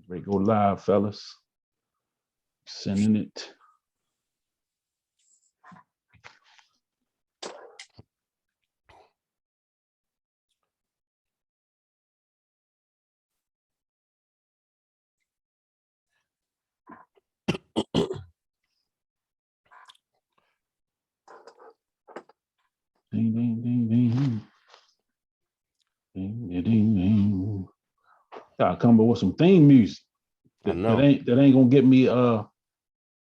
Ready to go live, fellas. Sending it. Ding, ding, ding, ding. Ding, ding, ding, ding. Gotta come up with some theme music. That ain't gonna get me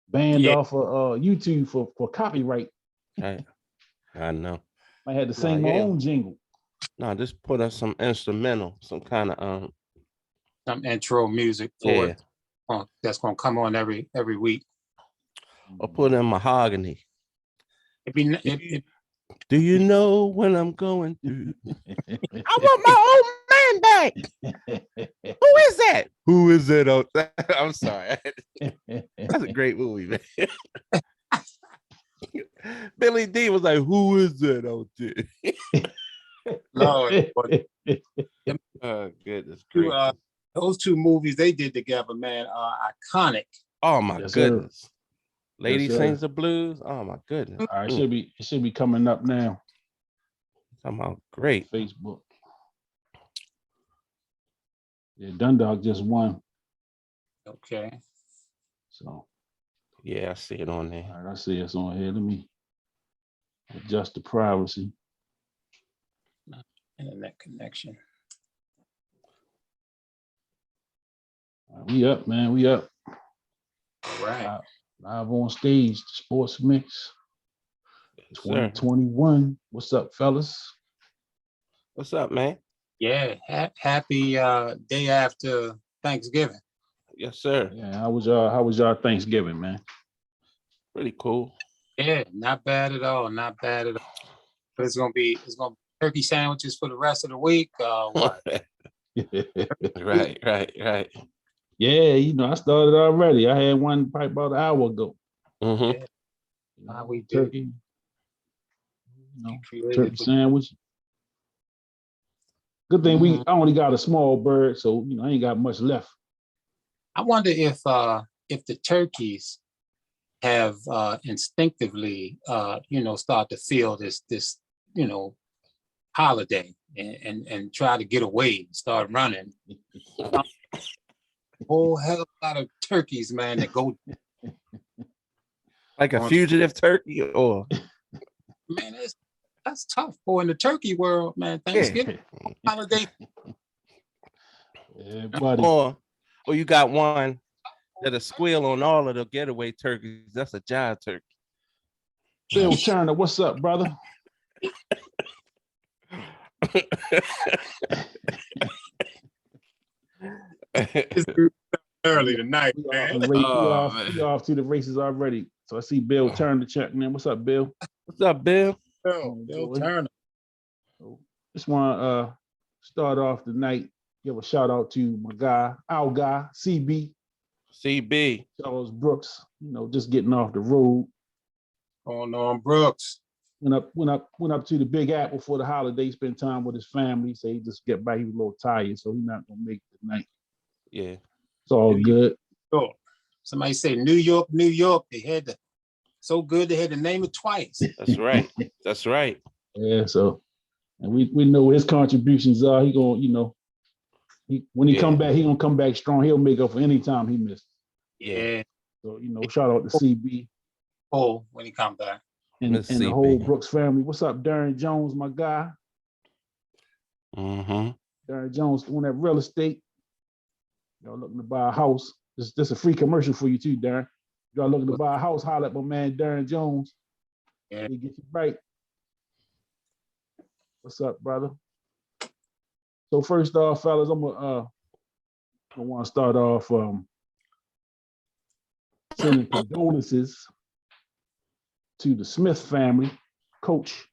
banned off of YouTube for copyright. I know. I had to sing my own jingle. No, just put us some instrumental, some kind of some intro music for it. That's gonna come on every week. Or put in mahogany. Do you know when I'm going through? I want my old man back. Who is that? Who is it? I'm sorry. That's a great movie, man. Billy D was like, "Who is that out there?" Lord, oh goodness, those two movies they did together, man, are iconic. Oh my goodness. Sir. Lady Sings the Blues. Oh my goodness. All right, it should be coming up now. Talking about great. Facebook. Yeah, Dundalk just won. Okay. So yeah, I see it on there. All right, I see it's on here. Let me adjust the privacy. Internet connection. We up, man. We up. All right. Live on stage, the Sports Mix 2021. What's up, fellas? What's up, man? Yeah, happy day after Thanksgiving. Yes, sir. Yeah, how was y'all Thanksgiving, man? Pretty cool. Yeah, not bad at all. Not bad at all. But it's gonna be turkey sandwiches for the rest of the week. What? Right. Yeah, I started already. I had one probably about an hour ago. Mm-hmm. Yeah. We turkey, turkey sandwich. Good thing I only got a small bird, so I ain't got much left. I wonder if the turkeys have instinctively start to feel this holiday and try to get away and start running. Whole hell of a lot of turkeys, man, that go like a fugitive turkey, or man, that's tough, boy. In the turkey world, man, Thanksgiving holiday. Yeah, buddy. Or you got one that'll squeal on all of the getaway turkeys. That's a jive turkey. Bill Turner, what's up, brother? It's early tonight, man. We off to the races already. So I see Bill Turner checking in. What's up, Bill? What's up, Bill? Bill Turner. So just want to start off the night. Give a shout out to my guy, our guy, CB. Charles Brooks. Just getting off the road. Oh no, I'm Brooks. Went up to the Big Apple for the holiday, spent time with his family. So he just get back. He was a little tired, so he's not gonna make it tonight. Yeah. It's all good. Sure. Somebody say New York. They had so good they had to name it twice. That's right. That's right. Yeah. So, and we know what his contributions are. He gonna, when he come back, he gonna come back strong. He'll make up for any time he missed. Yeah. So shout out to CB. Oh, when he come back. And the whole Brooks family. What's up, Darren Jones, my guy? Mm-hmm. Darren Jones on that real estate. Y'all looking to buy a house. This a free commercial for you too, Darren. Y'all looking to buy a house, holler at my man Darren Jones. Yeah. He get you right. What's up, brother? So first off, fellas, I want to start off sending condolences to the Smith family. Coach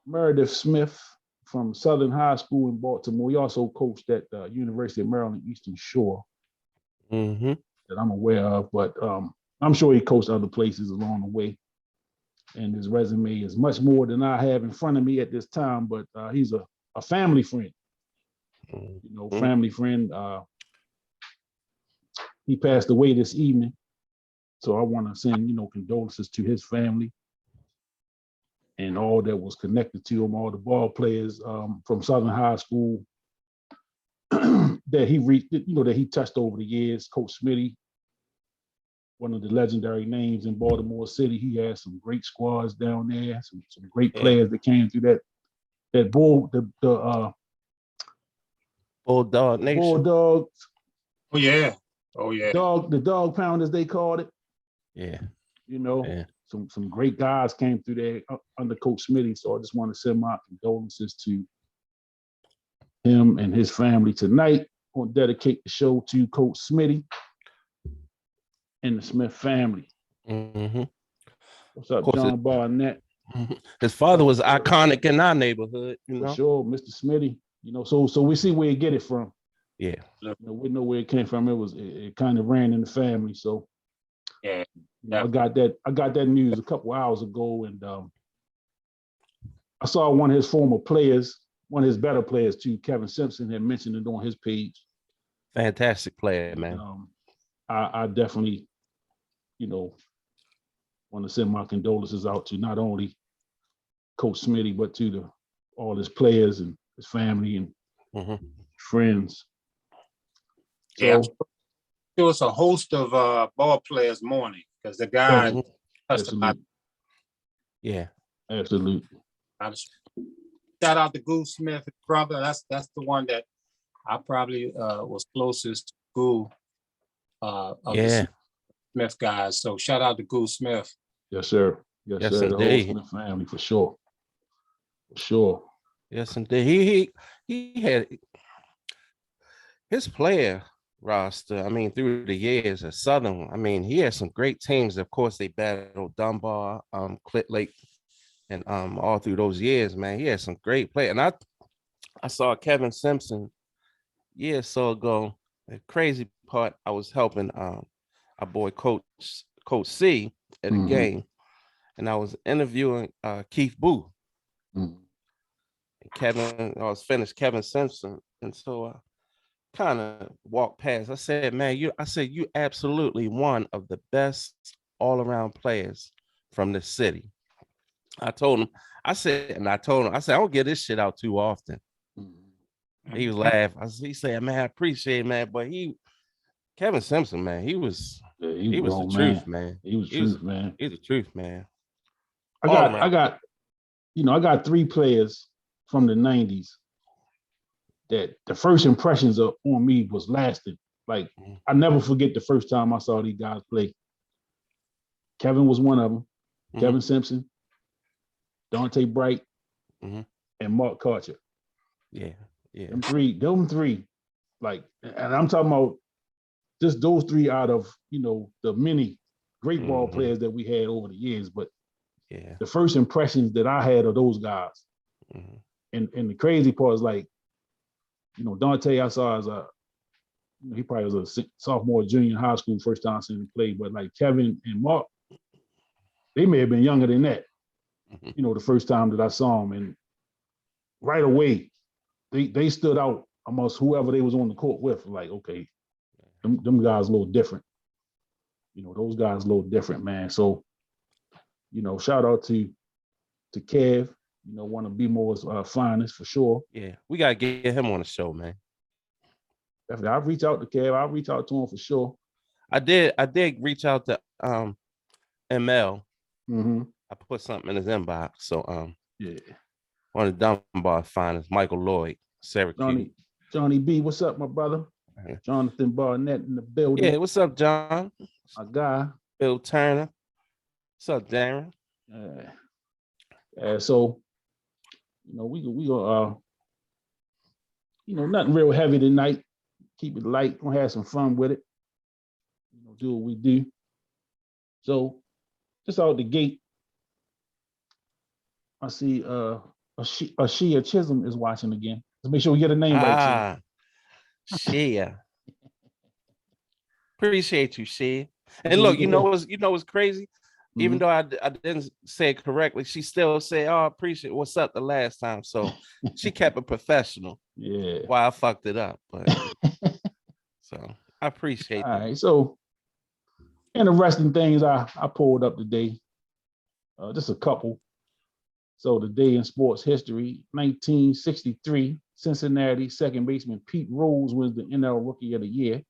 Meredith Smith from Southern High School in Baltimore. He also coached at the University of Maryland Eastern Shore. Mm-hmm. That I'm aware of, but I'm sure he coached other places along the way. And his resume is much more than I have in front of me at this time, but he's a family friend. you know, family friend. He passed away this evening. So I want to send, you know, condolences to his family and all that was connected to him, all the ball players from Southern High School that he reached, you know, that he touched over the years. Coach Smitty, one of the legendary names in Baltimore City. He had some great squads down there, some great players that came through that Bulldog Nation. Bulldogs. Oh yeah. Oh yeah. The dog pounders, they called it. Yeah. You know, some great guys came through there under Coach Smitty. So I just want to send my condolences to him and his family tonight. I want to dedicate the show to Coach Smitty and the Smith family. Mm-hmm. What's up, John Barnett? His father was iconic in our neighborhood, you know. For sure, Mr. Smitty. You know, so we see where he get it from. Yeah. You know, we know where it came from. It kind of ran in the family. So yeah, you know, I got that news a couple hours ago, and I saw one of his former players, one of his better players too, Kevin Simpson, had mentioned it on his page. Fantastic player, man. I definitely, you know, want to send my condolences out to not only Coach Smitty, but to all his players and his family and friends. Yeah, there was a host of ball players mourning because the guy touched about. Yeah, absolutely. Shout out to Goose Smith, his brother. That's the one that I probably was closest to school of the Smith guys. So shout out to Goose Smith. Yes, sir. Yes, sir. Indeed. The whole Smith family for sure. For sure. Yes, indeed. He had his player roster. I mean, through the years at Southern, I mean, he had some great teams. Of course, they battled Dunbar, Clit Lake, and all through those years, man. He had some great play. And I saw Kevin Simpson years or so ago. The crazy part, I was helping our boy Coach C at a game, and I was interviewing Keith Booth. And I was finished Kevin Simpson, and so I kind of walked past. I said, "Man, you absolutely one of the best all-around players from the city." I told him, I said, I don't get this shit out too often. He was laughing. He said, "Man, I appreciate it, man." But Kevin Simpson, man, he was the truth, man. He was truth, man. He's the truth, man. I got three players from the 90s that the first impressions on me was lasting. Like, I never forget the first time I saw these guys play. Kevin was one of them. Kevin Simpson, Dante Bright, and Mark Karcher. Yeah. Them three. Like, and I'm talking about just those three out of, you know, the many great ball players that we had over the years. But the first impressions that I had of those guys. And the crazy part is, like, you know, Dante I saw as he probably was a sophomore, junior in high school, first time seeing him play. But like Kevin and Mark, they may have been younger than that, you know, the first time that I saw them. And right away, they stood out amongst whoever they was on the court with. Like, okay, them guys a little different. You know, those guys a little different, man. So, you know, shout out to Kev. You know, one of B-More's finest for sure. Yeah, we gotta get him on the show, man. Definitely, I'll reach out to Kev. I'll reach out to him for sure. I did reach out to ML. I put something in his inbox. So one of the Dunbar finest, Michael Lloyd, Syracuse. Johnny B, what's up, my brother? Jonathan Barnett in the building. Yeah, what's up, John? My guy. Bill Turner. What's up, Darren? So, you know, we gonna you know, nothing real heavy tonight. Keep it light. Gonna have some fun with it. You know, do what we do. So, just out the gate, I see Ashia Chisholm is watching again. Let's make sure we get a name right. Shia. Appreciate you, Shia. And look, you know what's crazy? even though I didn't say it correctly, she still said, "Oh, I appreciate what's up" the last time. So she kept it professional. Yeah. Why I fucked it up, but so I appreciate All that. right. So interesting things I pulled up today. Just a couple. So the day in sports history, 1963, Cincinnati second baseman Pete Rose was the NL Rookie of the Year.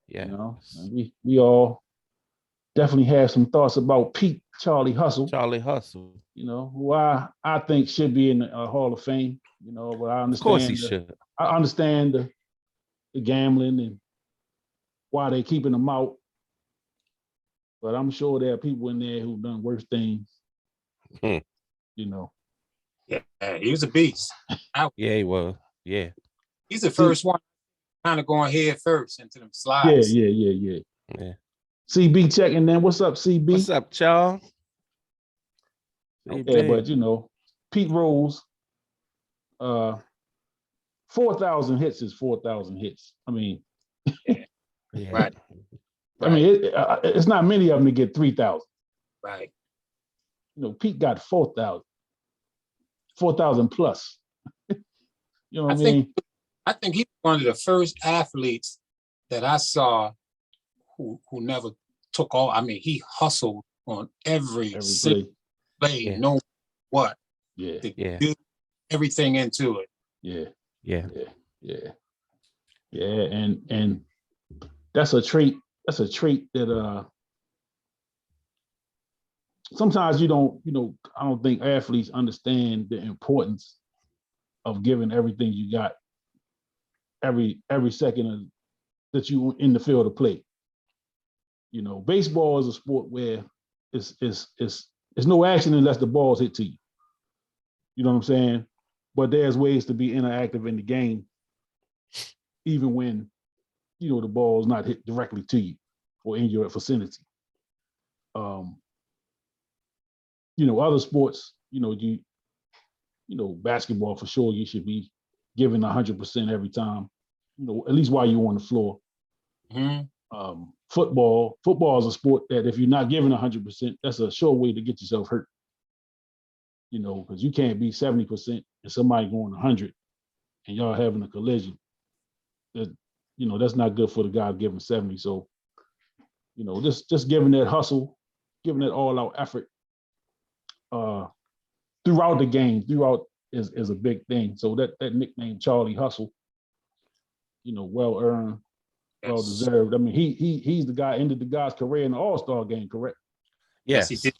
Yeah. You know, and we all definitely have some thoughts about Pete Charlie Hustle. Charlie Hustle. You know, who I think should be in the Hall of Fame. You know, but I understand. Of course he should. I understand the gambling and why they keeping them out. But I'm sure there are people in there who've done worse things. You know. Yeah, he was a beast. Yeah, he was. Yeah. He's the first one kind of going head first into them slides. Yeah. CB checking in. What's up, CB? What's up, Charles? Okay, but you know, Pete Rose, 4,000 hits is 4,000 hits. I mean, Right. I mean, it's not many of them to get 3,000. Right. You know, Pete got 4,000 plus. You know what I mean? I think he's one of the first athletes that I saw who never took off. I mean, he hustled on every play, no matter what. Yeah. Do everything into it. Yeah. And that's a trait. That's a trait that sometimes you don't. You know, I don't think athletes understand the importance of giving everything you got every second that you in the field of play. You know, baseball is a sport where it's no action unless the ball's hit to you. You know what I'm saying? But there's ways to be interactive in the game, even when, you know, the ball is not hit directly to you or in your vicinity. You know, other sports, you know, basketball for sure, you should be giving 100% every time, you know, at least while you're on the floor. Mm-hmm. Football is a sport that if you're not giving 100%, that's a sure way to get yourself hurt. You know, because you can't be 70% and somebody going 100 and y'all having a collision. That, you know, that's not good for the guy giving 70. So, you know, just giving that hustle, giving that all out effort throughout the game, is a big thing. So that nickname Charlie Hustle, you know, well earned, well deserved. I mean, he's the guy ended the guy's career in the All-Star game, correct? Yes, he did.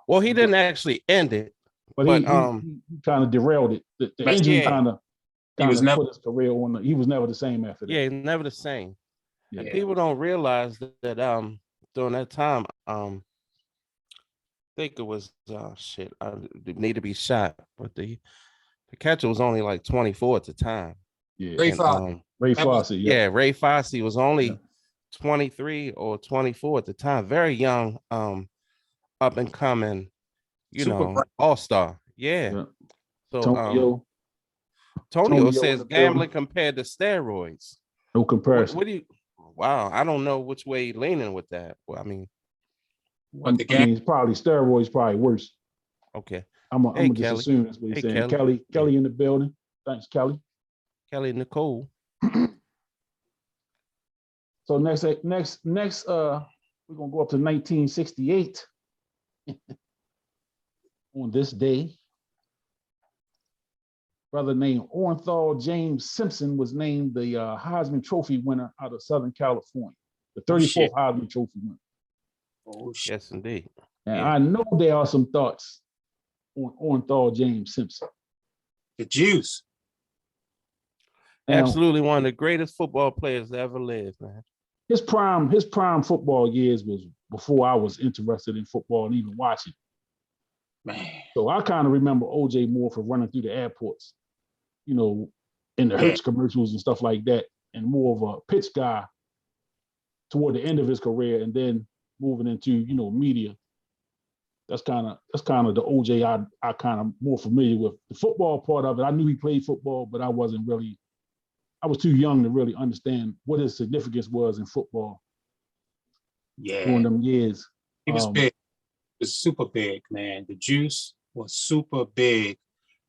Well, he didn't actually end it, but he kind of derailed it. The injury kind of put his career on. He was never the same after that. Yeah, never the same. Yeah. And people don't realize that during that time, I think it was I need to be shot, but the catcher was only like 24 at the time. Yeah, Ray Fosse. Yeah, Ray Fosse was only 23 or 24 at the time. Very young, up and coming, all-star. Yeah. So Tonio says gambling compared to steroids. No comparison. What do you? Wow, I don't know which way you're leaning with that. Well, I mean, it's probably steroids, probably worse. Okay. I'm just assume that's what he's saying. Kelly in the building. Thanks, Kelly. Kelly Nicole. So next, we're gonna go up to 1968. On this day, brother named Orenthal James Simpson was named the Heisman Trophy winner out of Southern California, the 34th Heisman Trophy winner. Oh, shit. Yes, indeed. And I know there are some thoughts on Orenthal James Simpson. The juice. Now, absolutely one of the greatest football players that ever lived, man. His prime football years was before I was interested in football and even watching. Man. So I kind of remember OJ Moore for running through the airports, you know, in the Hertz commercials and stuff like that, and more of a pitch guy toward the end of his career, and then moving into, you know, media. That's kind of the OJ I kind of more familiar with. The football part of it, I knew he played football, but I was too young to really understand what his significance was in football during them years. He was big. He was super big, man. The juice was super big.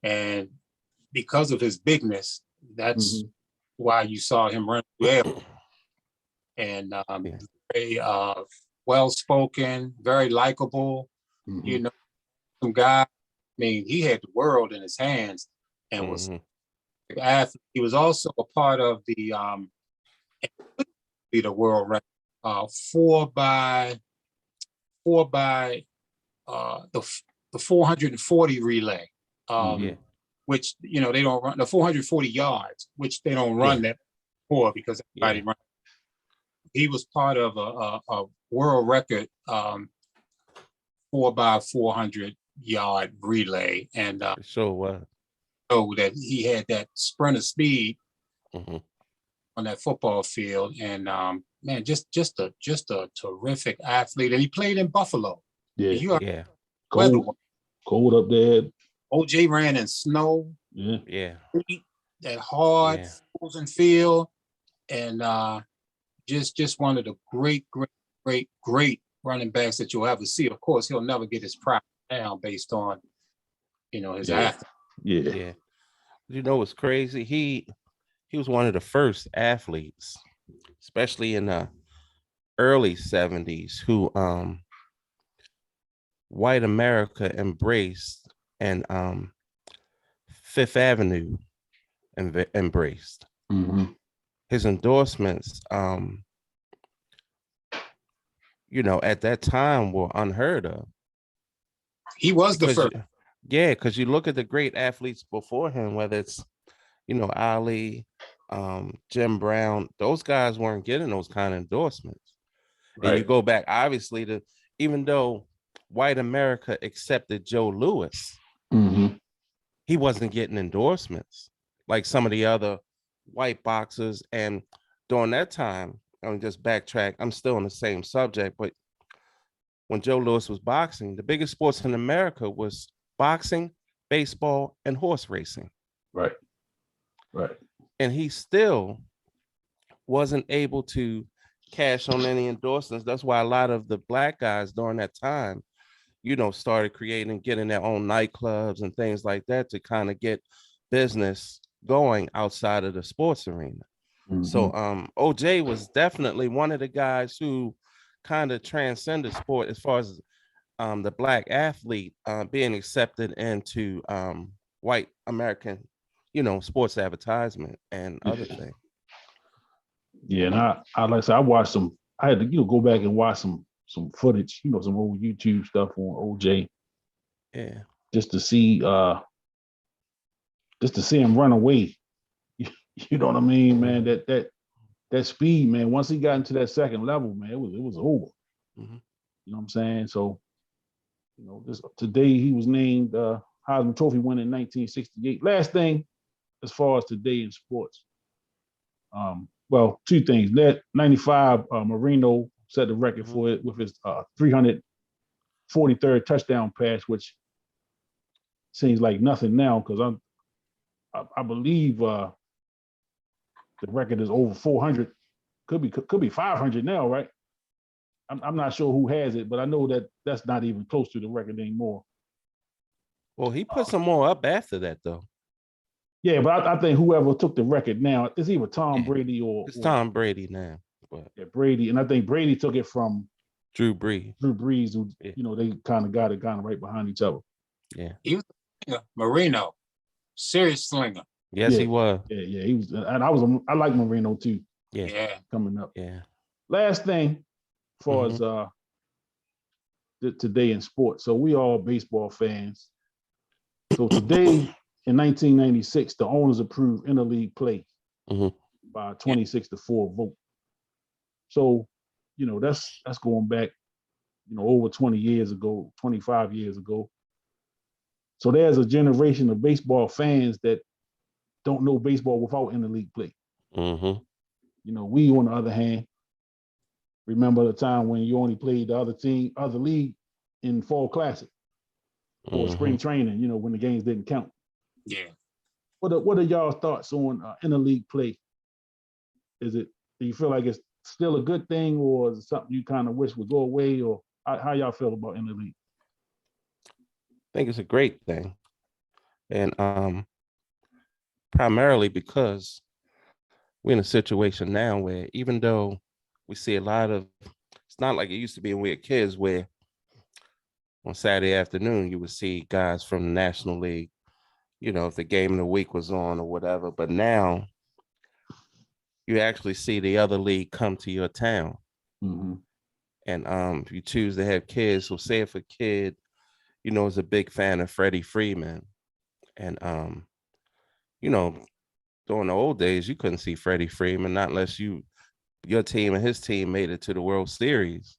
And because of his bigness, that's why you saw him run well. And very well-spoken, very likable. You know, some guy, I mean, he had the world in his hands and was an athlete. He was also a part of the world record, the 440 relay, which, you know, they don't run the 440 yards, which they don't run that for because everybody runs. He was part of a world record 4x400 yard relay, and so that he had that sprinter speed on that football field, and man, just a terrific athlete, and he played in Buffalo. Cold up there. OJ ran in snow. That hard frozen field, and just one of the great running backs that you'll ever see. Of course, he'll never get his pride down based on, you know, his athlete. You know what's crazy? He was one of the first athletes, especially in the early 70s, who white America embraced, and Fifth Avenue embraced. His endorsements, you know, at that time were unheard of. He was the first. Because you look at the great athletes before him, whether it's, you know, Ali, Jim Brown, those guys weren't getting those kind of endorsements. And you go back, obviously, to even though white America accepted Joe Louis, he wasn't getting endorsements like some of the other white boxers. And during that time, I'm just backtrack, I'm still on the same subject, but when Joe Louis was boxing, the biggest sports in America was boxing, baseball, and horse racing. Right. And he still wasn't able to cash on any endorsements. That's why a lot of the black guys during that time, you know, started creating, getting their own nightclubs and things like that to kind of get business going outside of the sports arena. So OJ was definitely one of the guys who kind of transcended sport as far as the black athlete being accepted into white American, you know, sports advertisement and other things. Yeah, and I like I said, I watched some. I had to, you know, go back and watch some footage, you know, some old YouTube stuff on OJ. Yeah, just to see him run away. You know what I mean, man? That speed, man. Once he got into that second level, man, it was over. You know what I'm saying? So, you know, today he was named Heisman Trophy winner in 1968. Last thing, as far as today in sports. Well, two things. That 95 Marino set the record for it with his 343rd touchdown pass, which seems like nothing now because I believe the record is over 400. Could be 500 now, right? I'm not sure who has it, but I know that's not even close to the record anymore. Well, he put some more up after that, though. Yeah, but I think whoever took the record now, it's either Tom Brady or Tom Brady now. But Brady, and I think Brady took it from Drew Brees. Who you know, they kind of got it kind of right behind each other. Yeah, he was Marino, serious slinger. Yes, he was. Yeah, he was, and I like Marino too. Yeah, coming up. Yeah. Last thing, as far as today in sports. So we all baseball fans. So today in 1996, the owners approved interleague play by a 26-4 vote. So, you know, that's going back, you know, over 20 years ago, 25 years ago. So there's a generation of baseball fans that don't know baseball without interleague play. You know, we, on the other hand, remember the time when you only played the other league in fall classic or spring training, you know, when the games didn't count. Yeah. What are y'all's thoughts on interleague play? Do you feel like it's still a good thing, or is it something you kind of wish would go away? Or How y'all feel about in the league? I think it's a great thing. And primarily because we're in a situation now where even though we see a lot of, it's not like it used to be when we were kids where on Saturday afternoon you would see guys from the National League, you know, if the game of the week was on or whatever. But now you actually see the other league come to your town. Mm-hmm. And if you choose to have kids, so say if a kid, you know, is a big fan of Freddie Freeman, and you know, during the old days, you couldn't see Freddie Freeman, not unless your team and his team made it to the World Series.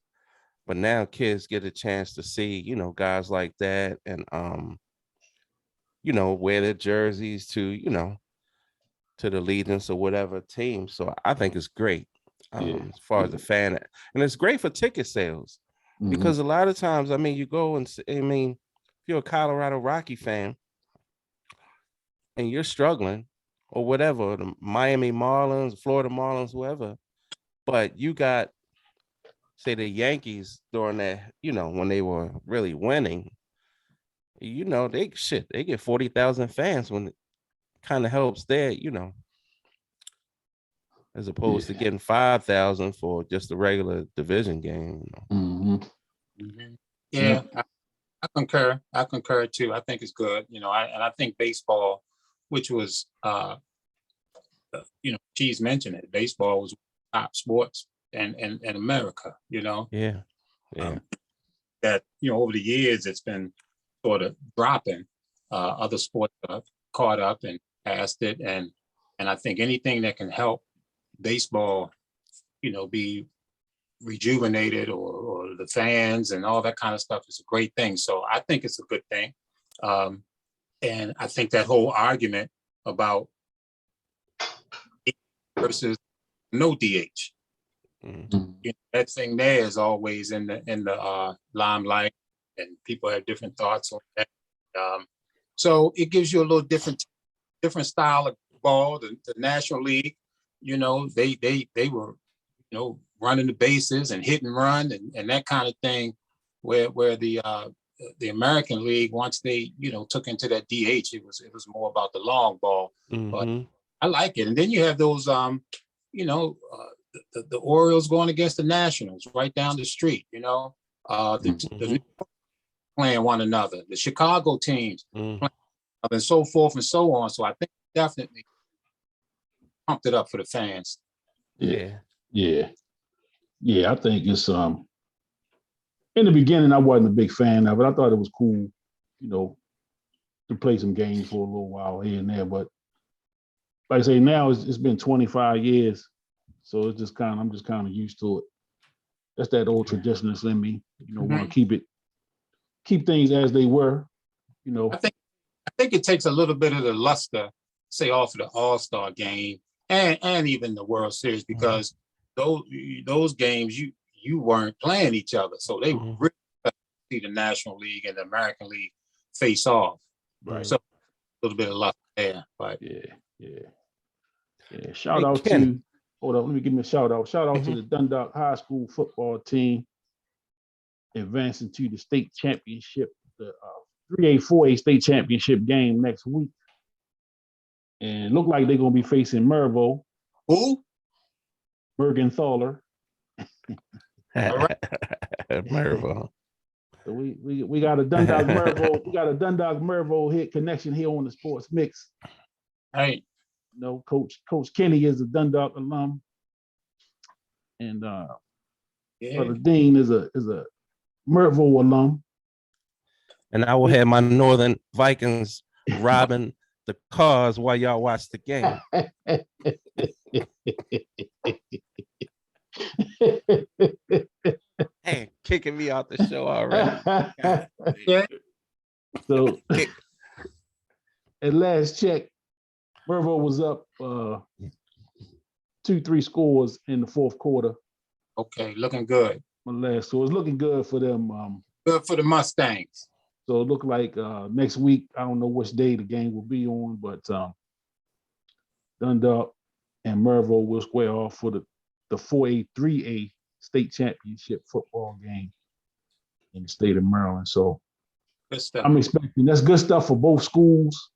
But now kids get a chance to see, you know, guys like that, and you know, wear their jerseys to, you know, to the allegiance or whatever team. So I think it's great as far as the fan, and it's great for ticket sales because a lot of times, I mean, you go and I mean, if you're a Colorado Rocky fan and you're struggling or whatever, the Miami Marlins, Florida Marlins, whoever, but you got, say, the Yankees during that, you know, when they were really winning, you know, they get 40,000 fans when it kind of helps there, you know, as opposed to getting 5,000 for just a regular division game. You know? Yeah, I concur. I concur too. I think it's good. You know, I think baseball, which was, you know, Cheese mentioned it. Baseball was top sports in America. You know. Yeah. That, you know, over the years it's been sort of dropping. Other sports have caught up and passed it, and I think anything that can help baseball, you know, be rejuvenated, or the fans and all that kind of stuff is a great thing. So I think it's a good thing. And I think that whole argument about versus no DH, you know, that thing there is always in the limelight, and people have different thoughts on that. So it gives you a little different style of ball. The National League, you know, they were, you know, running the bases and hit and run and that kind of thing, where the American League, once they, you know, took into that DH, it was more about the long ball. But I like it. And then you have those you know, the Orioles going against the Nationals right down the street, you know, the playing one another, the Chicago teams playing, and so forth and so on. So I think definitely pumped it up for the fans. Yeah. I think it's in the beginning I wasn't a big fan of it. I thought it was cool, you know, to play some games for a little while here and there. But like I say, now it's been 25 years, so it's just I'm just kind of used to it. That's that old traditionalist in me, you know, want to keep things as they were, you know. I think it takes a little bit of the luster, say, off of the All-Star game and even the World Series, because those games you weren't playing each other, so they were really see the National League and the American League face off. Right. So a little bit of luck there, but yeah. Shout out to, hold on, let me give me a shout out. Shout out to the Dundalk High School football team advancing to the state championship, the 3A, 4A state championship game next week. And look like they're gonna be facing Mervo. Who? Mergenthaler. Mervo. So we got a Dundalk Mervo, Mervo hit connection here on the Sports Mix. Hey. You know, Coach Kenny is a Dundalk alum. And Brother Dean is a Mervo alum. And I will have my Northern Vikings robbing the cars while y'all watch the game. Hey, kicking me out the show already. So at last check, Mervo was up 2-3 scores in the fourth quarter. Okay, looking good. So it's looking good for them. Good for the Mustangs. So it looked like next week, I don't know which day the game will be on, but Dundalk and Mervo will square off for the 4A, 3A state championship football game. in the state of Maryland. So Good stuff. I'm expecting that's good stuff for both schools.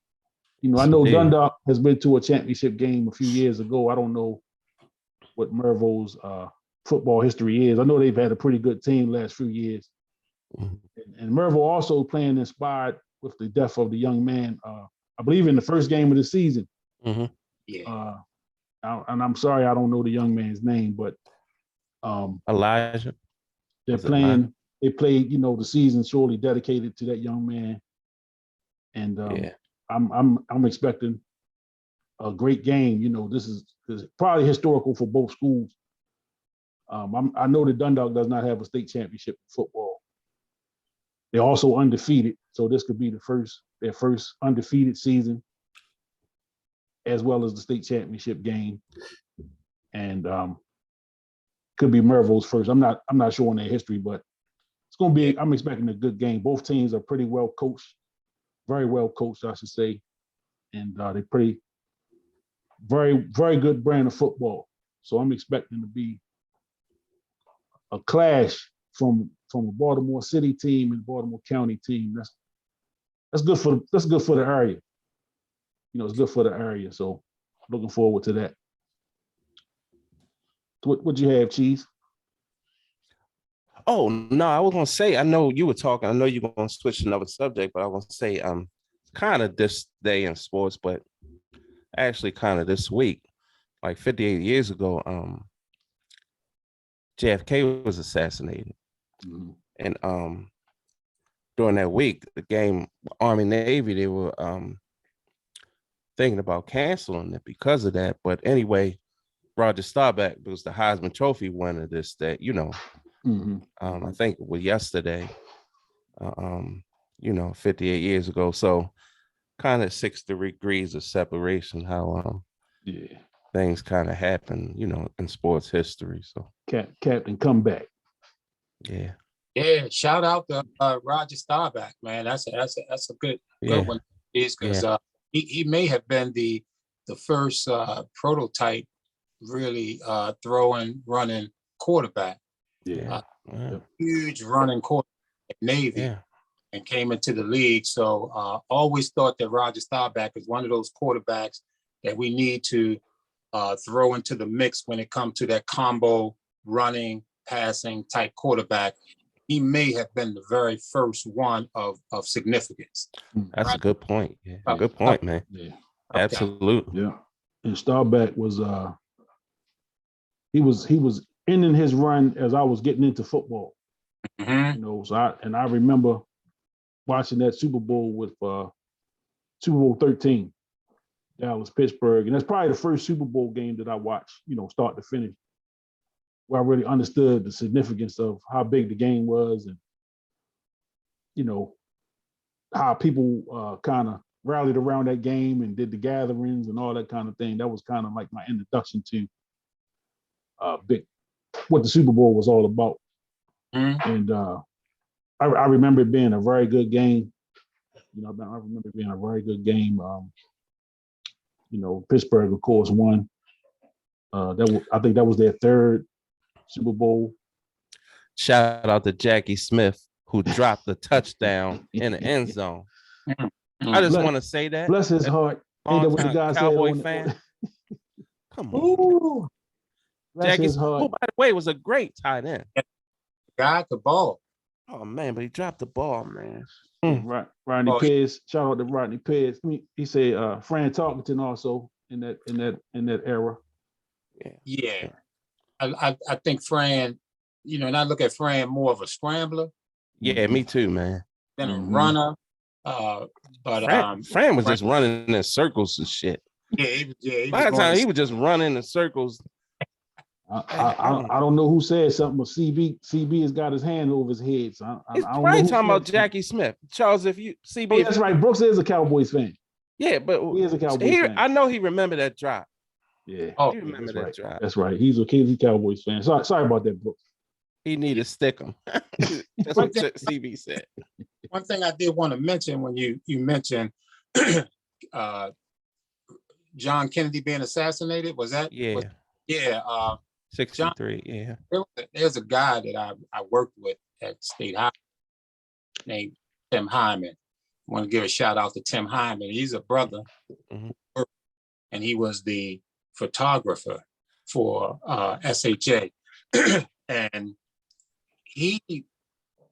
You know, I know Dundalk has been to a championship game a few years ago. I don't know what Mervo's football history is. I know they've had a pretty good team last few years. And Mervo also playing inspired with the death of the young man, I believe in the first game of the season. Yeah. And I'm sorry, I don't know the young man's name, but Elijah. They played, you know, the season surely dedicated to that young man. And I'm expecting a great game. You know, this is probably historical for both schools. I know that Dundalk does not have a state championship in football. They're also undefeated, so this could be their first undefeated season, as well as the state championship game, and could be Mervo's first. I'm not sure on their history, but it's going to be. I'm expecting a good game. Both teams are pretty well coached, very well coached, I should say, and they're very good brand of football. So I'm expecting to be a clash from a Baltimore City team and Baltimore County team. That's good for the area. You know, it's good for the area. So looking forward to that. What you have, Cheese? Oh no, I was gonna say, I know you were talking. I know you were gonna switch to another subject, but I was gonna say kind of this day in sports, but actually kind of this week, like 58 years ago, JFK was assassinated. And during that week, the game Army Navy, they were thinking about canceling it because of that. But anyway, Roger Staubach was the Heisman Trophy winner this day, you know. I think it was yesterday, 58 years ago. So kind of 6 degrees of separation, how things kind of happen, you know, in sports history. So Captain Comeback. Yeah, shout out to Roger Staubach, man. That's a good one. Because he may have been the first prototype really throwing, running quarterback. Huge running quarterback at Navy and came into the league. So always thought that Roger Staubach is one of those quarterbacks that we need to throw into the mix when it comes to that combo running, passing type quarterback. He may have been the very first one of significance. That's a good point. Yeah, good point, man. Yeah, absolutely. Yeah, and Staubach was he was ending his run as I was getting into football. You know, so I remember watching that Super Bowl with Super Bowl 13, Dallas Pittsburgh, and that's probably the first Super Bowl game that I watched, you know, start to finish, where I really understood the significance of how big the game was, and you know how people kind of rallied around that game and did the gatherings and all that kind of thing. That was kind of like my introduction to what the Super Bowl was all about. And I remember it being a very good game. You know, I remember it being a very good game. You know, Pittsburgh, of course, won. I think that was their third Super Bowl. Shout out to Jackie Smith, who dropped the touchdown in the end zone. I just want to say that. Bless his heart. Ain't that what the guy Cowboy said? Fan. Come on. Jackie, who, by the way, was a great tight end. Got the ball. Oh man, but he dropped the ball, man. Rodney Pierce. Shout out to Rodney Pierce. He said Fran Tarkenton also in that era. Yeah. I think Fran, you know, and I look at Fran more of a scrambler. Yeah, me too, man. Than a runner. But Fran was just running in circles and shit. He By the time he was just running in circles. I don't know who said something, but CB has got his hand over his head. So He's probably talking about Jackie Smith. Charles, if you CB, that's right. Brooks is a Cowboys fan. Yeah, but he is a Cowboys fan. I know he remembered that drop. Yeah, he remembered that drop. That's right. He's a Cowboys fan. Sorry about that, Brooks. He need to stick him. That's what CB said. One thing I did want to mention when you mentioned John Kennedy being assassinated, was that? Yeah. 63. John, there's a guy that I worked with at State High. named Tim Hyman. I want to give a shout out to Tim Hyman. He's a brother, and he was the photographer for SHA. And he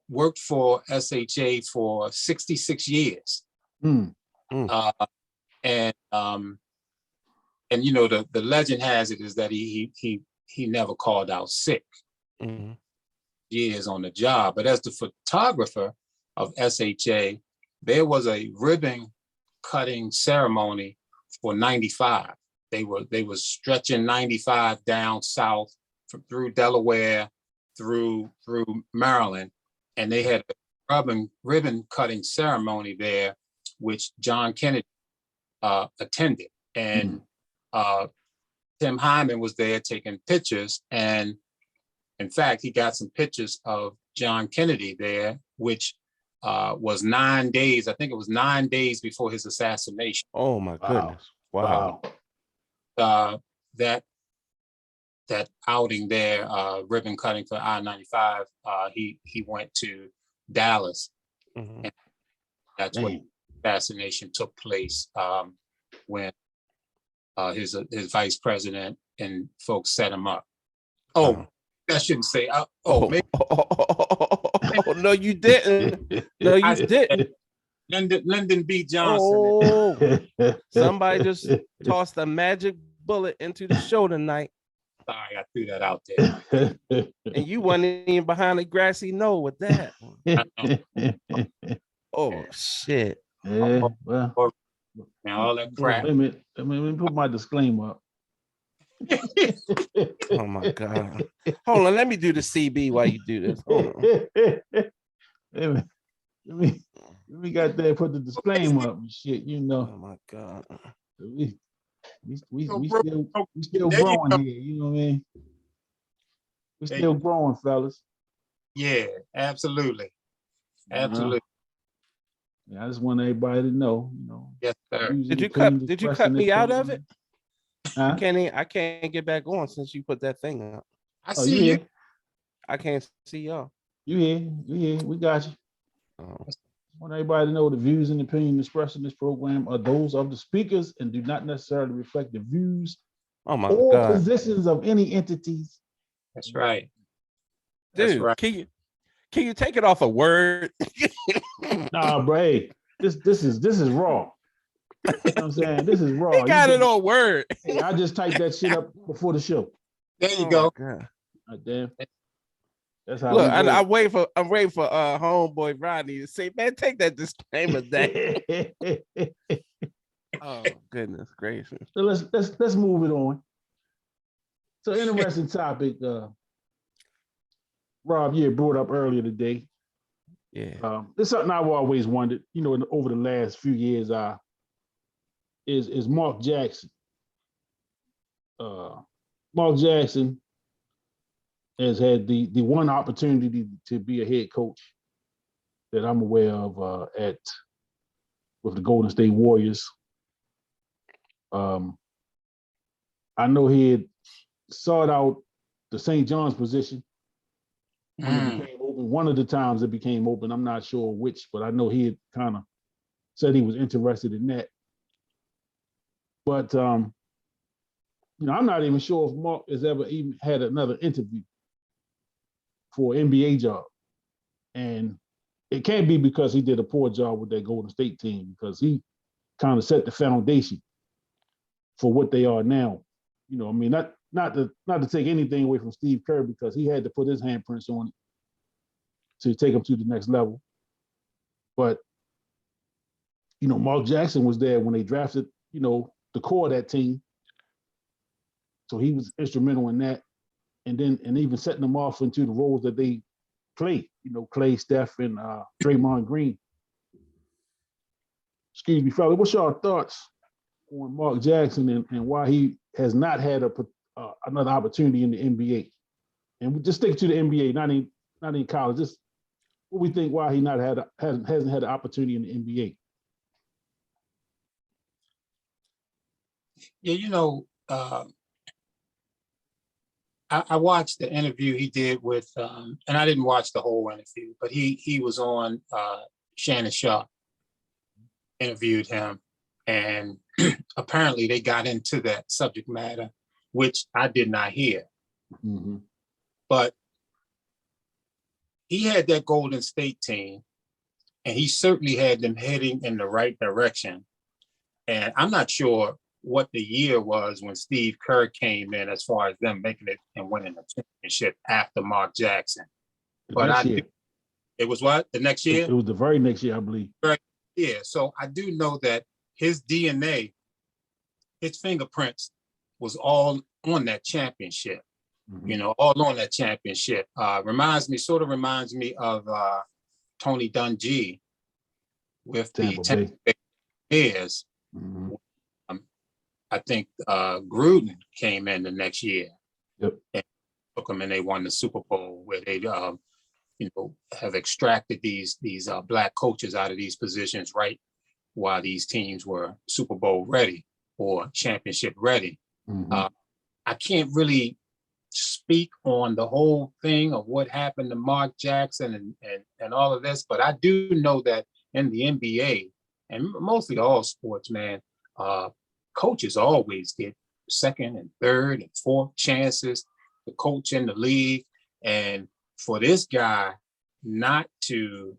worked for SHA for 66 years. And you know, the legend has it is that he never called out sick. Years on the job, but as the photographer of SHA, there was a ribbon cutting ceremony for 95. They were stretching 95 down south through Delaware, through Maryland, and they had a ribbon cutting ceremony there, which John Kennedy attended, and Tim Hyman was there taking pictures, and in fact, he got some pictures of John Kennedy there, which was 9 days. I think it was 9 days before his assassination. Oh my goodness! Wow. That outing there, ribbon cutting for I-95. He went to Dallas, and that's when the assassination took place. When his vice president and folks set him up. Oh. I shouldn't say. Maybe. Oh, no, you didn't. No, you didn't. Lyndon B. Johnson. Oh, somebody just tossed a magic bullet into the show tonight. Sorry, I threw that out there. And you weren't even behind the grassy knoll with that. Oh, shit. Yeah, well, now all that crap. Let me put my disclaimer up. Oh my God. Hold on, let me do the CB while you do this. Hold on. We got there, put the disclaimer up and shit, you know. Oh my God. We still growing here, you know what I mean? We're still growing, fellas. Yeah, absolutely. Absolutely. Yeah, I just want everybody to know, you know. Yes, sir. Did you cut me out of it? Huh? I can't get back on since you put that thing up. I see you. I can't see y'all. You here. We got you. I want everybody to know the views and opinions expressed in this program are those of the speakers and do not necessarily reflect the views or positions of any entities. That's right. Dude, right. Can you take it off a word? Nah, bro. Hey, this is raw. You know what I'm saying? This is raw. He got it on word. Hey, I just typed that shit up before the show. There you go. God damn. That's how. Look, I'm waiting for homeboy Rodney to say, man, take that disclaimer down. Oh goodness gracious. So let's move it on. So interesting topic. Rob, you brought up earlier today. Yeah. It's something I've always wondered. You know, over the last few years, is Mark Jackson. Mark Jackson has had the one opportunity to be a head coach that I'm aware of with the Golden State Warriors. I know he had sought out the St. John's position when it became open. One of the times it became open, I'm not sure which, but I know he had kind of said he was interested in that. But you know, I'm not even sure if Mark has ever even had another interview for an NBA job. And it can't be because he did a poor job with that Golden State team, because he kind of set the foundation for what they are now. You know, I mean, not to take anything away from Steve Kerr, because he had to put his handprints on it to take them to the next level. But, you know, Mark Jackson was there when they drafted, you know, the core of that team. So he was instrumental in that. And even setting them off into the roles that they play, you know, Clay, Steph, and Draymond Green. Excuse me, fella, what's your thoughts on Mark Jackson and why he has not had another opportunity in the NBA? And we just stick to the NBA, not in college. Just what we think why he hasn't had an opportunity in the NBA. Yeah, you know, I watched the interview he did with, and I didn't watch the whole interview, but he was on Shannon Sharp, interviewed him, and apparently they got into that subject matter, which I did not hear. Mm-hmm. But he had that Golden State team, and he certainly had them heading in the right direction. And I'm not sure what the year was when Steve Kerr came in as far as them making it and winning the championship after Mark Jackson. But it was what? The next year? It was the very next year, I believe. Right. Yeah. So I do know that his DNA, his fingerprints was all on that championship. Mm-hmm. You know, all on that championship. Sort of reminds me of Tony Dungy with the Tampa Bay Bears. Mm-hmm. I think Gruden came in the next year. Yep. And took them and they won the Super Bowl, where they have extracted these black coaches out of these positions right while these teams were Super Bowl ready or championship ready. Mm-hmm. I can't really speak on the whole thing of what happened to Mark Jackson and all of this, but I do know that in the NBA and mostly all sports, man, coaches always get second and third and fourth chances to coach in the league. And for this guy not to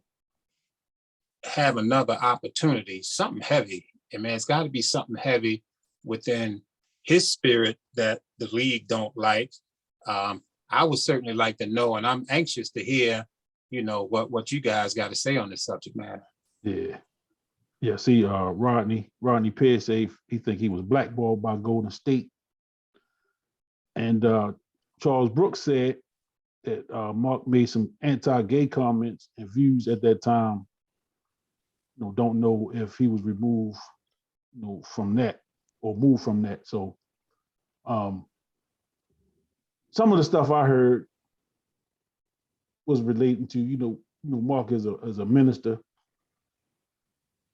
have another opportunity, something heavy, and man, it's got to be something heavy within his spirit that the league don't like. I would certainly like to know, and I'm anxious to hear, what you guys got to say on this subject matter. Yeah. See, Rodney Pierce said he think he was blackballed by Golden State, and Charles Brooks said that Mark made some anti-gay comments and views at that time. Don't know if he was removed, from that or moved from that. So, some of the stuff I heard was relating to, Mark is a minister,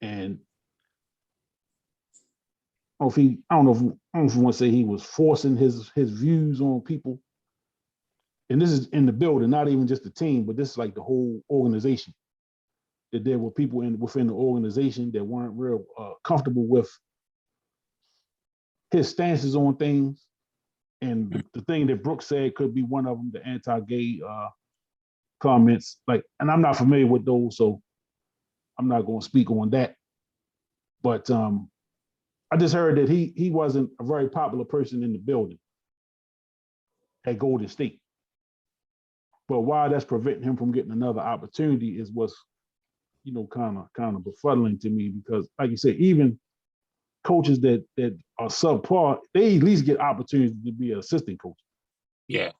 and I don't know if you want to say he was forcing his views on people. And this is in the building, not even just the team, but this is like the whole organization. That there were people within the organization that weren't real comfortable with his stances on things. And the thing that Brooks said could be one of them, the anti-gay comments. And I'm not familiar with those, so I'm not going to speak on that. But I just heard that he wasn't a very popular person in the building at Golden State. But why that's preventing him from getting another opportunity is what's, kind of befuddling to me, because like you said, even coaches that are subpar, they at least get opportunities to be an assistant coach. Yeah.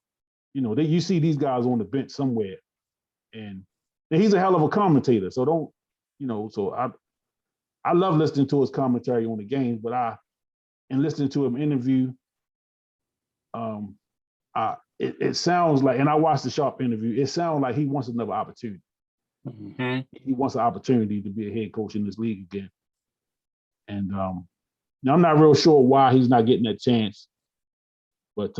You see these guys on the bench somewhere, and he's a hell of a commentator. So I love listening to his commentary on the games, but in listening to him interview, it sounds like, and I watched the Sharp interview, it sounds like he wants another opportunity. Mm-hmm. He wants an opportunity to be a head coach in this league again. And I'm not real sure why he's not getting that chance. But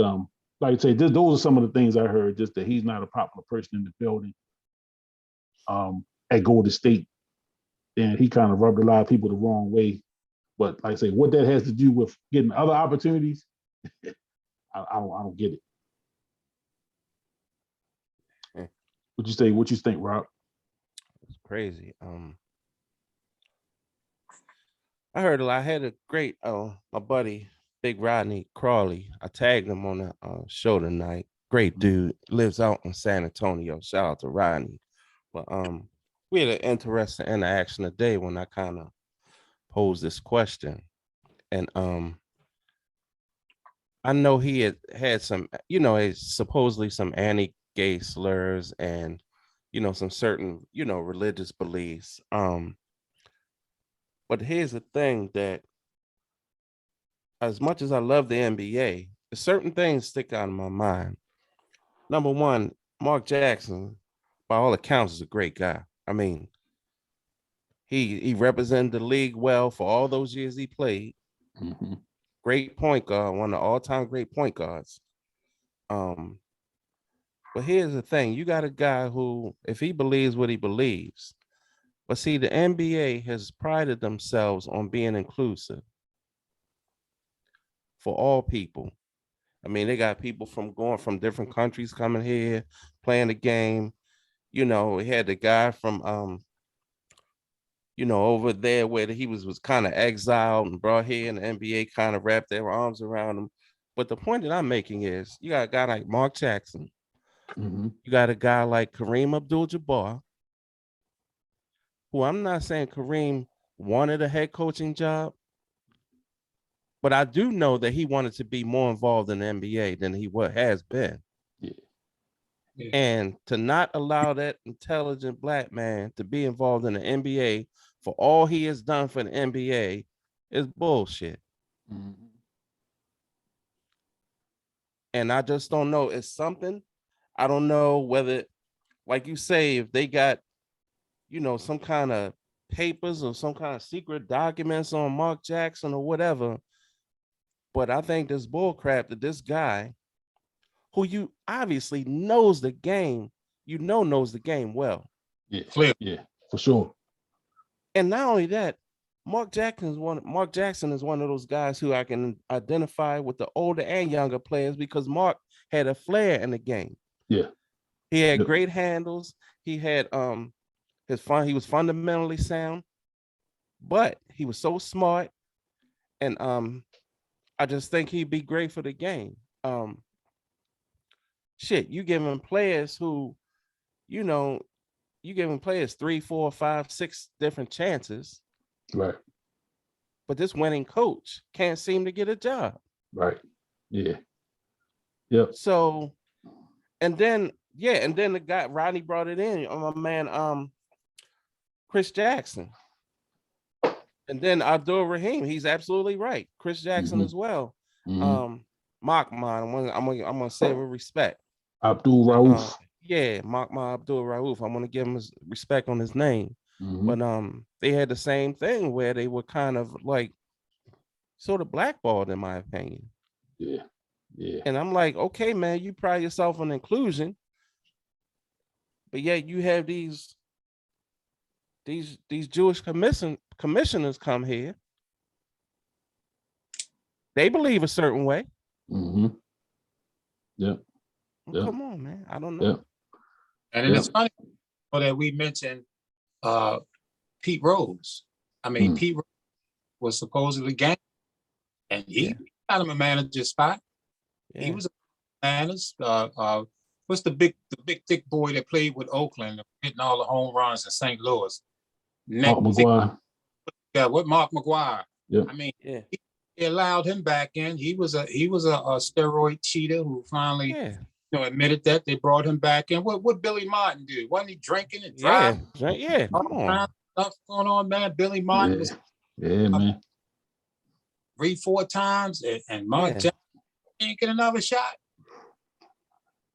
like I say, those are some of the things I heard, just that he's not a popular person in the building at Golden State. And he kind of rubbed a lot of people the wrong way. But like I say, what that has to do with getting other opportunities, I don't get it. What you think, Rob? It's crazy. I heard a lot. I had a great my buddy, Big Rodney Crawley. I tagged him on the show tonight. Great dude. Lives out in San Antonio. Shout out to Rodney. But we had an interesting interaction today when I kind of posed this question. And I know he had some, supposedly some anti-gay slurs and, some certain, religious beliefs. But here's the thing, that as much as I love the NBA, certain things stick out in my mind. Number one, Mark Jackson, by all accounts, is a great guy. I mean, he represented the league well for all those years he played. Mm-hmm. Great point guard, one of the all-time great point guards. But here's the thing: you got a guy who, if he believes what he believes, but see, the NBA has prided themselves on being inclusive for all people. I mean, they got people going from different countries coming here, playing the game. You know, we had the guy from over there where he was kind of exiled and brought here, and the NBA kind of wrapped their arms around him. But the point that I'm making is, you got a guy like Mark Jackson, you got a guy like Kareem Abdul-Jabbar, who I'm not saying Kareem wanted a head coaching job, but I do know that he wanted to be more involved in the NBA than he has been. Yeah. Yeah. And to not allow that intelligent black man to be involved in the NBA for all he has done for the NBA is bullshit. And I just don't know. It's something. I don't know whether, like you say, if they got, some kind of papers or some kind of secret documents on Mark Jackson or whatever. But I think this bullcrap that this guy, who you obviously knows the game, knows the game well. Yeah, clear. Yeah, for sure. And not only that, Mark Jackson is one of those guys who I can identify with the older and younger players, because Mark had a flair in the game. Yeah. He had great handles. He had he was fundamentally sound, but he was so smart. And I just think he'd be great for the game. You giving players who, you giving players 3, 4, 5, 6 different chances. Right. But this winning coach can't seem to get a job. Right. Yeah. Yep. So, and then the guy Rodney brought it in, my man, Chris Jackson. And then Abdul Rahim, he's absolutely right. Chris Jackson as well. Mahmoud, I'm gonna say with respect. Abdul Rauf. Mahmoud Abdul Rauf. I'm gonna give him his respect on his name. But they had the same thing where they were kind of like sort of blackballed, in my opinion. Yeah. Yeah. And I'm like, okay, man, you pride yourself on inclusion, but yet you have these Jewish commissioners come here. They believe a certain way. Yep. Come on, man. I don't know. Yep. And it's funny that we mentioned Pete Rose. I mean, Pete Rose was supposedly gang, and he got him a manager spot. Yeah. He was a manager. What's the big thick boy that played with Oakland, hitting all the home runs in St. Louis? Mark McGuire. Mark McGuire. Yeah. I mean, he allowed him back in. He was a steroid cheater who finally admitted that. They brought him back in. What Billy Martin do? Wasn't he drinking and driving? Yeah. Come on. Stuff going on, man. Billy Martin was man. 3-4 times, and Mark Jackson can't get another shot.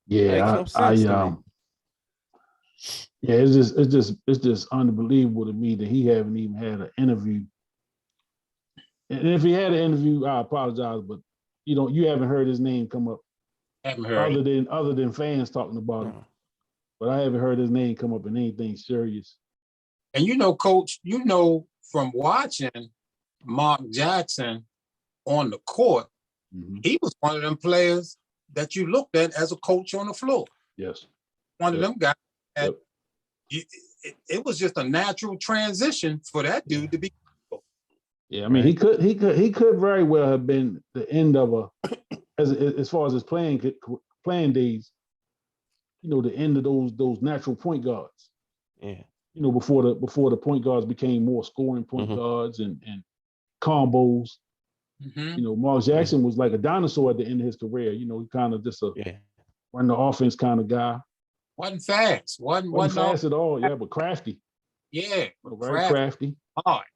Yeah, it's just unbelievable to me that he haven't even had an interview. And if he had an interview, I apologize, but you haven't heard his name come up. Haven't heard other than fans talking about him. But I haven't heard his name come up in anything serious. And Coach, from watching Mark Jackson on the court, he was one of them players that you looked at as a coach on the floor. Yes. One of them guys. It was just a natural transition for that dude to be. Yeah, I mean, he could very well have been the end of as far as his playing days. The end of those natural point guards. Yeah. Before the point guards became more scoring point guards and combos. Mark Jackson was like a dinosaur at the end of his career. He kind of just run the offense kind of guy. Wasn't fast. Wasn't fast at all. Yeah, but crafty. Yeah, very crafty. Hard.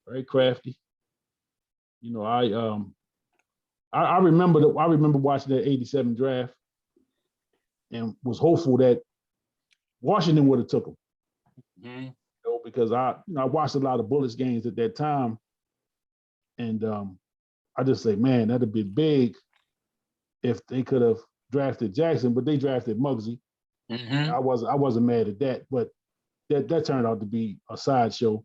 Very crafty. I remember watching that '87 draft and was hopeful that Washington would have took him. Because I watched a lot of Bullets games at that time, and I just say, man, that'd be big if they could have drafted Jackson, but they drafted Muggsy. Mhm. I wasn't mad at that, but that turned out to be a sideshow.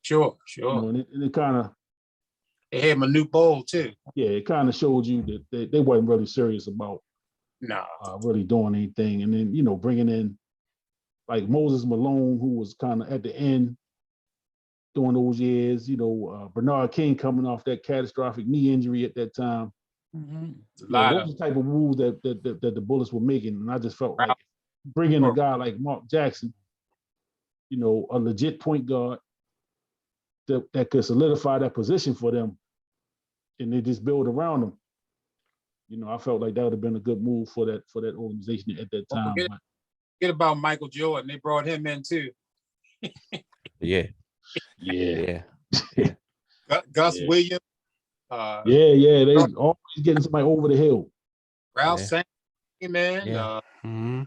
Sure. And it kind of, They had Manute Bol too. it kind of showed you that they wasn't really serious about No. really doing anything. And then, bringing in like Moses Malone, who was kind of at the end during those years, Bernard King coming off that catastrophic knee injury at that time. Mhm. Those are the type of moves that the Bullets were making. And I just felt like bringing a guy like Mark Jackson, a legit point guard that could solidify that position for them, and they just build around them. I felt like that would have been a good move for that organization at that time. Forget about Michael Jordan. They brought him in too. Yeah. Gus Williams. They always getting somebody over the hill. Ralph Sampson, man. Yeah. To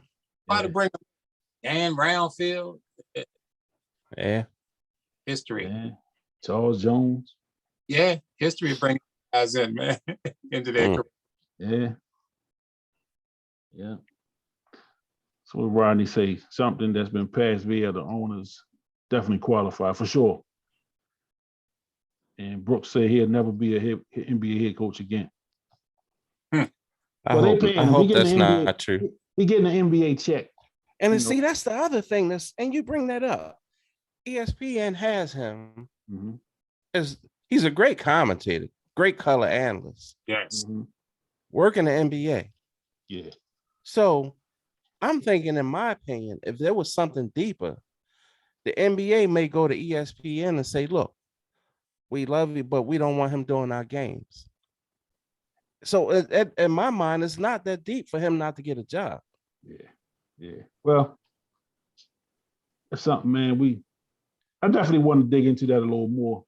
bring Dan Brownfield. Yeah. History. Yeah. Charles Jones. Yeah, history bringing guys in, man, into their career. Yeah. So what Rodney say, something that's been passed via the owners definitely qualify for sure. And Brooks said he'll never be a NBA head coach again. I hope that's not true. He getting an NBA check. And see, that's the other thing. And you bring that up. ESPN has him as he's a great commentator, great color analyst. Yes. Working the NBA. Yeah. So I'm thinking, in my opinion, if there was something deeper, the NBA may go to ESPN and say, look, we love you, but we don't want him doing our games. So in my mind, it's not that deep for him not to get a job. Yeah. Well, that's something, man. I definitely want to dig into that a little more.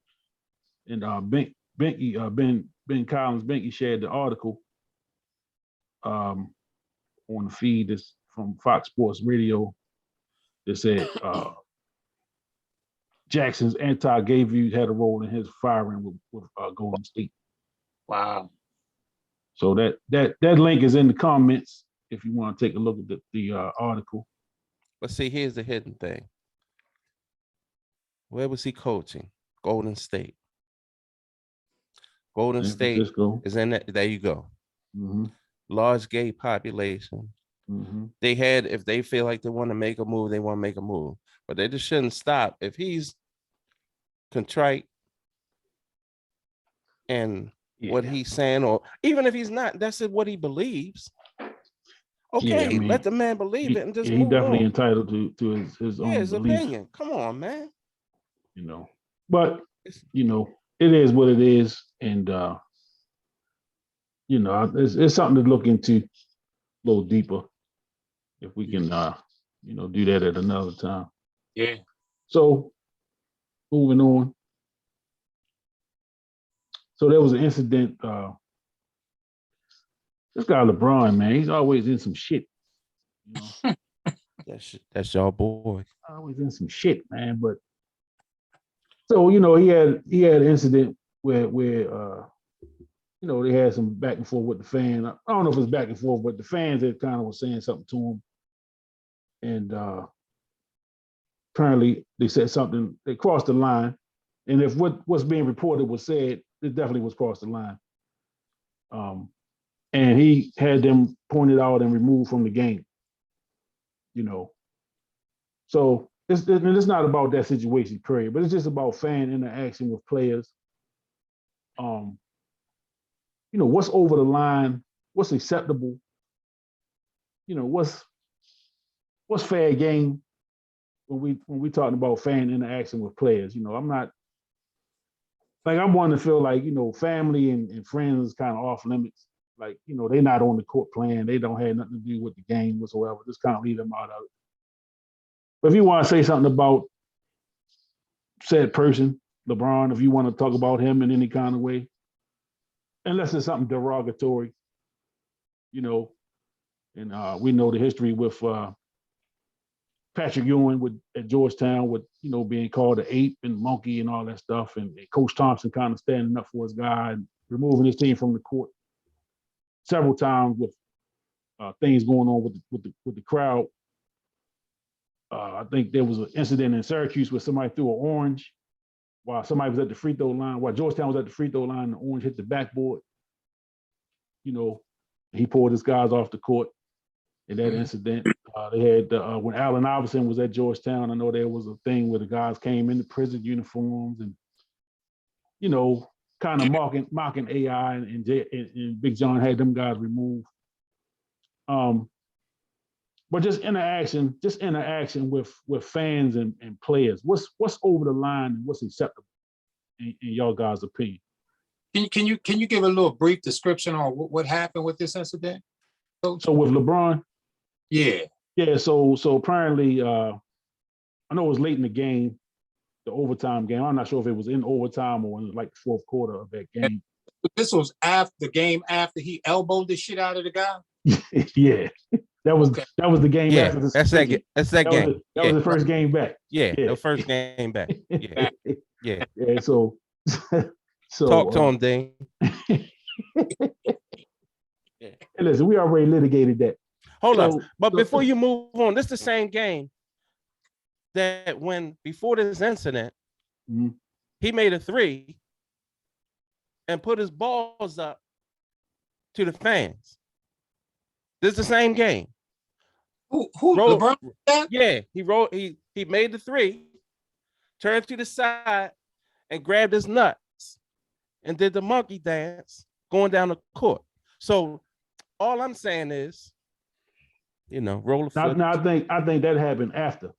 And Ben Collins, Benke shared the article on the feed that's from Fox Sports Radio that said Jackson's anti-gay views had a role in his firing with Golden State. Wow. So that link is in the comments if you want to take a look at the article. But see, here's the hidden thing. Where was he coaching? Golden State. Golden State is in that. There you go. Large gay population. They had, if they feel like they want to make a move, they want to make a move. But they just shouldn't stop. If he's contrite and what he's saying, or even if he's not, that's what he believes. Okay, let the man believe it and just move on. He's definitely entitled to his own his belief. opinion. Come on, man. But it is what it is, and it's something to look into a little deeper if we can do that at another time. Yeah. So moving on. So there was an incident. This guy LeBron, man, he's always in some shit. That's your boy. Always in some shit, man. But so he had an incident where they had some back and forth with the fan. I don't know if it's back and forth, but the fans that kind of was saying something to him, and apparently they said something. They crossed the line, and if what's being reported was said, it definitely was crossed the line. And he had them pointed out and removed from the game. So it's not about that situation, period, but it's just about fan interaction with players. What's over the line, what's acceptable, what's fair game when we talking about fan interaction with players. I'm not I'm wanting to feel like, family and friends is kind of off limits. Like, they're not on the court playing, they don't have nothing to do with the game whatsoever. Just kind of leave them out of it. But if you want to say something about said person, LeBron, if you want to talk about him in any kind of way, unless it's something derogatory, and we know the history with Patrick Ewing at Georgetown with, being called an ape and monkey and all that stuff, and Coach Thompson kind of standing up for his guy and removing his team from the court several times with things going on with the crowd. I think there was an incident in Syracuse where somebody threw an orange while somebody was at the free throw line, while Georgetown was at the free throw line, the orange hit the backboard. You know, he pulled his guys off the court in that incident. They had when Allen Iverson was at Georgetown, I know there was a thing where the guys came in the prison uniforms and, you know, kind of mocking AI and Big John had them guys removed. But just interaction with fans and players. What's over the line and what's acceptable in y'all guys' opinion? Can you give a little brief description on what happened with this incident? So with LeBron? Yeah. Yeah, so apparently I know it was late in the game, the overtime game. I'm not sure if it was in overtime or in like the fourth quarter of that game. This was after the game after he elbowed the shit out of the guy? Yeah. That was the game after the that's that game. That was the first game back. Yeah, the first game back. Yeah. Yeah. So talk to him, Dean. Hey, listen, we already litigated that. Hold up. But before you move on, this is the same game that before this incident, he made a three and put his balls up to the fans. This is the same game. Who LeBron? Yeah, he made the three, turned to the side, and grabbed his nuts and did the monkey dance going down the court. So all I'm saying is, you know, roll the foot. Now I think that happened after.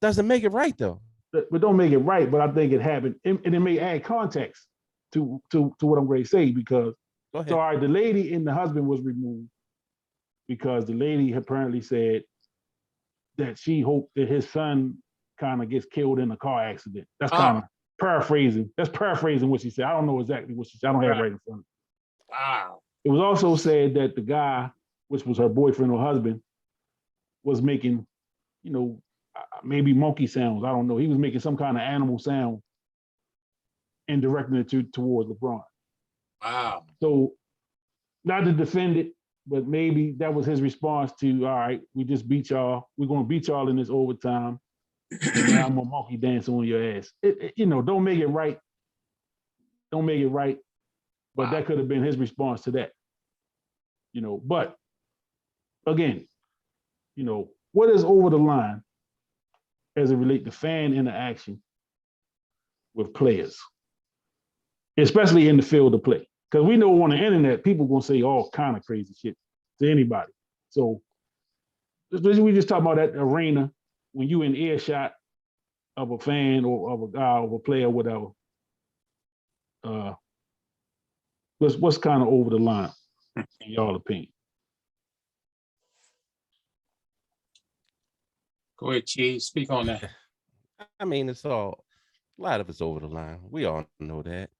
Doesn't make it right though. But don't make it right. But I think it happened, and it may add context to what I'm going to say because. So all right, the lady and the husband was removed because the lady apparently said that she hoped that his son kind of gets killed in a car accident. That's kind of paraphrasing. That's paraphrasing what she said. I don't know exactly what she said. I don't have it right in front of me. Wow. It was also said that the guy, which was her boyfriend or husband, was making, you know, maybe monkey sounds. I don't know. He was making some kind of animal sound and directing it towards LeBron. Wow. So not to defend it, but maybe that was his response to, all right, we just beat y'all. We're going to beat y'all in this overtime. And now I'm going to monkey dance on your ass. You know, don't make it right. Don't make it right. But that could have been his response to that. You know, but again, you know, what is over the line as it relates to fan interaction with players, especially in the field of play? Because we know on the internet, people going to say all kind of crazy shit to anybody. So we just talk about that arena when you in earshot of a fan or of a guy or a player, or whatever. What's kind of over the line in y'all opinion? Go ahead, Chief. Speak on that. I mean, a lot of it's over the line. We all know that.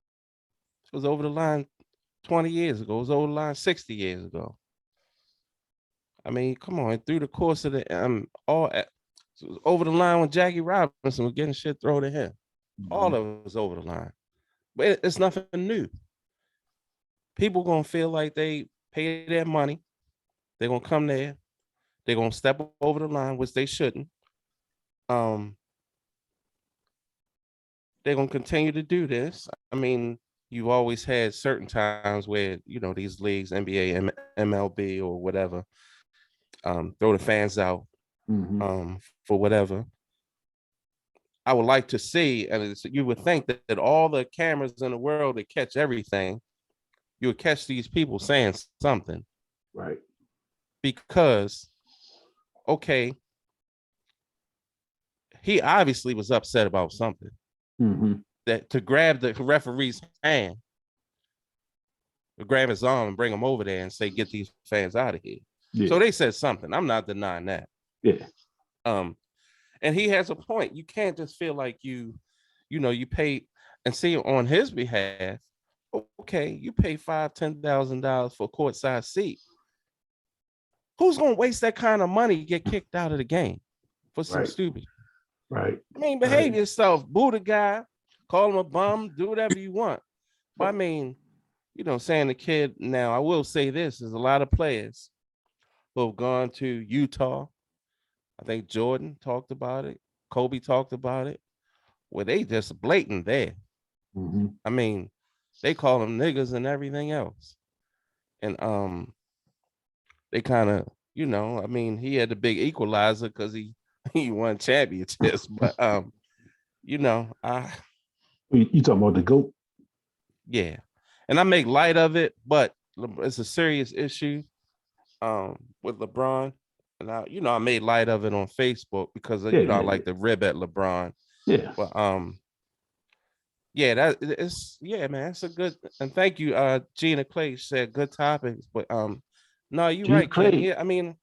It was over the line 20 years ago. It was over the line 60 years ago. I mean, come on. Through the course of the it was over the line when Jackie Robinson was getting shit thrown at him. All of it was over the line. But it's nothing new. People gonna feel like they pay their money. They're gonna come there. They're gonna step over the line, which they shouldn't. They're gonna continue to do this. I mean, you've always had certain times where, you know, these leagues, NBA, MLB, or whatever, throw the fans out for whatever. I would like to see, and you would think that all the cameras in the world that catch everything, you would catch these people saying something. Right. Because, okay, he obviously was upset about something. That to grab the referee's hand, to grab his arm and bring him over there and say, get these fans out of here. Yeah. So they said something. I'm not denying that. Yeah. And he has a point. You can't just feel like you pay and see on his behalf. Okay, you pay $5,000-$10,000 for a courtside seat. Who's gonna waste that kind of money to get kicked out of the game for some stupid? Right. I mean, behave yourself. Boo the guy, call him a bum, do whatever you want. But I mean, saying the kid. Now, I will say this: there's a lot of players who have gone to Utah. I think Jordan talked about it. Kobe talked about it. Where they just blatant there. Mm-hmm. I mean, they call them niggas and everything else. And they kind of, I mean, he had the big equalizer because he won championships. But I You talking about the GOAT? yeah. And I make light of it, but it's a serious issue with LeBron. And I made light of it on Facebook because I like to rib at LeBron. Yeah. But yeah, man, it's a good, and thank you, Gina Clay said good topics, but no, you're Gina right, Clay. Kenny. Yeah, I mean,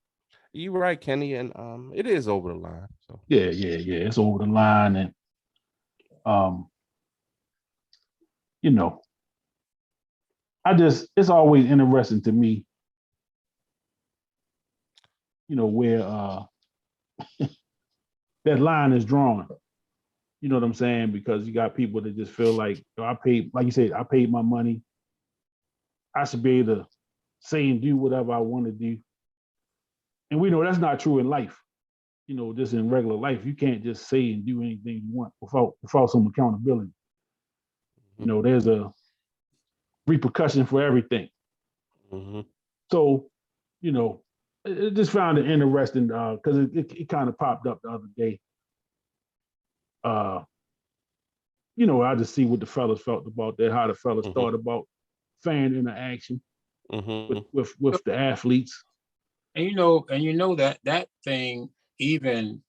you're right, Kenny, and it is over the line. So yeah, it's over the line, and it's always interesting to me, where that line is drawn. You know what I'm saying? Because you got people that just feel like, I paid, like you said, I paid my money. I should be able to say and do whatever I want to do. And we know that's not true in life. Just in regular life, you can't just say and do anything you want without some accountability. There's a repercussion for everything. Mm-hmm. So, I just found it interesting because it kind of popped up the other day. I just see what the fellas felt about that, how the fellas thought about fan interaction with the athletes. And that thing even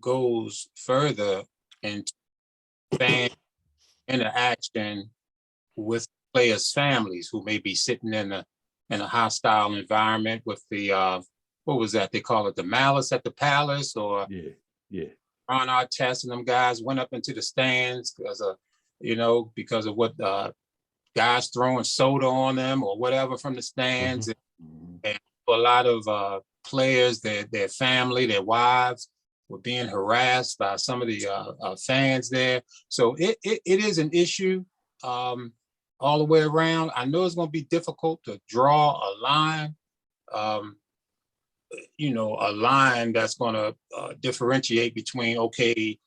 goes further into fan interaction with players' families who may be sitting in a hostile environment with the what was that? They call it the malice at the palace, or Ron Artest and them guys went up into the stands because of what guys throwing soda on them or whatever from the stands. And a lot of players, their family, their wives were being harassed by some of the fans there. So it is an issue all the way around. I know it's going to be difficult to draw a line, a line that's going to differentiate between, okay,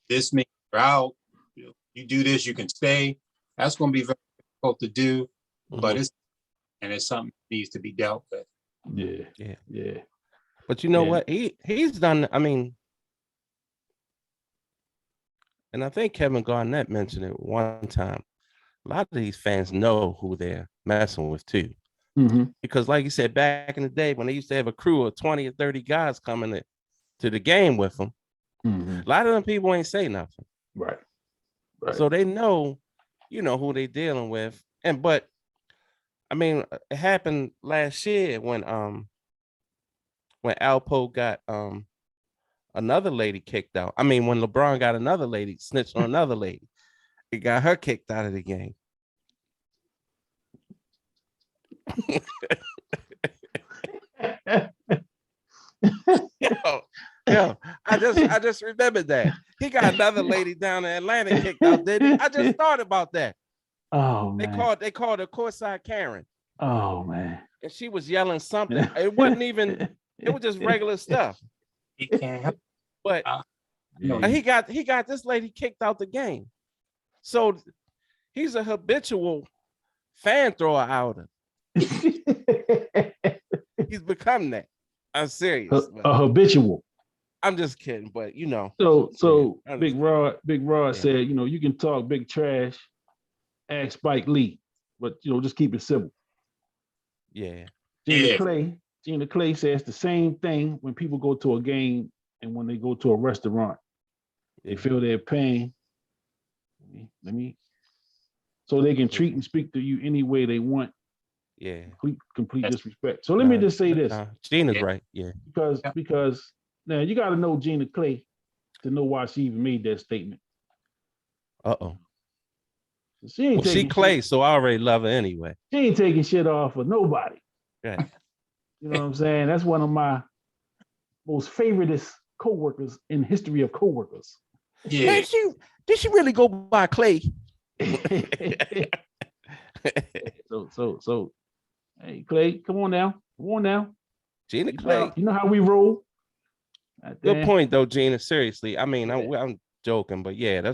this means you're out, you do this, you can stay. That's going to be very difficult to do, but it's something that needs to be dealt with. Yeah. But you know what? He's done, I mean, and I think Kevin Garnett mentioned it one time. A lot of these fans know who they're messing with too. Because like you said, back in the day when they used to have a crew of 20 or 30 guys coming to the game with them, a lot of them people ain't say nothing. Right. So they know, who they dealing with. But I mean, it happened last year when Alpo got another lady kicked out. I mean, when LeBron got another lady, snitched on another lady, it got her kicked out of the game. Yo, I just remembered that. He got another lady down in Atlanta kicked out, didn't he? I just thought about that. Oh man. They called her courtside Karen. Oh man. And she was yelling something. It wasn't even, it was just regular stuff. He can't help. But he got this lady kicked out the game. So he's a habitual fan thrower outer. He's become that. I'm serious. A habitual. I'm just kidding, but So Big Rod said, you can talk big trash, ask Spike Lee, but just keep it civil. Yeah. Gina Clay says the same thing when people go to a game and when they go to a restaurant. They feel their pain. So they can treat and speak to you any way they want. Yeah. Complete disrespect. So let me just say this. Gina's right. Yeah. Because now you got to know Gina Clay to know why she even made that statement. She Clay, so I already love her anyway. She ain't taking shit off of nobody. Right. You know what I'm saying? That's one of my most favoriteest co-workers in the history of co-workers. Yeah. Man, did she really go by Clay? So, hey, Clay, come on now. Gina Clay. You know how we roll. Good point, though, Gina. Seriously, I mean, I'm joking, but yeah,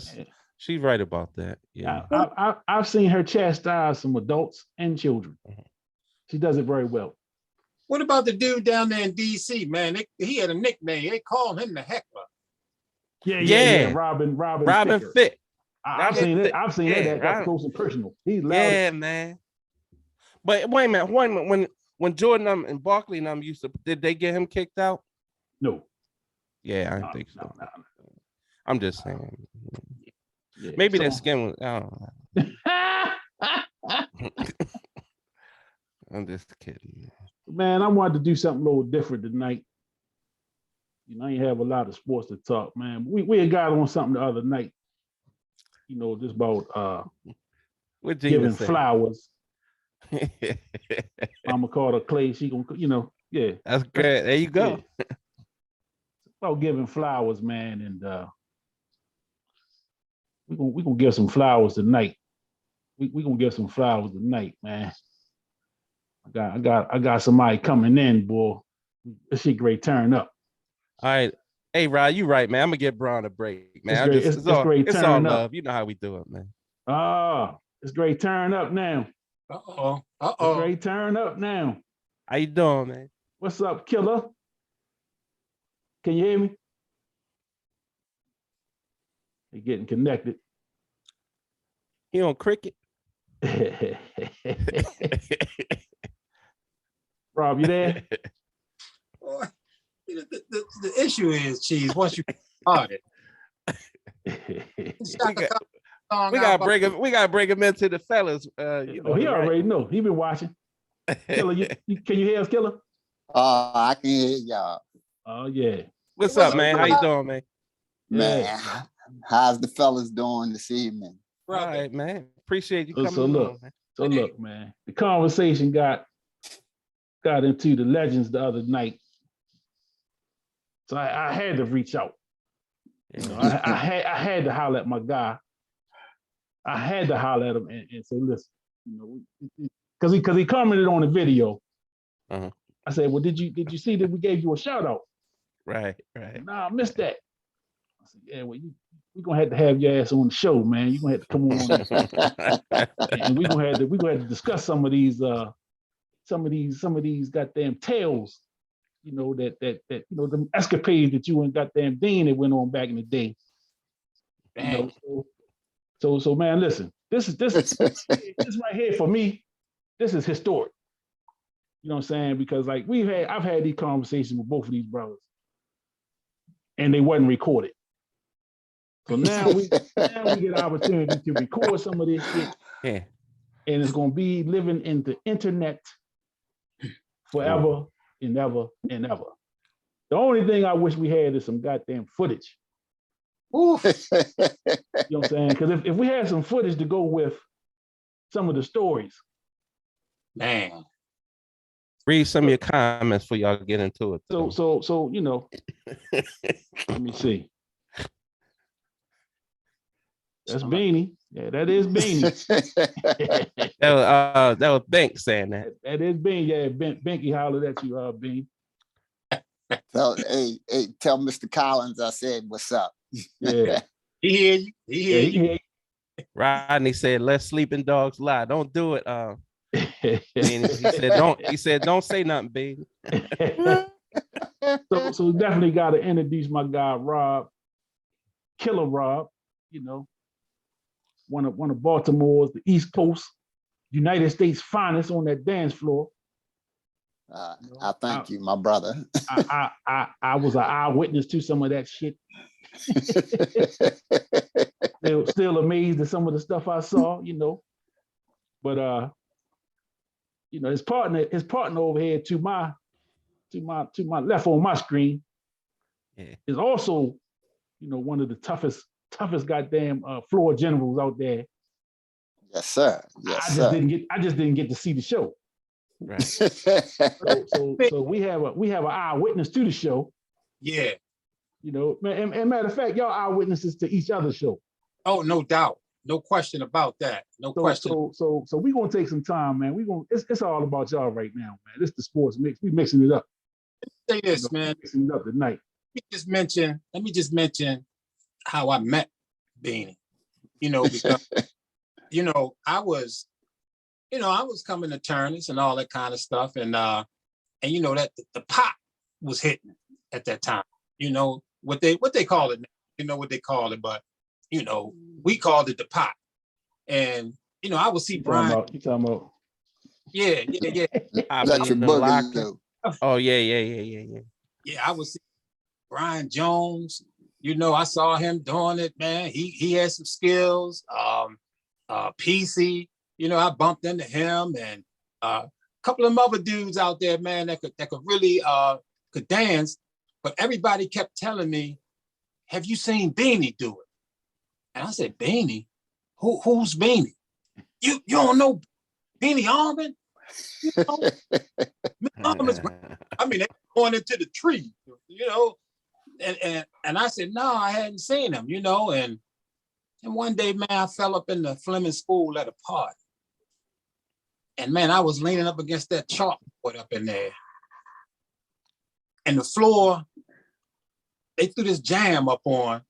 she's right about that. Yeah, I've seen her chastise some adults and children. She does it very well. What about the dude down there in DC, man? He had a nickname. They called him the Heckler. Yeah. Robin Thicke. I've seen it. I've seen it up close and personal. He's loud. Yeah, man. But wait a minute. When Jordan and Barkley did they get him kicked out? No. Yeah, I think so. No. I'm just saying. Yeah, maybe their skin was. I don't know. I'm just kidding. Man, I wanted to do something a little different tonight. You know, I ain't have a lot of sports to talk, man. We had got on something the other night. You know, just about giving flowers. Mama called her Clay. She gonna, yeah. That's good. There you go. Yeah. About giving flowers, man, and we gonna give some flowers tonight. We gonna give some flowers tonight, man. I got somebody coming in, boy. This shit great turn up. All right. Hey, Rod, you right, man. I'm gonna get Braun a break, man. It's great it's turn all up. love. You know how we do it, man. It's great turn up now. It's great turn up now. How you doing, man? What's up, killer? Can you hear me? You're getting connected. He on cricket? Rob, you there? The issue is, Cheese, once you started. We gotta bring him into the fellas. He already know. He been watching. Killer, can you hear us, Killer? I can hear y'all. Oh yeah. What's up, man? How you doing, man? Man, how's the fellas doing this evening? All right, man. Appreciate you coming on, man. So look, man, the conversation got into the legends the other night. So I had to reach out. You know, I had to holler at my guy. I had to holler at him and say, listen, you know, because he commented on the video. Uh-huh. I said, well, did you see that we gave you a shout out? Right. Nah, I missed that. I said, yeah, well, we're gonna have your ass on the show, man. You're gonna have to come on and we're gonna have to discuss some of these goddamn tales, you know, that you know, the escapades that you and goddamn Dean that went on back in the day. You know, so man, listen, this right here for me, this is historic. You know what I'm saying? Because like I've had these conversations with both of these brothers, and they wasn't recorded. So now we get an opportunity to record some of this shit. Yeah. And it's gonna be living in the internet forever and ever and ever. The only thing I wish we had is some goddamn footage. You know what I'm saying? Because if we had some footage to go with some of the stories. Man. Read some of your comments before y'all get into it. So you know, let me see. That's Beanie. Yeah, that is Beanie. that was Bink saying that. That is Beanie. Yeah, Binky hollered at you, Bean. Tell Mr. Collins I said what's up. Yeah. He hear you. He hear you. Rodney said, "Let sleeping dogs lie." Don't do it. He said, don't say nothing, baby. So definitely got to introduce my guy, Rob, Killer Rob. You know, one of Baltimore's, the East Coast, United States finest on that dance floor. I thank you, my brother. I was an eyewitness to some of that shit. Still amazed at some of the stuff I saw, you know. But you know, his partner over here to my left on my screen is also, you know, one of the toughest goddamn floor generals out there. Yes, sir. I just didn't get to see the show. Right. So we have an eyewitness to the show. Yeah. You know, and matter of fact, y'all eyewitnesses to each other's show. Oh, no doubt. No question about that. No question. So we're gonna take some time, man. It's all about y'all right now, man. This is the sports mix. We mixing it up. Say this, man. Mixing it up tonight. Let me just mention how I met Beanie. Because I was coming to tourneys and all that kind of stuff, and that the pop was hitting at that time. What they call it now, what they call it, but we called it the pop. And I would see Brian. You talking about? Yeah. Electric boogaloo. Oh yeah. Yeah, I would see Brian Jones. I saw him doing it, man. He had some skills. PC, I bumped into him, and a couple of other dudes out there, man, that could really could dance. But everybody kept telling me, "Have you seen Beanie do it?" And I said, "Beanie? Who's Beanie? You don't know Beanie Allmond? I mean, they're going into the tree, And I said, no, I hadn't seen him, and one day, man, I fell up in the Fleming School at a party. And man, I was leaning up against that chalkboard up in there. And the floor, they threw this jam up on.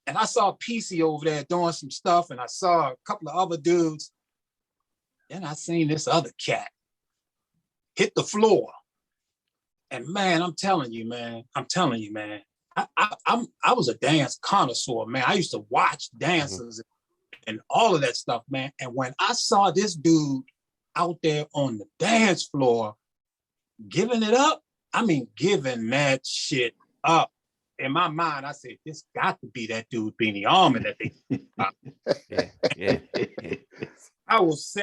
And I saw PC over there doing some stuff, and I saw a couple of other dudes. Then I seen this other cat hit the floor. And man, I'm telling you, man, I was a dance connoisseur, man. I used to watch dancers and all of that stuff, man. And when I saw this dude out there on the dance floor giving it up, giving that shit up. In my mind, I said, this got to be that dude Beanie Allmond that they. Yeah. I was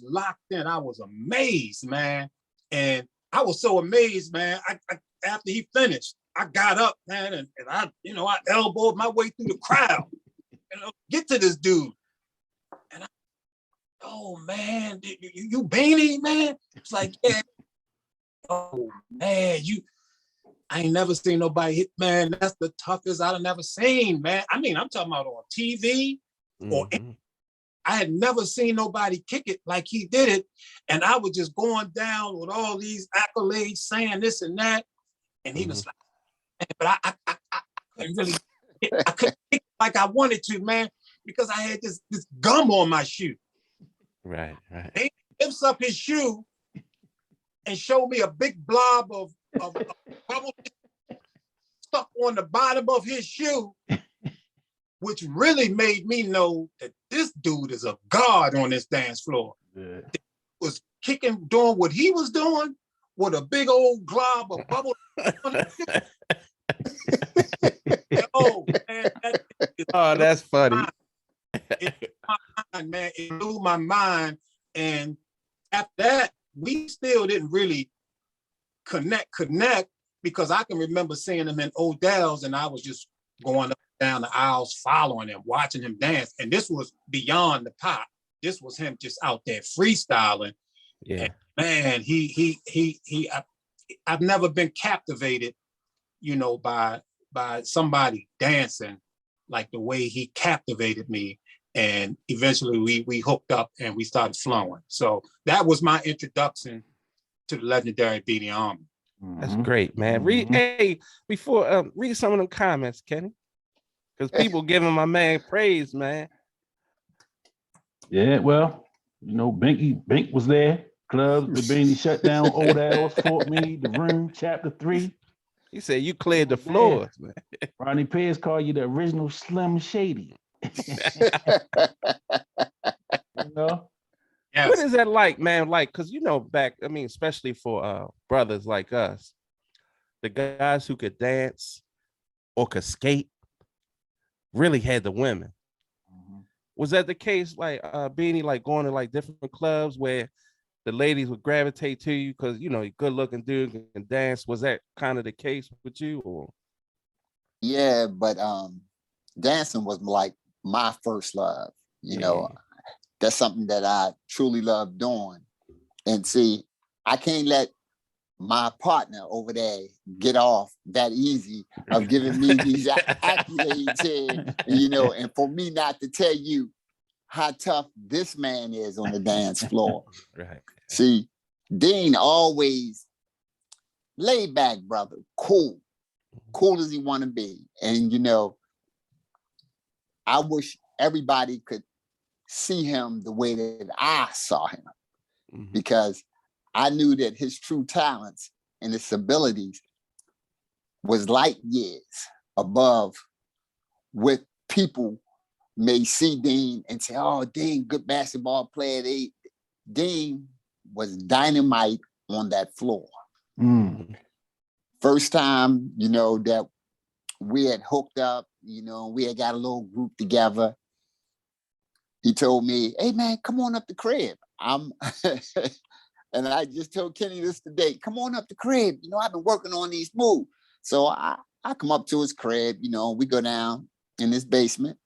locked in. I was amazed, man, and I was so amazed, man. I after he finished, I got up, man, and I elbowed my way through the crowd, get to this dude, and oh man, you Beanie, man? It's like, yeah. Oh man, I ain't never seen nobody hit, man. That's the toughest I've never seen, man. I'm talking about on TV or I had never seen nobody kick it like he did it. And I was just going down with all these accolades saying this and that. And he was like, but I couldn't really, I couldn't kick it like I wanted to, man, because I had this gum on my shoe. Right. He lifts up his shoe and showed me a big blob of bubble stuck on the bottom of his shoe, which really made me know that this dude is a god on this dance floor. Yeah. He was doing what he was doing with a big old glob of bubble. Oh, man, that's funny. It blew my mind. And after that, we still didn't really connect because I can remember seeing him in Odell's and I was just going up and down the aisles following him, watching him dance. And this was beyond the pop. This was him just out there freestyling. Yeah. And man, I've never been captivated, by somebody dancing like the way he captivated me. And eventually we hooked up and we started flowing. So that was my introduction to the legendary Beanie Allmond. That's great, man. Read some of them comments, Kenny, because people giving my man praise, man. Yeah, well, Bink was there. Clubs, the Beanie shut down. Old Al's, Fort Meade, The Room, Chapter 3. He said you cleared the floors, man. Ronnie Perez called you the original Slim Shady. Yes. What is that like, man? Like, because back, especially for brothers like us, the guys who could dance or could skate really had the women. Was that the case, like Beanie, like going to like different clubs where the ladies would gravitate to you because you're good looking dude and dance? Was that kind of the case with you? Or yeah, but dancing was like my first love. That's something that I truly love doing. And see, I can't let my partner over there get off that easy of giving me these accolades here, and for me not to tell you how tough this man is on the dance floor. Right. See, Dean always laid back, brother, cool as he want to be. And, I wish everybody could see him the way that I saw him, because I knew that his true talents and his abilities was light years above what people may see Dean and say, oh, Dean, good basketball player. Dean was dynamite on that floor. First time, that we had hooked up, we had got a little group together. He told me, hey man, come on up the crib. And I just told Kenny this today, come on up the crib. I've been working on these moves. So I come up to his crib, we go down in his basement,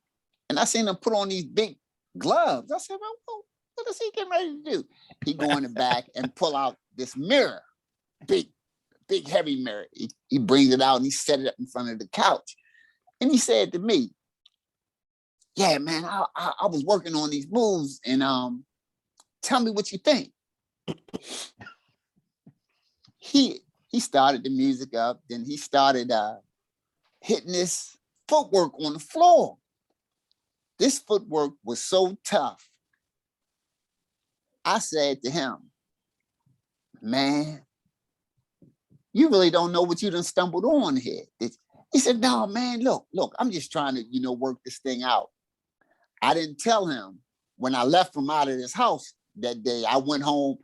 and I seen him put on these big gloves. I said, well, what is he getting ready to do? He go in the back and pull out this mirror, big heavy mirror. He brings it out and he set it up in front of the couch. And he said to me, yeah, man, I was working on these moves, and tell me what you think. He started the music up, then he started hitting this footwork on the floor. This footwork was so tough. I said to him, man, you really don't know what you done stumbled on here. He said, no, man, look, I'm just trying to, work this thing out. I didn't tell him when I left from out of this house that day. I went home,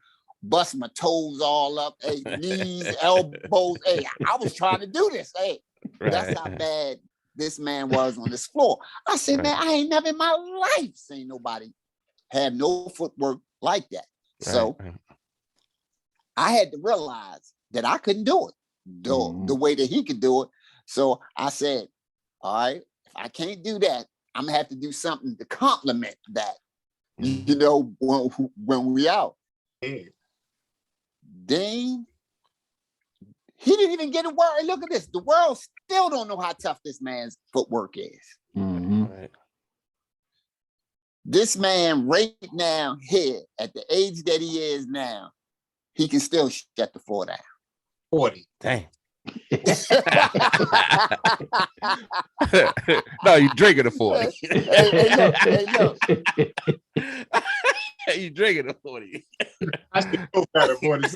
bust my toes all up, hey, knees, elbows. Hey, I was trying to do this. Hey, that's how bad this man was on this floor. I said, man, I ain't never in my life seen nobody have no footwork like that. So I had to realize that I couldn't do it the way that he could do it. So I said, all right, if I can't do that, I'm gonna have to do something to complement that, when we out. Dean, he didn't even get a word. Look at this. The world still don't know how tough this man's footwork is. Right. This man right now here, at the age that he is now, he can still shut the floor down. 40. Dang. No, you drinking a 40. Hey, look. You drinking a 40. I should know better, 40.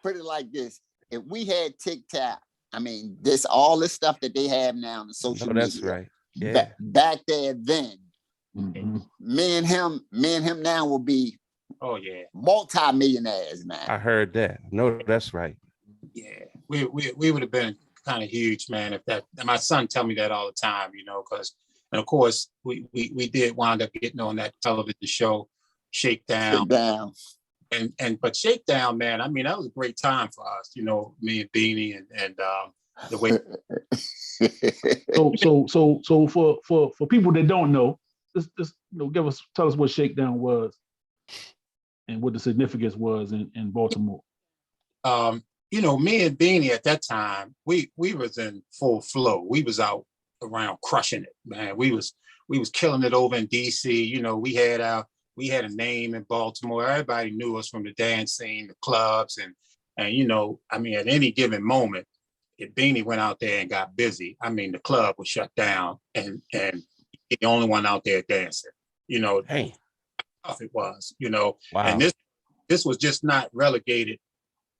Put it like this. If we had TikTok, I mean, all this stuff that they have now on the social media. That's right. Yeah. Back there then, me and him now will be multi-millionaires, man. I heard that. No, that's right. Yeah, we would have been kind of huge, man. If that, and my son tell me that all the time, because, and of course we did wind up getting on that television show, Shakedown. But Shakedown, man, I mean, that was a great time for us, me and Beanie and the way. So for people that don't know, just tell us what Shakedown was and what the significance was in Baltimore. Me and Beanie at that time, we was in full flow. We was out around crushing it, man. We was killing it over in DC. We had a name in Baltimore. Everybody knew us from the dance scene, the clubs, and at any given moment, if Beanie went out there and got busy, the club was shut down and the only one out there dancing. Hey, how tough it was. Wow. And this was just not relegated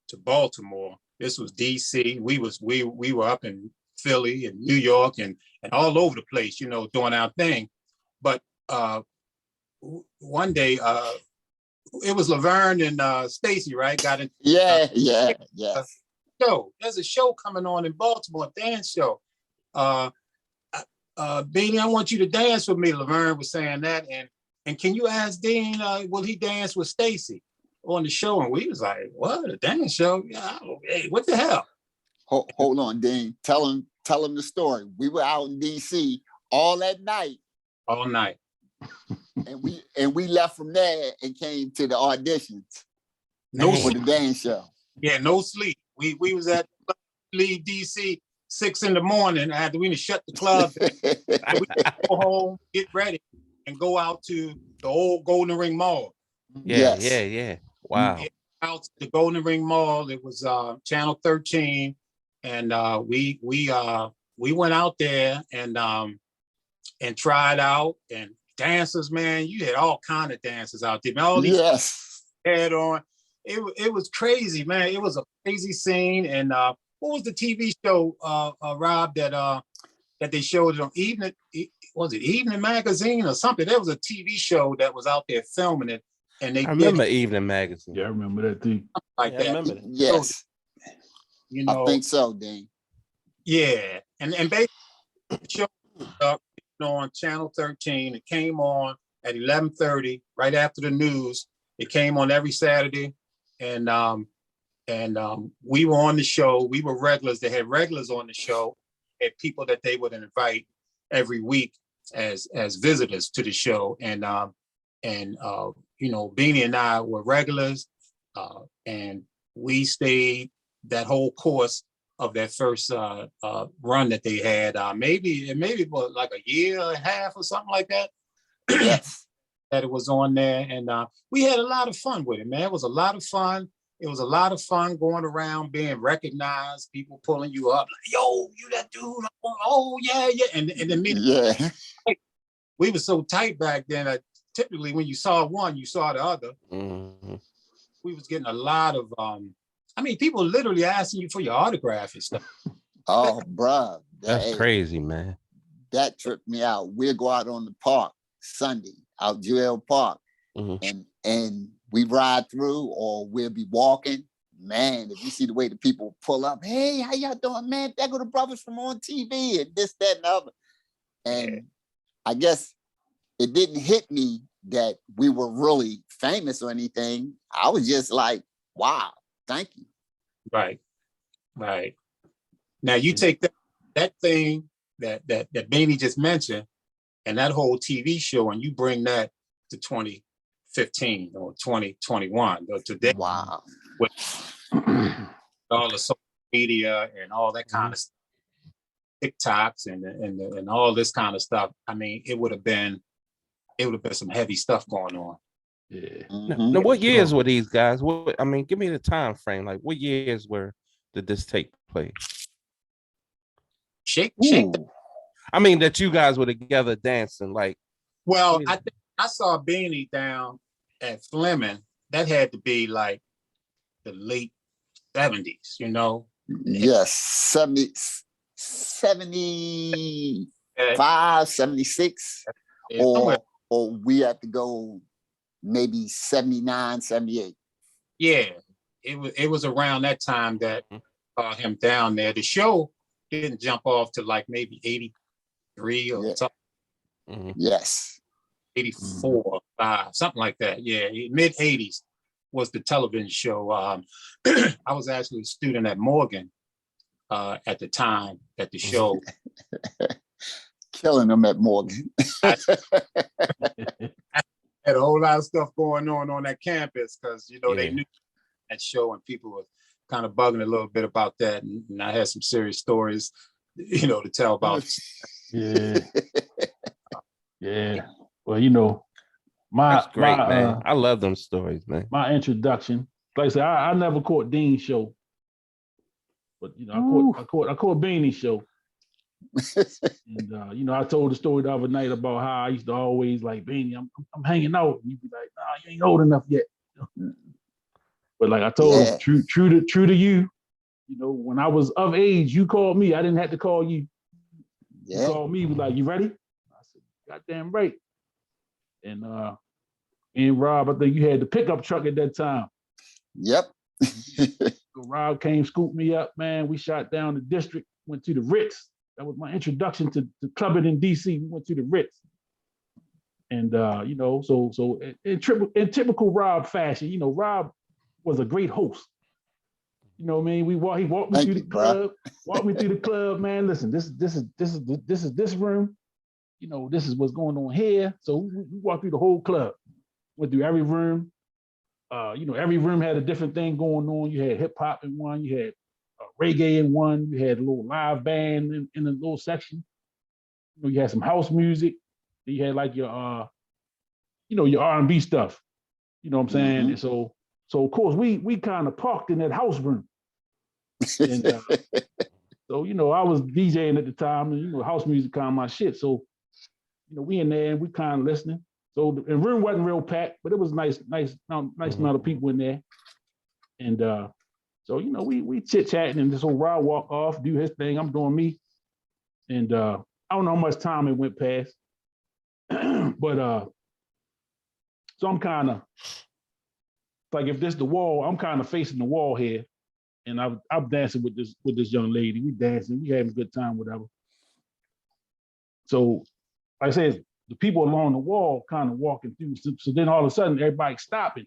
to Baltimore. This was DC. We were up in Philly and New York and all over the place, doing our thing. But one day, it was Laverne and Stacy, right? Got it. Yeah. Show. There's a show coming on in Baltimore, a dance show. Beanie, I want you to dance with me. Laverne was saying that, and can you ask Dean, will he dance with Stacy on the show? And we was like, what, a dance show? Yeah, hey, what the hell? Hold on, Dean. Tell him the story. We were out in DC all that night. All night. And we left from there and came to the auditions for the dance show. Yeah, no sleep. We was at leave DC 6 in the morning after we shut the club. And we go home, get ready, and go out to the old Golden Ring Mall. Yeah, Yes. yeah. Wow. Out to the Golden Ring Mall. It was Channel 13, and we went out there and tried out and dancers, man. You had all kind of dancers out there, man. All these head on. It was crazy, man. It was a crazy scene. And what was the TV show, Rob, that they showed on Evening? Was it Evening Magazine or something? There was a TV show that was out there filming it, and they I remember Evening Magazine. Yeah, I remember that too. Like that. I remember that. Yes. You know, I think so, Dean. Yeah, and basically the show on Channel 13. It came on at 11:30, right after the news. It came on every Saturday, and we were on the show. We were regulars. They had regulars on the show, had people that they would invite every week as visitors to the show, and you know, Beanie and I were regulars, and we stayed that whole course of that first run that they had. Maybe it was like a year and a half or something like that. Yes. That it was on there, and we had a lot of fun with it, man. It was a lot of fun. It was a lot of fun going around, being recognized, people pulling you up, like, yo, you that dude? Oh yeah, yeah. And then we were so tight back then that typically when you saw one, you saw the other. Mm-hmm. We was getting a lot of people literally asking you for your autograph and stuff. Oh, bruh. That's crazy, man. That tripped me out. We'll go out on the park Sunday, out Jewel Park, and we ride through, or we'll be walking. Man, if you see the way the people pull up, hey, how y'all doing, man? There go the brothers from on TV and this, that, and the other. And I guess it didn't hit me that we were really famous or anything. I was just like, wow, thank you. Right. Now you take that thing that Beanie just mentioned, and that whole TV show, and you bring that to 2015 or 2021 or today. Wow. With all the social media and all that kind of stuff, TikToks and all this kind of stuff. I mean, it would have been some heavy stuff going on. Yeah. Now, what years were these guys? Give me the time frame. Like, what years did this take place? Shake. I mean, that you guys were together dancing, like. Well, I think I saw Beanie down at Fleming. That had to be like the late 70s, you know? Yes, 75, 76. Or we have to go maybe 79, 78. Yeah, it was around that time that saw him down there. The show didn't jump off to like maybe 83 or something. Yes. 84 or 5, something like that. Yeah, mid 80s was the television show. I was actually a student at Morgan at the time that the show. Killing them at Morgan. I had a whole lot of stuff going on that campus because, you know, they knew that show and people were kind of bugging a little bit about that. And I had some serious stories, you know, to tell about. Yeah. Yeah. Well, you know, That's great, man. I love them stories, man. My introduction, like I said, I never caught Dean's show, but you know, I caught Beanie's show. And you know, I told the story the other night about how I used to always like, Beanie, I'm hanging out, and you'd be like, nah, you ain't old enough yet. But like I told him, true to you, you know, when I was of age, you called me. I didn't have to call you. You called me, was like, you ready? I said, goddamn right. And Rob, I think you had the pickup truck at that time. Yep. So Rob came, scooped me up, man. We shot down the district, went to the Ritz. That was my introduction to clubbing in DC. We went to the Ritz. And you know, so in typical Rob fashion, you know, Rob was a great host. You know what I mean? He walked me through the club, walked me through the club, man. Listen, this is this room. You know, this is what's going on here. So we walked through the whole club, went through every room. every room had a different thing going on. You had hip hop in one, you had reggae in one, you had a little live band in a little section. You had some house music. You had like your your R&B stuff. You know what I'm saying? Mhm. And so of course we kind of parked in that house room. And so I was DJing at the time, and house music kind of my shit. So we in there and we kind of listening. So the room wasn't real packed, but it was nice amount of people in there. And so we chit chatting, and this old Rob walk off, do his thing. I'm doing me, and I don't know how much time it went past, but so I'm kind of like, if this the wall, I'm kind of facing the wall here, and I'm dancing with this young lady. We dancing, we having a good time, whatever. So, like I said, the people along the wall kind of walking through. So then all of a sudden, everybody stopping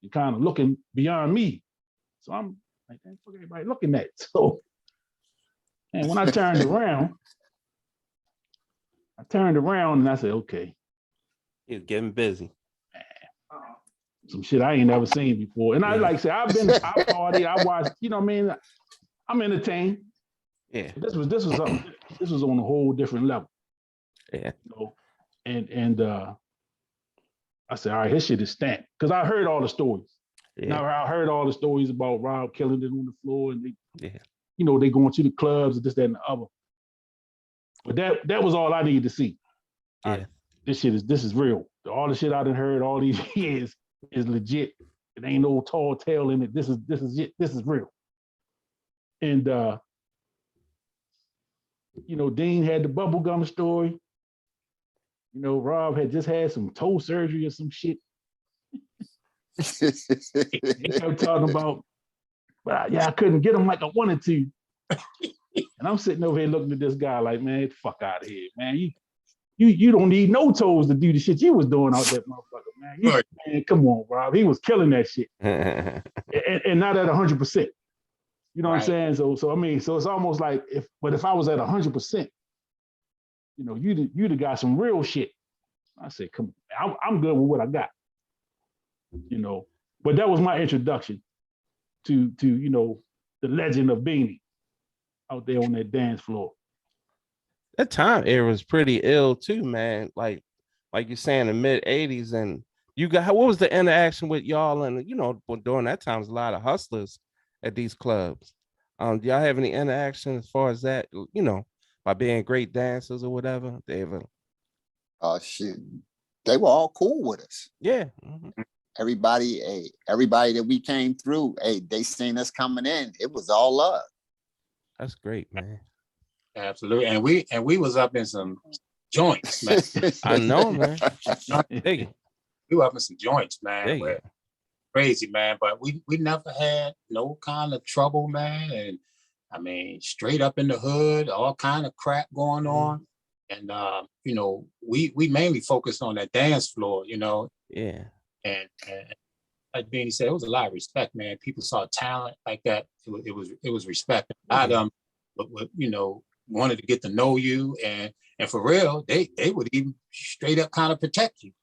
and kind of looking beyond me. So I'm like, what everybody looking at? So, and when I turned around, and I said, okay. He's getting busy. Some shit I ain't never seen before. And I like I said, I partied, I watched, I'm entertained. Yeah. This was on a whole different level. Yeah. And I said, all right, his shit is stamped. Because I heard all the stories. Yeah. Now I heard all the stories about Rob killing it on the floor, and they Yeah. they going to the clubs and this, that, and the other. But that was all I needed to see. Yeah. Right, this is real. All the shit I done heard all these years is legit. It ain't no tall tale in it. This is it. This is real. And Dean had the bubblegum story. Rob had just had some toe surgery or some shit. He kept talking about, but I couldn't get him like I wanted to. And I'm sitting over here looking at this guy like, man, get the fuck out of here, man. You don't need no toes to do the shit you was doing out that motherfucker, man. Man, come on, Rob. He was killing that shit. and not at 100%. You know what I'm saying? So I mean, so it's almost like if I was at 100%, you'd have got some real shit. I said, come on, I'm good with what I got. But that was my introduction to the legend of Beanie out there on that dance floor. That time era was pretty ill too, man. Like you're saying, the mid 80s, and you got, what was the interaction with y'all? And during that time, was a lot of hustlers at these clubs. Do y'all have any interaction as far as that? By being great dancers or whatever? Oh shit, they were all cool with us. Yeah. Everybody that we came through, they seen us coming in. It was all love. That's great, man. Absolutely. And we was up in some joints, man. I know, man. We were up in some joints, man. Crazy, man. But we never had no kind of trouble, man. And I mean, straight up in the hood, all kind of crap going on. And we mainly focused on that dance floor, Yeah. And like Beanie said, it was a lot of respect, man. People saw talent like that. It was respect. A lot of them, wanted to get to know you, and for real, they would even straight up kind of protect you.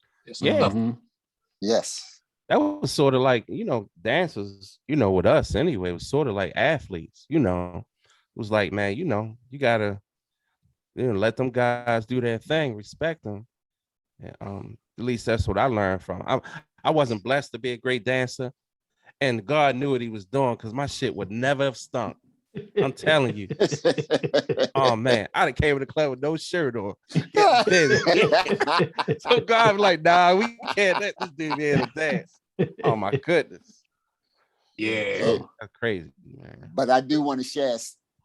Yes. That was sort of like, dancers, with us anyway, it was sort of like athletes, it was like, man, you gotta, let them guys do their thing, respect them. And, at least that's what I learned from. I wasn't blessed to be a great dancer, and God knew what he was doing, because my shit would never have stunk. I'm telling you. Oh man, I'd have came to the club with no shirt on. So God was like, nah, we can't let this dude be able to dance. Oh my goodness. Yeah. That's crazy, man. But I do want to share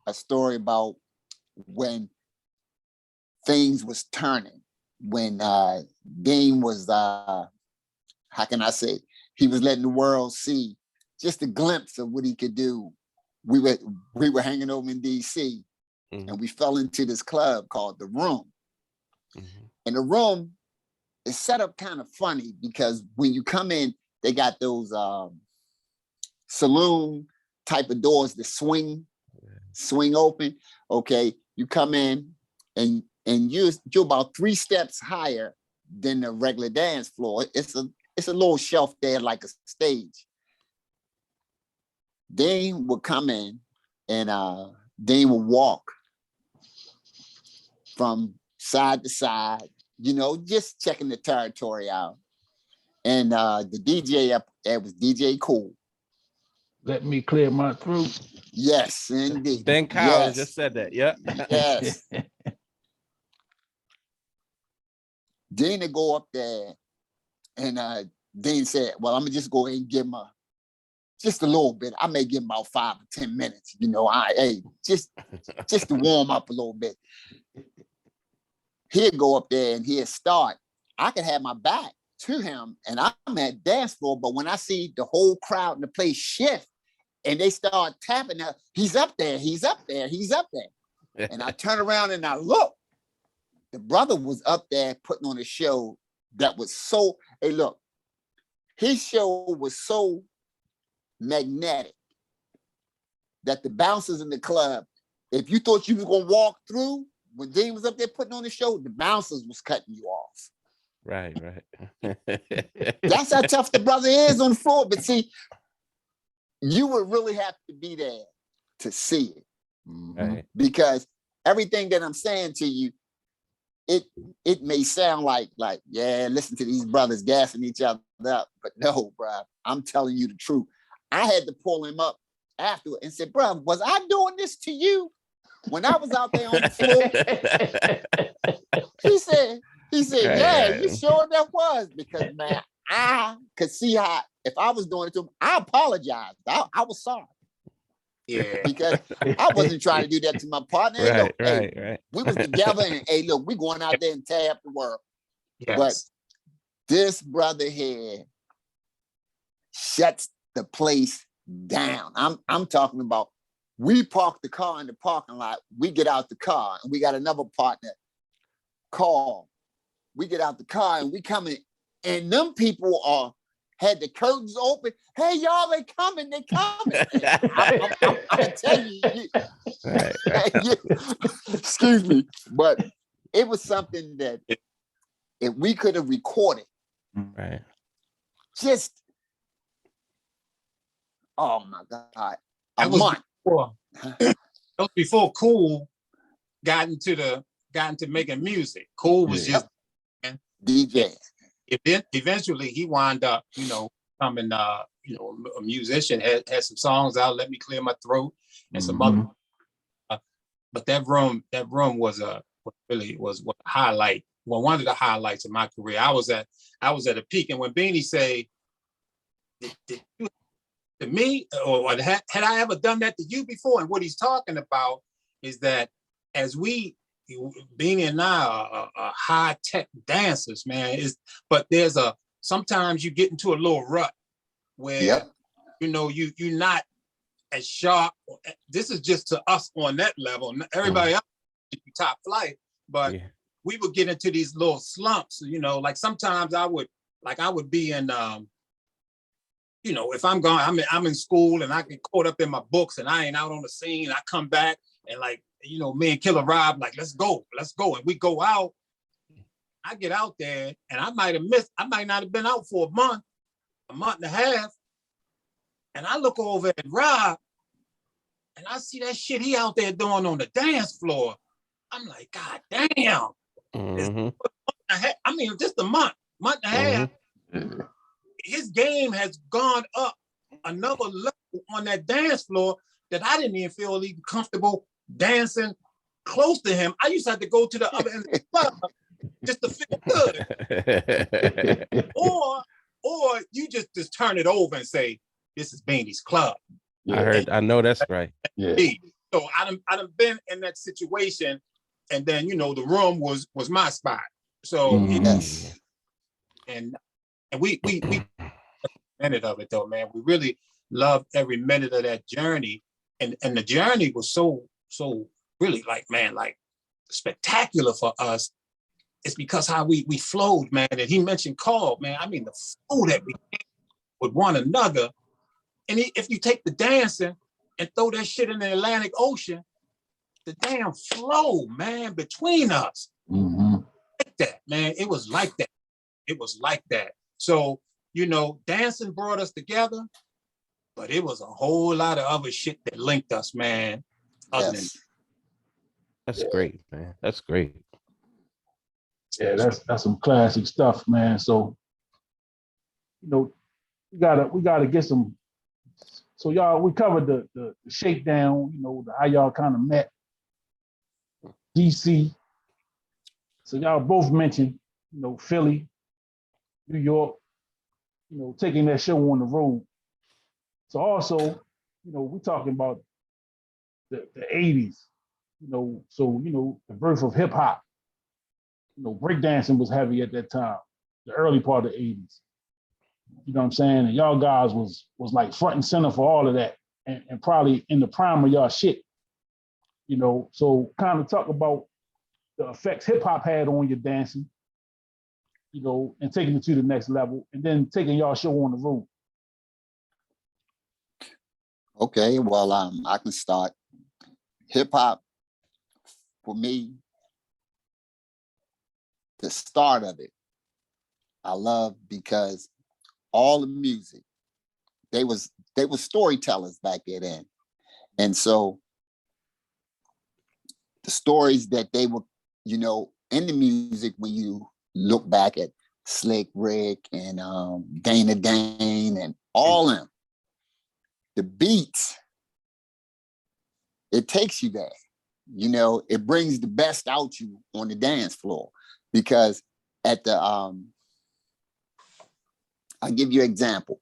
a story about when things was turning, when Dean was how can I say, he was letting the world see just a glimpse of what he could do. We were hanging over in DC, and we fell into this club called The Room. And The Room is set up kind of funny, because when you come in, they got those saloon type of doors that swing open. Okay, you come in and you're about 3 steps higher than the regular dance floor. It's it's a little shelf there like a stage. Dean would come in and Dean would walk from side to side, you know, just checking the territory out. And the DJ up there was DJ Cool. Let me clear my throat. Yes, indeed. Ben Collins just said that. Yeah. Yes. Dean would go up there and Dean said, well, I'm gonna just go ahead and give him just a little bit. I may give him about 5 or 10 minutes, you know, just to warm up a little bit. He'd go up there and he'd start. I could have my back to him and I'm at dance floor, but when I see the whole crowd in the place shift and they start tapping, he's up there, he's up there, he's up there. And I turn around and I look. The brother was up there putting on a show that was so, hey, look, his show was so magnetic that the bouncers in the club, if you thought you was gonna walk through, when Dean was up there putting on the show, the bouncers was cutting you off. Right. That's how tough the brother is on the floor. But see, you would really have to be there to see it. Right. Because everything that I'm saying to you, it may sound like, yeah, listen to these brothers gassing each other up. But no, bro, I'm telling you the truth. I had to pull him up afterward and said, bro, was I doing this to you when I was out there on the floor? He said, yeah, you sure that was. Because, man, I could see how, if I was doing it to him, I apologized. I was sorry. Yeah. Because I wasn't trying to do that to my partner. Hey, look, Right. we was together and, hey, look, we going out there and tear up the world. Yes. But this brother here shuts the place down. I'm talking about, we park the car in the parking lot. We get out the car and we got another partner, Carl. We get out the car and we coming, and them people had the curtains open. Hey, y'all, they coming. I'm telling you. Right. Excuse me, but it was something that if we could have recorded, Right. just, oh my God, That was before Cool got into making music. Cool was just DJ. Eventually he wound up, becoming a musician, had some songs out, Let Me Clear My Throat, and some other. But that room was a highlight. Well, one of the highlights of my career. I was at a peak, and when Beanie say, "Did you to me, or had I ever done that to you before?" And what he's talking about is that as Beanie and I are high-tech dancers, man. But there's sometimes you get into a little rut where you're not as sharp. This is just to us on that level. Everybody else is top flight, but we would get into these little slumps. Like sometimes I would be in if I'm in school and I get caught up in my books and I ain't out on the scene. I come back and me and Killer Rob, let's go. And we go out. I get out there and I might not have been out for a month and a half. And I look over at Rob and I see that shit he out there doing on the dance floor. I'm like, God damn. Just a month and a half. His game has gone up another level on that dance floor that I didn't even feel even comfortable dancing close to him. I used to have to go to the other end of the club just to feel good. or you just turn it over and say, this is Beanie's club. I know that's right. Yeah. So I done been in that situation, and then the room was my spot. So and we minute of it though, man. We really loved every minute of that journey, and the journey was so really spectacular for us. It's because how we flowed, man. And he mentioned Carl, man. I mean, the flow that we had with one another. And if you take the dancing and throw that shit in the Atlantic Ocean, the damn flow, man, between us. Like that, man. It was like that. So you know, dancing brought us together, but it was a whole lot of other shit that linked us, man. Yes. That's great, man. That's great. Yeah, that's some classic stuff, man. So, you know, we gotta get some. So y'all, we covered the shakedown, you know, how y'all kind of met. DC. So y'all both mentioned, you know, Philly, New York, you know, taking that show on the road. So also, you know, we're talking about the 80s, you know, so, you know, the birth of hip hop, you know, breakdancing was heavy at that time, the early part of the 80s. You know what I'm saying? And y'all guys was like front and center for all of that, and probably in the prime of y'all shit, you know. So kind of talk about the effects hip hop had on your dancing, you know, and taking it to the next level, and then taking y'all show on the road. Okay, well, I can start. Hip hop, for me, the start of it, I love because all the music, they was storytellers back then, and so the stories that they were, you know, in the music, when you look back at Slick Rick and Dana Dane and all them, the beats, it takes you there. You know, it brings the best out you on the dance floor, because at the I'll give you an example.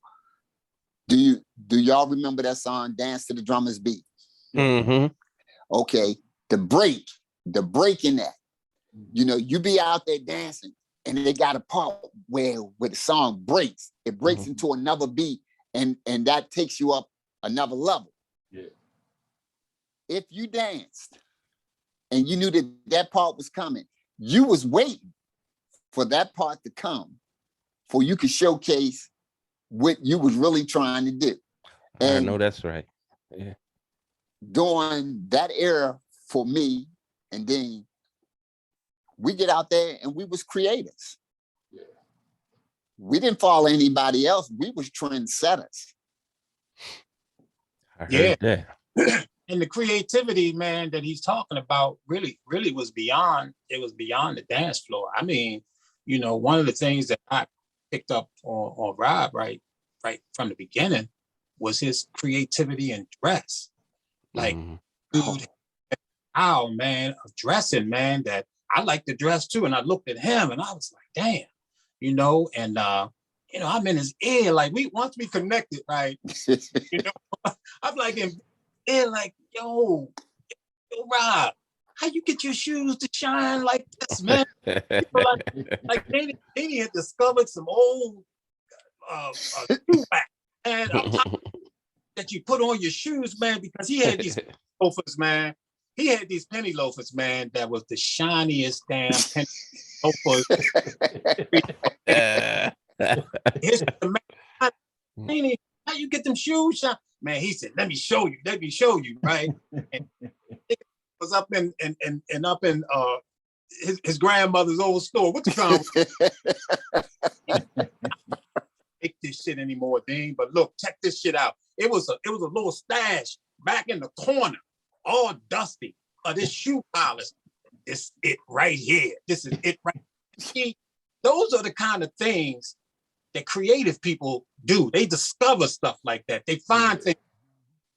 Do y'all remember that song "Dance to the Drummer's Beat"? Mm-hmm. Okay, the break in that. You know, you be out there dancing, and they got a part where the song breaks. It breaks into another beat, and that takes you up another level. Yeah. If you danced and you knew that part was coming, you was waiting for that part to come, for you could showcase what you was really trying to do. And I know that's right. Yeah. During that era for me, and then we get out there and we was creators. Yeah. We didn't follow anybody else. We was trendsetters. I heard that. And the creativity, man, that he's talking about really was beyond the dance floor. I mean, you know, one of the things that I picked up on Rob right from the beginning was his creativity in dress. Like, dude, how, man, of dressing, man, that I like to dress too. And I looked at him and I was like, damn, you know, and you know, I'm in his ear, like once we connected, right? You know, I'm like in ear, like, yo, Rob, how you get your shoes to shine like this, man? You know, like Beanie had discovered some old shoe wax and that you put on your shoes, man, because he had these loafers, man. He had these penny loafers, man, that was the shiniest damn penny loafers. His man, Beanie, how you get them shoes shine? Man, he said, let me show you, right? And it was up in his grandmother's old store. What the kind? Make this shit anymore, Dean. But look, check this shit out. It was a little stash back in the corner, all dusty. This shoe polish. This it right here. This is it right. See, those are the kind of things that creative people do. They discover stuff like that. They find things.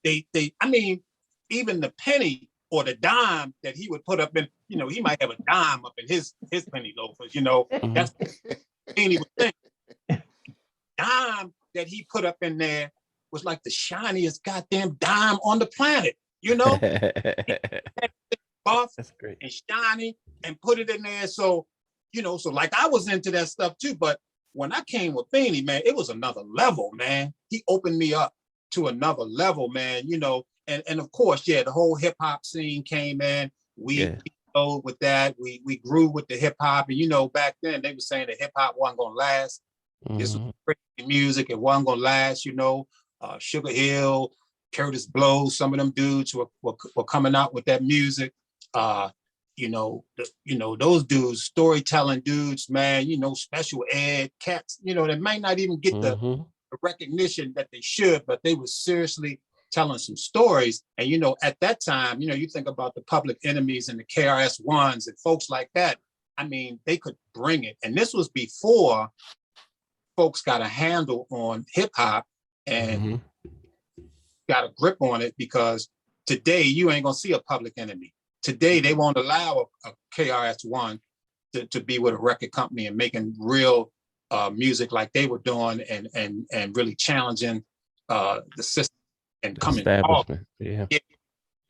They. I mean, even the penny or the dime that he would put up in. You know, he might have a dime up in his penny loafers. You know, that's what he would think. Dime that he put up in there was like the shiniest goddamn dime on the planet, you know? Buff That's great. and shiny and put it in there. So, you know, so like I was into that stuff too, but when I came with Beanie, man, it was another level, man. He opened me up to another level, man, you know, and of course, yeah, the whole hip hop scene came in. We go with that. We grew with the hip hop. And, you know, back then they were saying that hip hop wasn't going to last. This was crazy music. It wasn't gonna last, you know. Sugar Hill, Curtis Blow, some of them dudes were coming out with that music. those dudes, storytelling dudes, man, special ed cats, they might not even get the recognition that they should, but they were seriously telling some stories. And, at that time, you think about the Public Enemies and the KRS-Ones and folks like that. I mean, they could bring it. And this was before folks got a handle on hip hop and got a grip on it, because today you ain't gonna see a Public Enemy. Today they won't allow a KRS-One to be with a record company and making real music like they were doing, and really challenging the system and coming off. Yeah.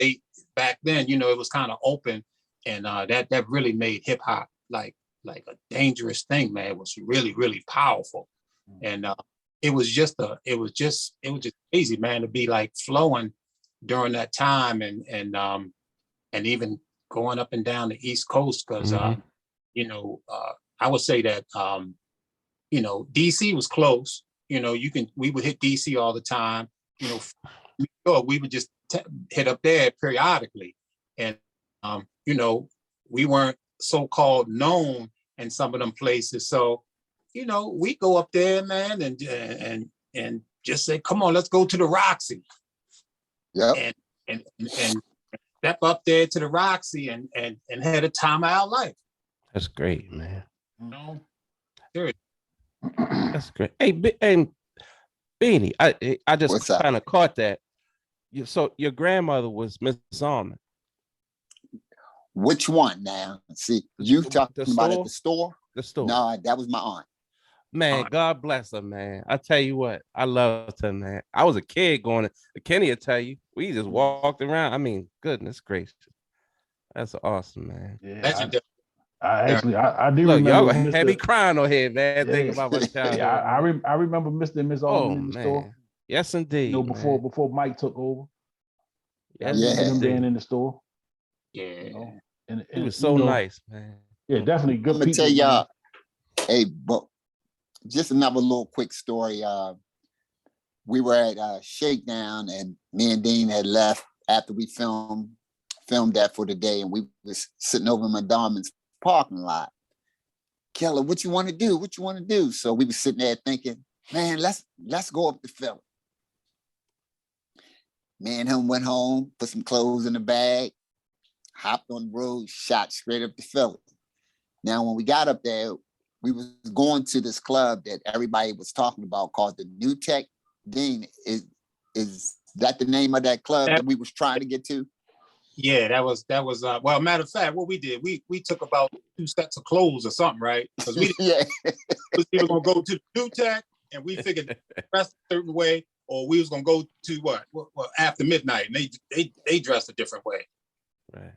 They back then, it was kind of open, and that really made hip hop like a dangerous thing, man. It was really, really powerful. And it was just crazy, man, to be like flowing during that time, and even going up and down the East Coast, because I would say that DC was close. We would hit DC all the time. New York, we would just hit up there periodically, and we weren't so-called known in some of them places. So we go up there, man, and just say, come on, let's go to the Roxy. Yeah. And step up there to the Roxy and had a time of our life. That's great, man. Seriously. That's great. Hey, Beanie, I just kind of caught that. So your grandmother was Miss Allmond. Which one now? See, you talking about at the store? The store. No, that was my aunt. Man, God bless her, man. I tell you what, I loved her, man. I was a kid going to Kenny will tell you. We just walked around. I mean, goodness gracious. That's awesome, man. Yeah, I do Look, remember. Y'all gonna have me crying on here, man. Think about my childhood. Yeah, I remember Mr. and Miss Allmond in the store. Yes, indeed. Before Mike took over. Yes, him being in the store. Yeah. And it was so nice, man. Yeah, definitely good. I'm gonna tell y'all, hey, but just another little quick story. We were at Shakedown, and me and Dean had left after we filmed that for the day, and we was sitting over in McDonald's parking lot. Keller, what you want to do? What you want to do? So we was sitting there thinking, man, let's go up to Philly. Me and him went home, put some clothes in the bag, hopped on the road, shot straight up to Philly. Now, when we got up there, we was going to this club that everybody was talking about called the New Tech. Dean, is that the name of that club that we was trying to get to? Yeah, that was well, matter of fact, what we did, we took about 2 sets of clothes or something, right? Because we we were gonna go to the New Tech, and we figured dress a certain way, or we was gonna go to what after midnight, and they dressed a different way. Right.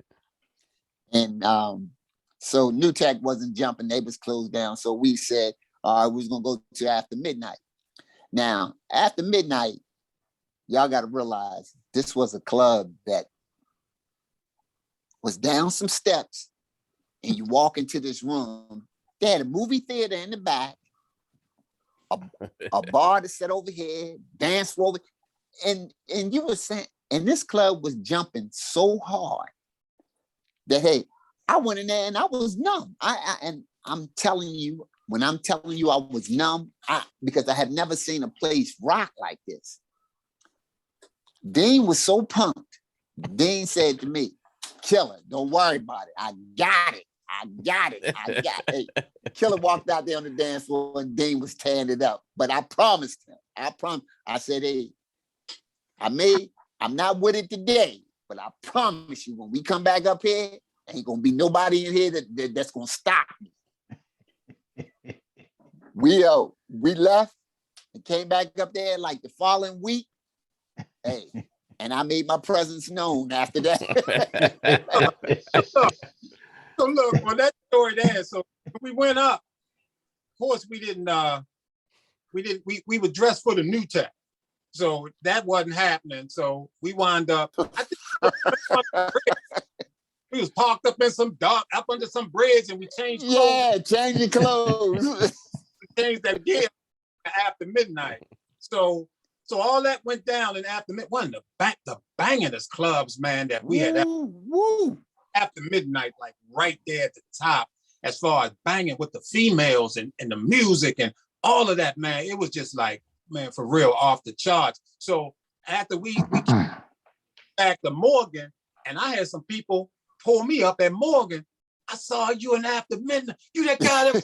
And so New Tech wasn't jumping, they was closed down. So we said, we was gonna go to after midnight. Now, after midnight, y'all gotta realize this was a club that was down some steps, and you walk into this room. They had a movie theater in the back, a bar to sit over here, dance floor, and you were saying, and this club was jumping so hard that, hey, I went in there and I was numb. And I'm telling you, when I'm telling you I was numb, because I had never seen a place rock like this. Dean was so pumped. Dean said to me, Killer, don't worry about it. I got it. Hey, Killer walked out there on the dance floor and Dean was tearing it up. But I promised him. I said, hey, I'm not with it today, but I promise you, when we come back up here, ain't gonna be nobody in here that's gonna stop me. We left and came back up there like the following week. Hey, and I made my presence known after that. So look, on that story there, so we went up. Of course, we were dressed for the New Tech. So that wasn't happening. So we wound up, I think we was parked up in some dark, up under some bridge, and we changed clothes. Yeah, changing clothes. Changed that gear after midnight. So all that went down, and after midnight, one of the bangingest clubs, man, that we had after midnight, like right there at the top, as far as banging with the females and the music and all of that, man. It was just like, man, for real, off the charts. So after we came back to Morgan, and I had some people pull me up at Morgan. I saw you in After Midnight. You that guy that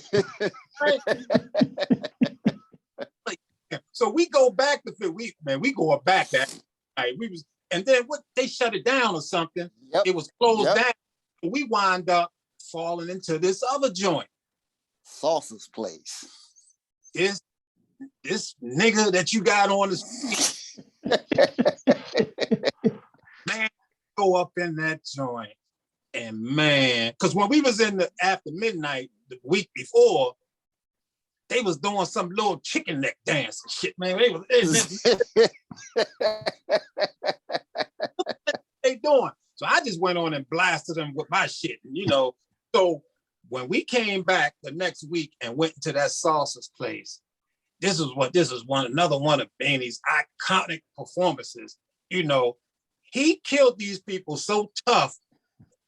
so we go back to we go back that night. We was, and then what, they shut it down or something. Yep. It was closed down. We wind up falling into this other joint. Sauce's place. This nigga that you got on the man, go up in that joint. And man, because when we was in the After Midnight the week before, they was doing some little chicken neck dance and shit, man. They doing. So I just went on and blasted them with my shit, you know. So when we came back the next week and went into that Salsa's place, this is another one of Beanie's iconic performances. You know, he killed these people so tough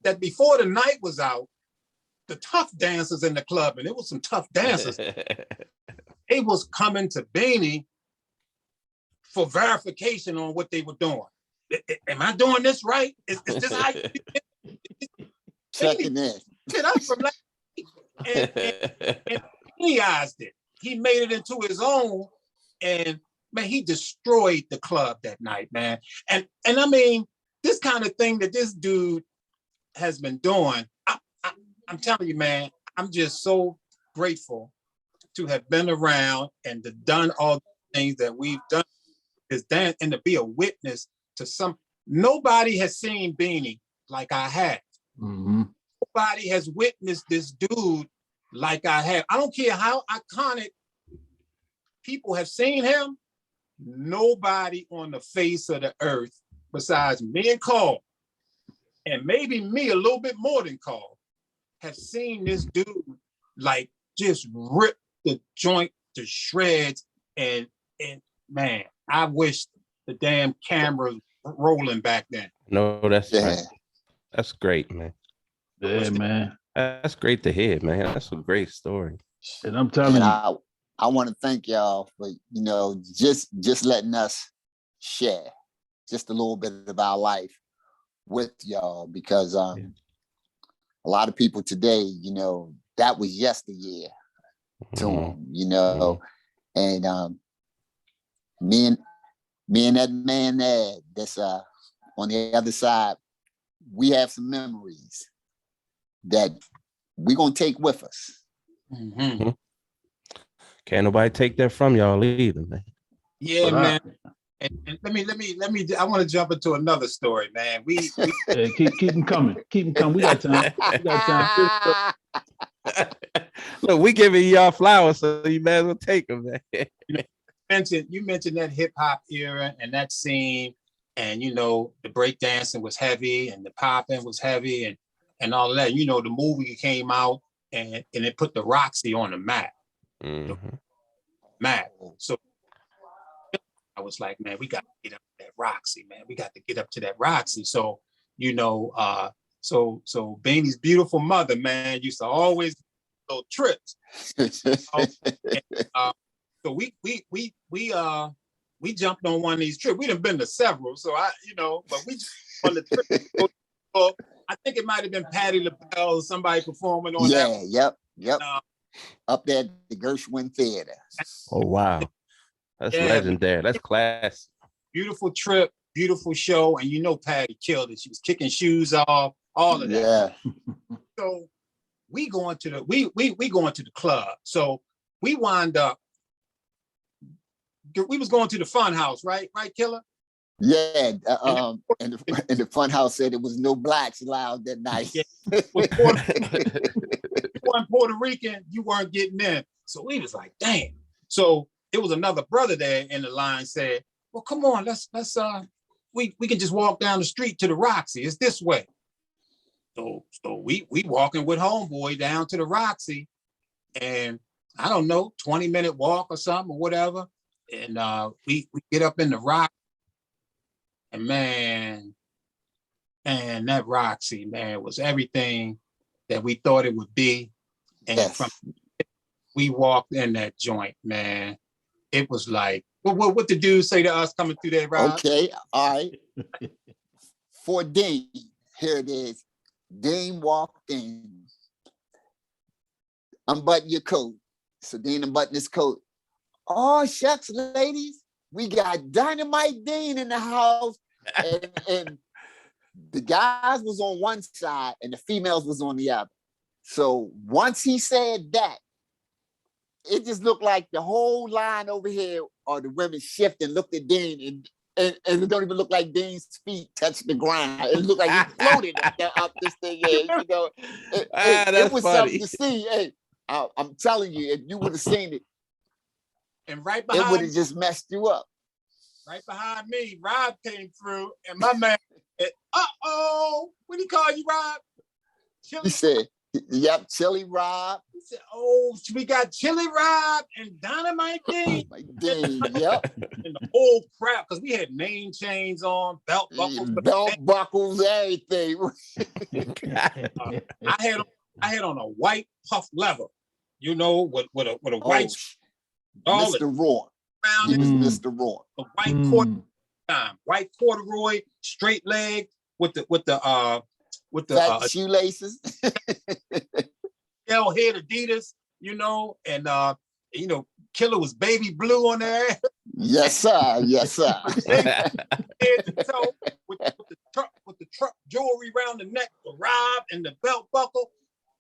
that before the night was out, the tough dancers in the club, and it was some tough dancers, they was coming to Beanie for verification on what they were doing. Am I doing this right? Is this how you do it? Checking in. I'm from last week. And he eyes it. He made it into his own, and man, he destroyed the club that night, man. And I mean, this kind of thing that this dude has been doing, I'm telling you, man, I'm just so grateful to have been around and to done all the things that we've done, and to be a witness to some. Nobody has seen Beanie like I have. Mm-hmm. Nobody has witnessed this dude like I have. I don't care how iconic people have seen him. Nobody on the face of the earth besides me and Carl, and maybe me a little bit more than Carl, have seen this dude like just rip the joint to shreds. And man, I wish the damn cameras were rolling back then. No, that's right. That's great, man. Yeah, man. That's great to hear, man. That's a great story. And I'm telling you, I want to thank y'all for, you know, just letting us share just a little bit of our life with y'all, because a lot of people today, you know, that was yesteryear to them, you know, and me and that man there that's on the other side, we have some memories that we're gonna take with us. Mm-hmm. Can't nobody take that from y'all either, man. Yeah, man. And let me. I want to jump into another story, man. We keep them coming. Keep them coming. We got time. We got time. Look, we giving y'all flowers, so you may as well take them, man. You mentioned that hip hop era and that scene, and you know the breakdancing was heavy and the popping was heavy and all of that. You know, the movie came out and it put the Roxy on the map. Mm-hmm. So I was like, man, we got to get up to that Roxy, man. We got to get up to that Roxy. So, you know, so Beanie's beautiful mother, man, used to always little trips. So we jumped on one of these trips. We done been to several, so but we just on the trip. So I think it might have been Patti LaBelle or somebody performing on that. Yep. Up there at the Gershwin Theater. Oh wow, that's legendary. That's class. Beautiful trip, beautiful show, and you know Patti killed it. She was kicking shoes off, all of that. Yeah. So we going to the club. So we wind up. We was going to the fun house, right, Killer? Yeah, and the fun house said there was no blacks allowed that night. Yeah. One Puerto Rican, you weren't getting in. So we was like, damn. So it was another brother there in the line said, well, come on, let's we can just walk down the street to the Roxy. It's this way. So we walking with homeboy down to the Roxy, and I don't know, 20-minute walk or something or whatever. And we get up in the Rock, and man, And that Roxy, man, was everything that we thought it would be. And from we walked in that joint, man, it was like, what the dude say to us coming through there, Rob? Okay, all right. For Dean, here it is. Dean walked in. Unbutton your coat. So Dean unbuttoned his coat. Oh, shucks, ladies, we got Dynamite Dean in the house. And the guys was on one side and the females was on the other. So once he said that, it just looked like the whole line over here or the women shifted and looked at Dean and it don't even look like Dean's feet touched the ground. It looked like he floated up this thing is, you know. It was funny. Something to see. Hey, I'm telling you, if you would have seen it, and right behind it would have just messed you up. Right behind me, Rob came through, and my man said, "Uh-oh, what do he call you, Rob?" He said, "Yep, Chili Rob." He said, "Oh, we got Chili Rob and Dynamite Dean." Yep. And the whole crowd, because we had name chains on, belt buckles, everything. I had on a white puff leather, you know, with a white Mr. Raw. He was Mr. Raw. A white corduroy, straight leg with the shoelaces. L head Adidas, you know, and you know, Killer was baby blue on there. Yes, sir. Yes, sir. Head to toe, with the truck jewelry around the neck, the Rob and the belt buckle.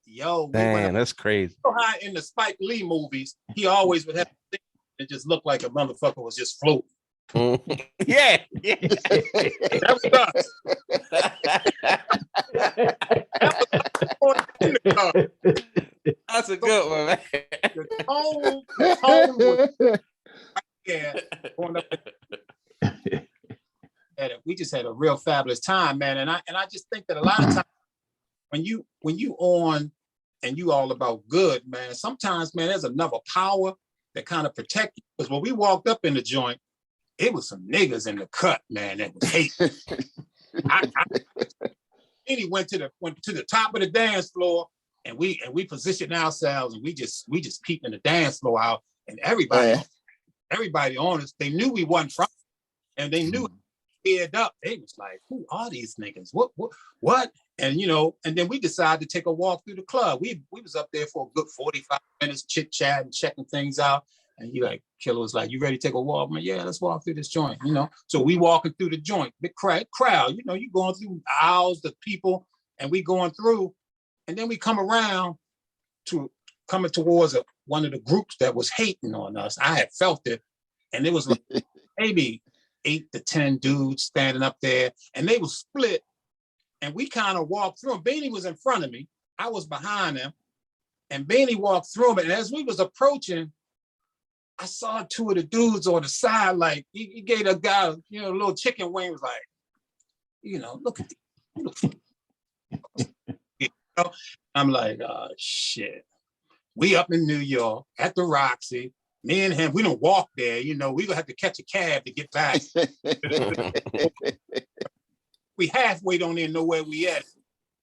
Yo, man, that's crazy. So high in the Spike Lee movies, he always would have it just looked like a motherfucker was just floating. Yeah. That was us. That's a good one, man. The tone was, yeah, going up. We just had a real fabulous time, man. And I just think that a lot of times when you on and you all about good, man, sometimes, man, there's another power that kind of protect you. Because when we walked up in the joint, it was some niggas in the cut, man, that was hate. He went to the top of the dance floor, and we positioned ourselves, and we just peeping the dance floor out, and everybody on us, they knew we wasn't from, and they knew head up. They was like, who are these niggas? What? And you know, and then we decided to take a walk through the club. We was up there for a good 45 minutes, chit chat and checking things out. And Killer was like, you ready to take a walk? I'm like, yeah, let's walk through this joint, you know. So we walking through the joint, big crowd, you know, you going through aisles of people, and we going through, and then we come around to coming towards one of the groups that was hating on us. I had felt it, and it was like maybe 8 to 10 dudes standing up there, and they was split, and we kind of walked through them. Beanie was in front of me, I was behind him, and Beanie walked through them, and as we was approaching, I saw 2 of the dudes on the side, like he gave a guy, you know, a little chicken wing, was like, you know, look at these. You know? I'm like, oh shit. We up in New York at the Roxy. Me and him, we don't walk there, you know, we gonna have to catch a cab to get back. We halfway don't even know where we at.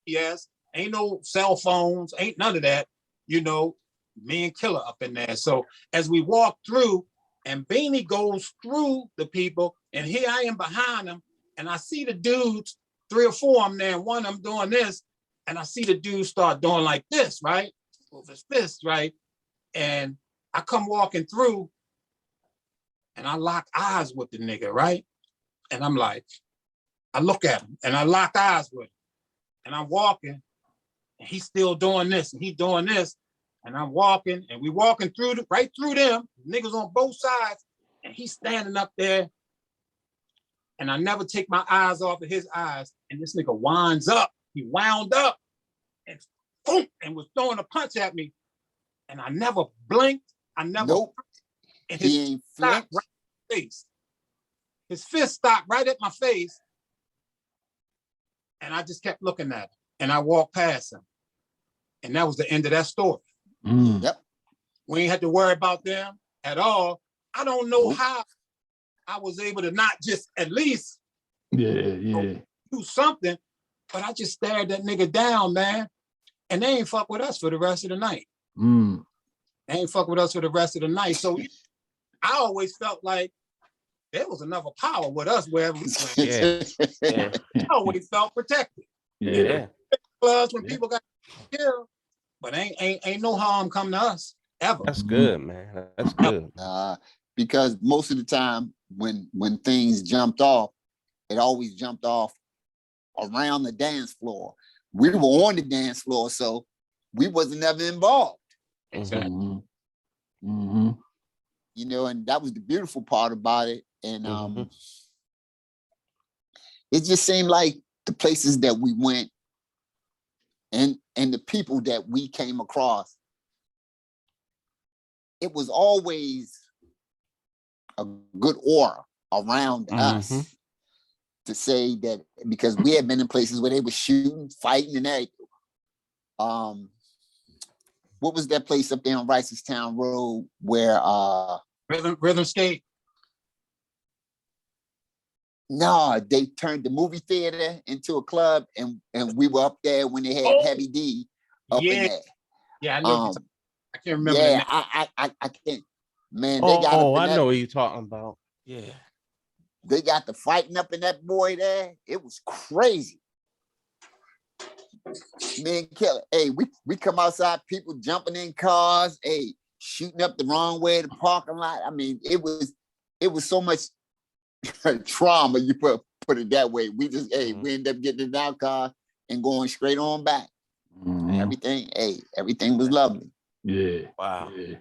Yes, ain't no cell phones, ain't none of that, you know. Me and Killer up in there. So as we walk through, and Beanie goes through the people, and here I am behind him, and I see the dudes, 3 or 4 of them there, and one of them doing this, and I see the dudes start doing like this, right? Well, it's this, right? And I come walking through, and I lock eyes with the nigga, right? And I'm like, I look at him, and I lock eyes with him, and I'm walking, and he's still doing this, and he's doing this. And I'm walking, and we walking through right through them, niggas on both sides, and he's standing up there, and I never take my eyes off of his eyes, and this nigga winds up, he wound up, and boom, and was throwing a punch at me, and I never blinked, I never, nope. And his stopped right at my face. His fist stopped right at my face, and I just kept looking at him, and I walked past him, and that was the end of that story. Yep. We ain't had to worry about them at all. I don't know how I was able to not just at least do something, But I just stared that nigga down, man. And they ain't fuck with us for the rest of the night. Mm. They ain't fuck with us for the rest of the night. So I always felt like there was enough power with us wherever we went. Yeah. I always felt protected. Yeah. Clubs when people got killed, but ain't no harm come to us ever. That's good, man. That's good. Because most of the time when things jumped off, it always jumped off around the dance floor. We were on the dance floor, so we wasn't ever involved. Exactly. Mm-hmm. You know, and that was the beautiful part about it. And it just seemed like the places that we went and the people that we came across, it was always a good aura around us to say that, because we had been in places where they were shooting, fighting, and everything. What was that place up there on Ricestown Road where Rhythm Skate? No, they turned the movie theater into a club, and we were up there when they had Heavy D up in there. Yeah, I know. I can't remember. Yeah, I can't. Man, I know what you're talking about. Yeah. They got the fighting up in that boy there. It was crazy. Man, Kelly, hey, we come outside, people jumping in cars, hey, shooting up the wrong way to the parking lot. I mean, it was so much trauma, you put it that way. We just, we end up getting in our car and going straight on back. Everything was lovely. Yeah. Wow. Yeah.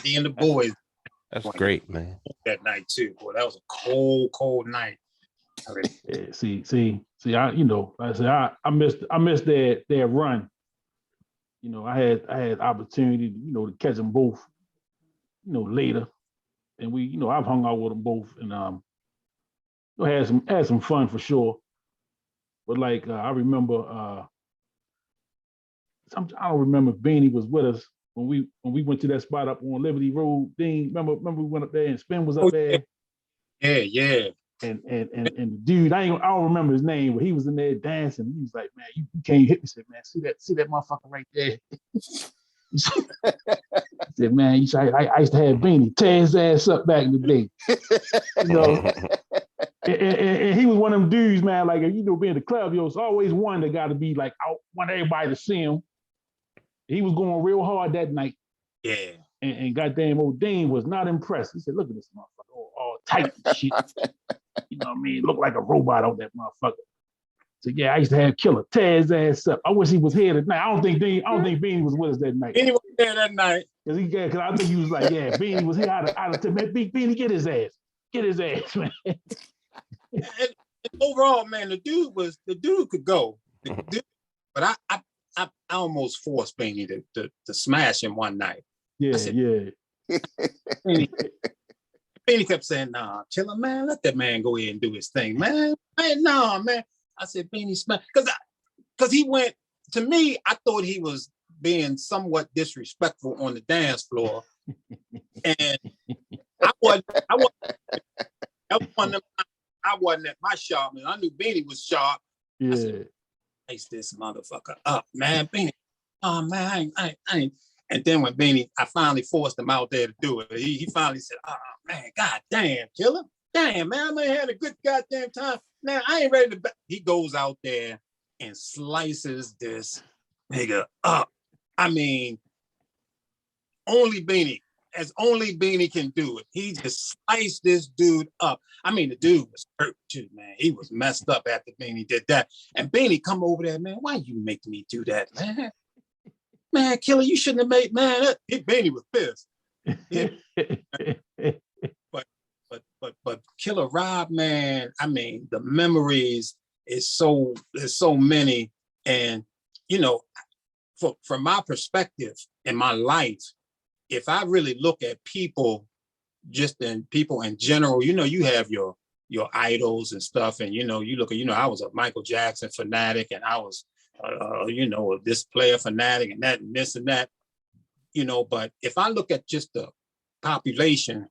He and the boys. That's great, man. That night too. Boy, that was a cold night. Yeah, see, I, like I said, I missed their run. I had opportunity, to catch them both, later. And we, I've hung out with them both and had some fun for sure. But like I remember I don't remember if Beanie was with us when we went to that spot up on Liberty Road. Dean, remember we went up there and Spin was up there. Yeah. And the dude, I don't remember his name, but he was in there dancing. He was like, "Man, you can't hit me." I said, "Man, see that motherfucker right there." He said, "Man, I used to have Beanie tear his ass up back in the day." And he was one of them dudes, man. Like being in the club, it's always one that got to be like out, want everybody to see him. He was going real hard that night. Yeah. And goddamn old Dean was not impressed. He said, "Look at this motherfucker, all tight and shit." You know what I mean? Look like a robot on that motherfucker. So yeah, I used to have Killer tear his ass up. I wish he was here tonight. I don't think Beanie was with us that night. Beanie was there that night. Cause I think he was like, yeah, Beanie was here out of man, Beanie, get his ass, man. And overall, man, the dude could go. But I almost forced Beanie to smash him one night. Yeah, Beanie kept saying, "Nah, chill, man. Let that man go ahead and do his thing, man. Nah, man." I said, "Beanie, smash," because he went. To me, I thought he was being somewhat disrespectful on the dance floor, and I wasn't at my sharp, man. I knew Beanie was sharp. Yeah. I said, "Lace this motherfucker up, man, Beanie." Oh man, I ain't. And then when Beanie, I finally forced him out there to do it. He finally said, "Oh man, god damn, Killer. Damn, man, I had a good goddamn time. Man, I ain't ready to." He goes out there and slices this nigga up. I mean, only Beanie can do it. He just sliced this dude up. I mean, the dude was hurt too, man. He was messed up after Beanie did that. And Beanie come over there, "Man, why you make me do that, man? Man, Killer, you shouldn't have made, man." Beanie was pissed. But Killer Rob, man, I mean, the memories is so many. And, from my perspective in my life, if I really look at people, just in people in general, you have your idols and stuff. And, you look at, I was a Michael Jackson fanatic, and I was, this player fanatic and that and this and that, but if I look at just the population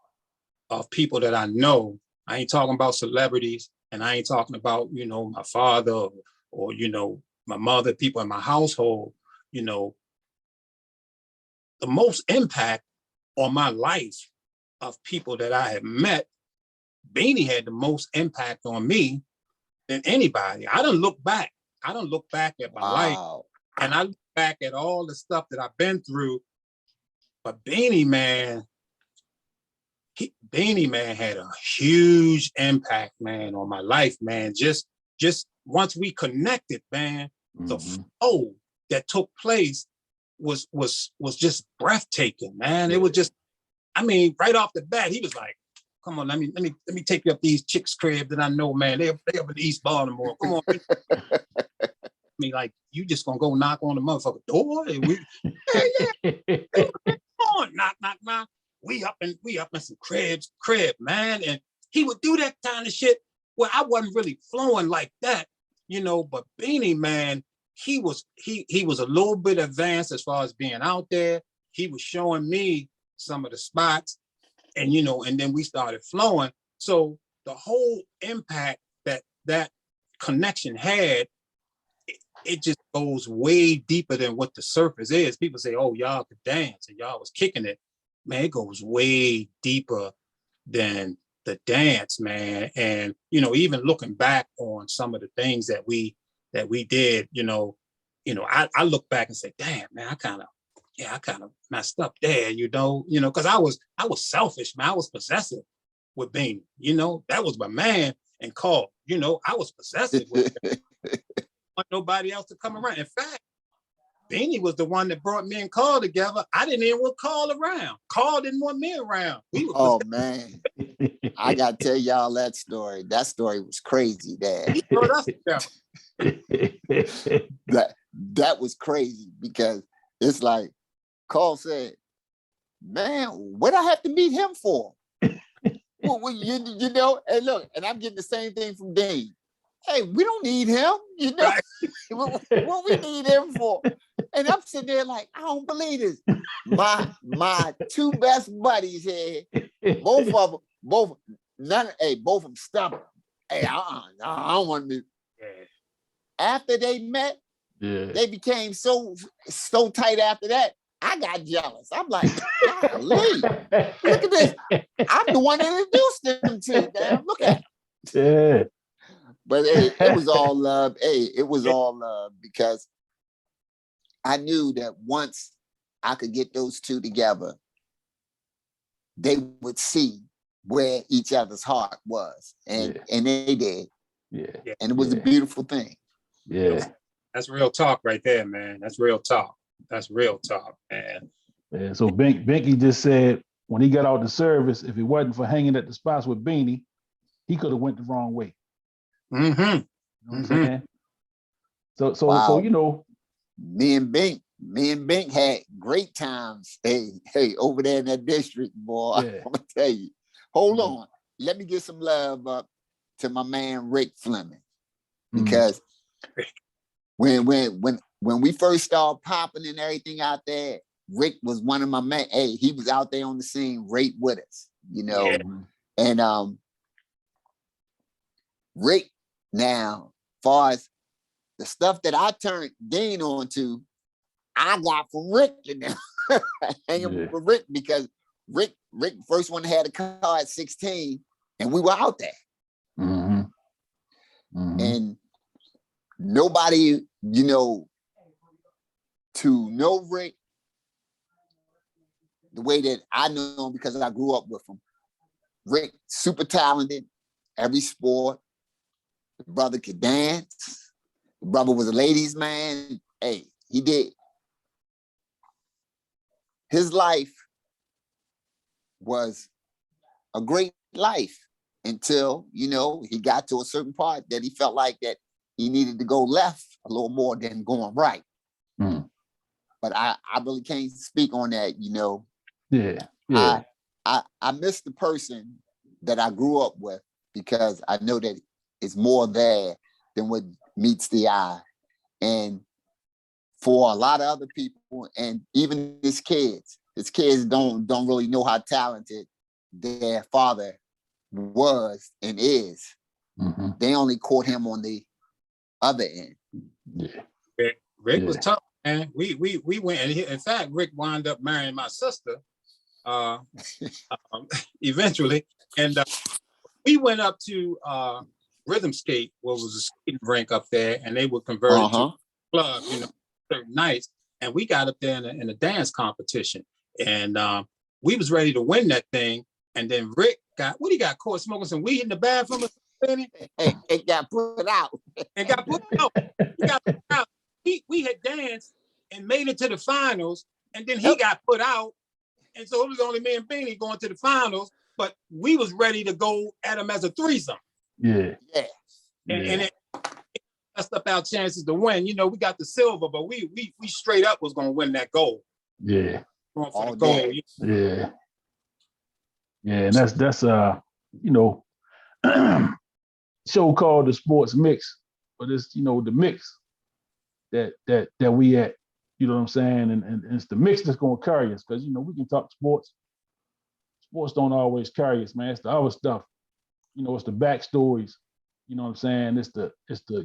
of people that I know, I ain't talking about celebrities, and I ain't talking about, my father or, you know, my mother, people in my household, you know, the most impact on my life of people that I have met, Beanie had the most impact on me than anybody. I don't look back. I don't look back at my life, and I look back at all the stuff that I've been through. But Beanie man, Beanie man had a huge impact, man, on my life, man. Just once we connected, man, the flow that took place was just breathtaking, man. It was just, I mean, right off the bat, he was like, "Come on, let me take you up these chicks' crib that I know, man. They up in East Baltimore. Come on." I mean, like, you just gonna go knock on the motherfucking door? And we, come on, knock. We up in some crib, man. And he would do that kind of shit where I wasn't really flowing like that, you know. But Beanie man, he was a little bit advanced as far as being out there. He was showing me some of the spots, and you know, and then we started flowing. So the whole impact that connection had, it just goes way deeper than what the surface is. People say, "Oh, y'all could dance and y'all was kicking it." Man, it goes way deeper than the dance, man. And you know, even looking back on some of the things that we did, you know, I look back and say, "Damn, man, I kind of messed up there," you know, because I was selfish, man. I was possessive with Beanie, you know. That was my man. And Carl, you know, I was possessive with him. Want nobody else to come around. In fact, Beanie was the one that brought me and Carl together. I didn't even want Carl around. Carl didn't want me around. Oh man, I gotta tell y'all that story. That story was crazy, Dad. He brought us together. that was crazy, because it's like Carl said, "Man, what I have to meet him for?" Well, you know, and look, and I'm getting the same thing from Dean. Hey, we don't need him, you know. Right. What we need him for? And I'm sitting there like, I don't believe this. My two best buddies here, both of them stubborn. Hey, I don't want to. After they met, they became so tight after that. I got jealous. I'm like, golly, look at this. I'm the one that introduced them to. Damn, look at it. Yeah. But hey, it was all love. Hey, it was all love, because I knew that once I could get those two together, they would see where each other's heart was. And they did. Yeah. And it was a beautiful thing. Yeah. That's real talk right there, man. That's real talk. That's real talk, man. Yeah. So Binky just said when he got out the service, if it wasn't for hanging at the spots with Beanie, he could have went the wrong way. Mm-hmm. You know what I'm saying? So Wow. So you know, me and Bink had great times. Hey, over there in that district, boy. Yeah. I'm gonna tell you. Hold on. Let me get some love up to my man Rick Fleming. Because when we first started popping and everything out there, Rick was one of my men. Hey, he was out there on the scene right with us, you know. Yeah. And Rick, now, far as the stuff that I turned Dean onto, I got from Rick, you know, hanging with Rick, because Rick first one had a car at 16, and we were out there. And nobody, you know, to know Rick the way that I know him, because I grew up with him. Rick, super talented, every sport. The brother could dance. The brother was a ladies' man. Hey, he did. His life was a great life until, you know, he got to a certain part that he felt like that he needed to go left a little more than going right. But I really can't speak on that, you know. Yeah. I miss the person that I grew up with, because I know that it's more there than what meets the eye. And for a lot of other people, and even his kids don't really know how talented their father was and is. They only caught him on the other end. Yeah. Rick was tough, man. We went, and in fact, Rick wound up marrying my sister eventually. And we went up to Rhythm Skate, what was a skating rink up there, and they would convert it to a club, certain nights. And we got up there in a dance competition. And we was ready to win that thing. And then Rick he got caught smoking some weed in the bathroom or something. It got put out. And got put out. He got put out. We had danced and made it to the finals, and then he got put out. And so it was only me and Beanie going to the finals, but we was ready to go at him as a threesome. Yeah. And it messed up our chances to win. We got the silver, but we straight up was gonna win that gold. Yeah. Going for the gold. Yeah. Yeah, and that's show called The Sports Mix, but it's the mix that we at, you know what I'm saying, and it's the mix that's gonna carry us, because we can talk sports. Sports don't always carry us, man. It's the other stuff, it's the backstories, you know what I'm saying. It's the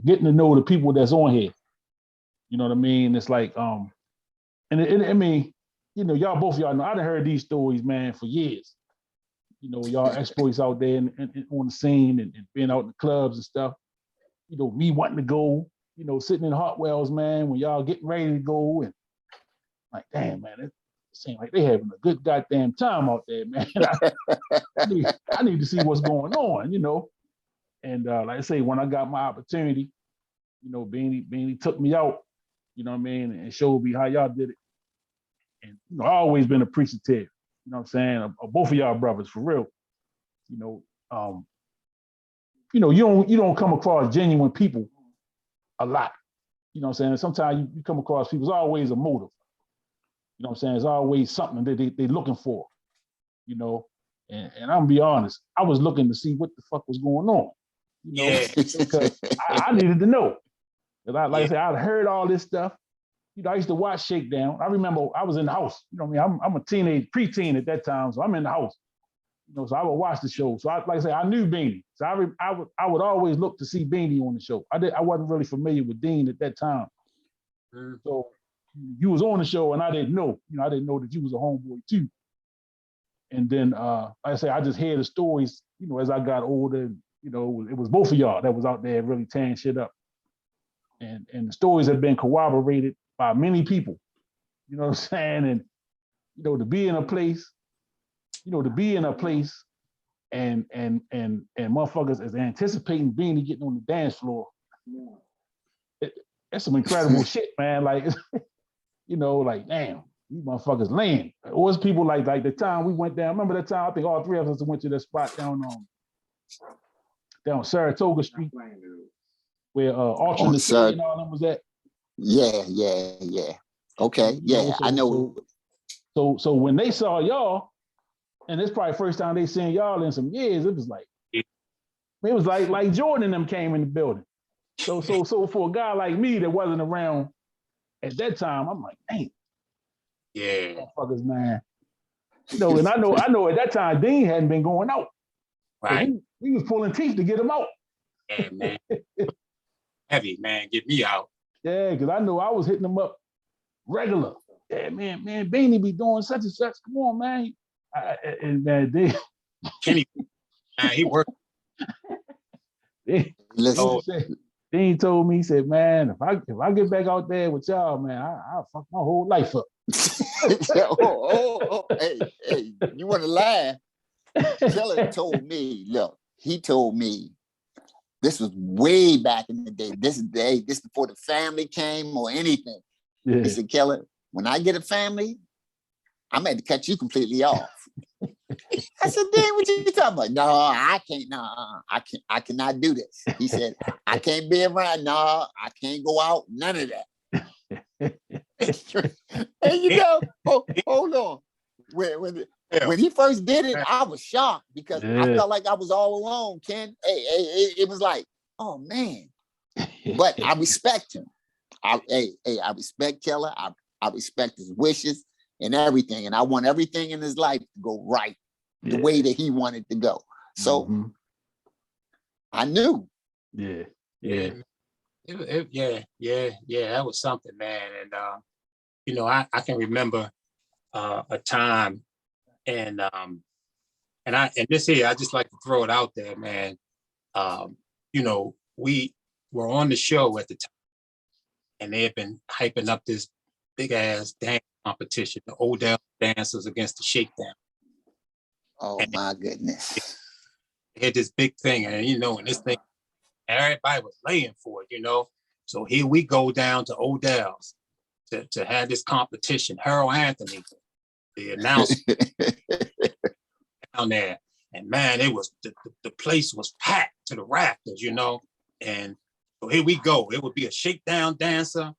getting to know the people that's on here, you know what I mean. It's like I mean, y'all both y'all know I done heard these stories, man, for years. Y'all exploits out there and on the scene and being out in the clubs and stuff. Me wanting to go, sitting in Hartwell's, man, when y'all getting ready to go, and like, damn, man, it seems like they having a good goddamn time out there, man. I need to see what's going on, And like I say, when I got my opportunity, Beanie took me out, you know what I mean, and showed me how y'all did it. And I always been appreciative. You know what I'm saying? Of both of y'all brothers, for real. You don't come across genuine people a lot. You know what I'm saying? Sometimes you come across people, there's always a motive. You know what I'm saying? There's always something that they're looking for, And I'm gonna be honest, I was looking to see what the fuck was going on. Because I needed to know. Like I said, I'd heard all this stuff. I used to watch Shakedown. I remember I was in the house. I'm a preteen at that time, so I'm in the house. So I would watch the show. So like I say, I knew Beanie. So I would always look to see Beanie on the show. I wasn't really familiar with Dean at that time. So you was on the show and I didn't know. I didn't know that you was a homeboy too. And then like I say, I just hear the stories, as I got older. It was both of y'all that was out there really tearing shit up. And the stories have been corroborated by many people, you know what I'm saying? And, to be in a place, and motherfuckers is anticipating Beanie getting on the dance floor. That's some incredible shit, man. Like, like, damn, these motherfuckers laying. It was people like the time we went down. Remember that time? I think all three of us went to that spot down Saratoga Street, where Alternate City and all them was at. Yeah. Okay, I know. So when they saw y'all, and it's probably the first time they seen y'all in some years, it was like Jordan and them came in the building. So for a guy like me that wasn't around at that time, I'm like, damn. Yeah. Motherfuckers, man. And I know at that time Dean hadn't been going out. Right. He was pulling teeth to get him out. Yeah, man. Heavy, man. Get me out. Yeah, because I know I was hitting him up regular. Yeah, man, Beanie be doing such and such. Come on, man. And man, Kenny, man, he worked. Dean told me, he said, man, if I get back out there with y'all, man, I'll fuck my whole life up. Hey, you want to laugh? Killer told me, look, he told me, this was way back in the day. This before the family came or anything. Yeah. He said, Keller, when I get a family, I'm going to cut you completely off. I said, Dan, what you talking about? No, I can't. No, I cannot do this. He said, I can't be around. No, I can't go out. None of that. And hold on. When he first did it, I was shocked because I felt like I was all alone, Ken. It was like, oh man. But I respect him. I respect Keller. I respect his wishes and everything. And I want everything in his life to go right the way that he wanted to go. So I knew. Yeah. Yeah, that was something, man. And I can remember a time, and this here, I just like to throw it out there, man. We were on the show at the time, and they had been hyping up this big ass dance competition, the Odell dancers against the Shakedown. Oh and my goodness. They had this big thing, and and this thing, everybody was laying for it. So here we go down to Odell's to have this competition. Harold Anthony, the announcer, down there, and man, it was the place was packed to the rafters, and so here we go. It would be a shakedown dancer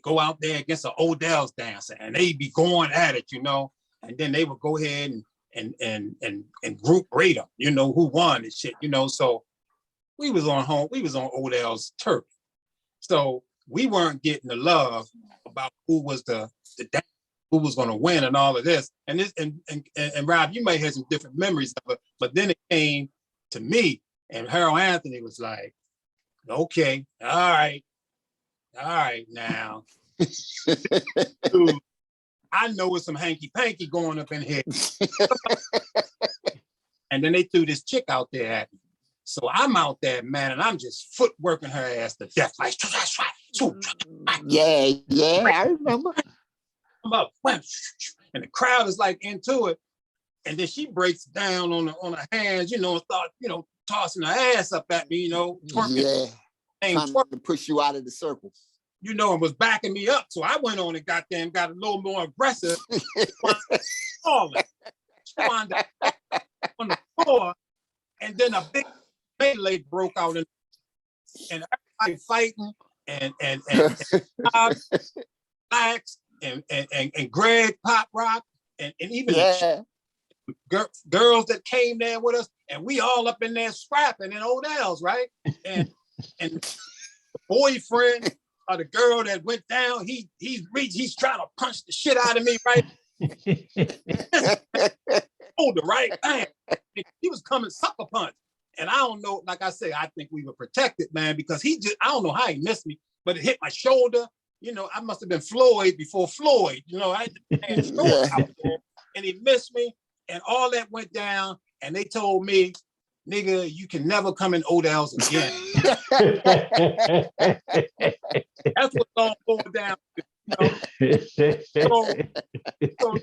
go out there against an Odell's dancer, and they'd be going at it, and then they would go ahead and group rate them, who won and shit, So we was on Odell's turf, so we weren't getting the love about who was the who was going to win and all of this. And this and Rob, you might have some different memories of it, but then it came to me, and Harold Anthony was like, okay, all right now. Dude, I know it's some hanky-panky going up in here. And then they threw this chick out there at me. So I'm out there, man, and I'm just footworking her ass to death. Like, yeah, I remember. I'm up, and the crowd is like into it. And then she breaks down on her hands, and start, tossing her ass up at me, twerking. Yeah, trying to push you out of the circle. And was backing me up. So I went on and got a little more aggressive. She wound up on the floor, and then a big melee broke out, and everybody fighting, and Max and Greg Pop Rock, and even girls that came there with us, and we all up in there scrapping in Odell's, right? And the boyfriend of the girl that went down, he's trying to punch the shit out of me, right? Older, right? Bam. He was coming sucker punch. And I don't know, like I say, I think we were protected, man, because I don't know how he missed me, but it hit my shoulder. I must have been Floyd before Floyd. I had shoulder out there, and he missed me, and all that went down, and they told me, nigga, you can never come in Odell's again. That's what's all going down.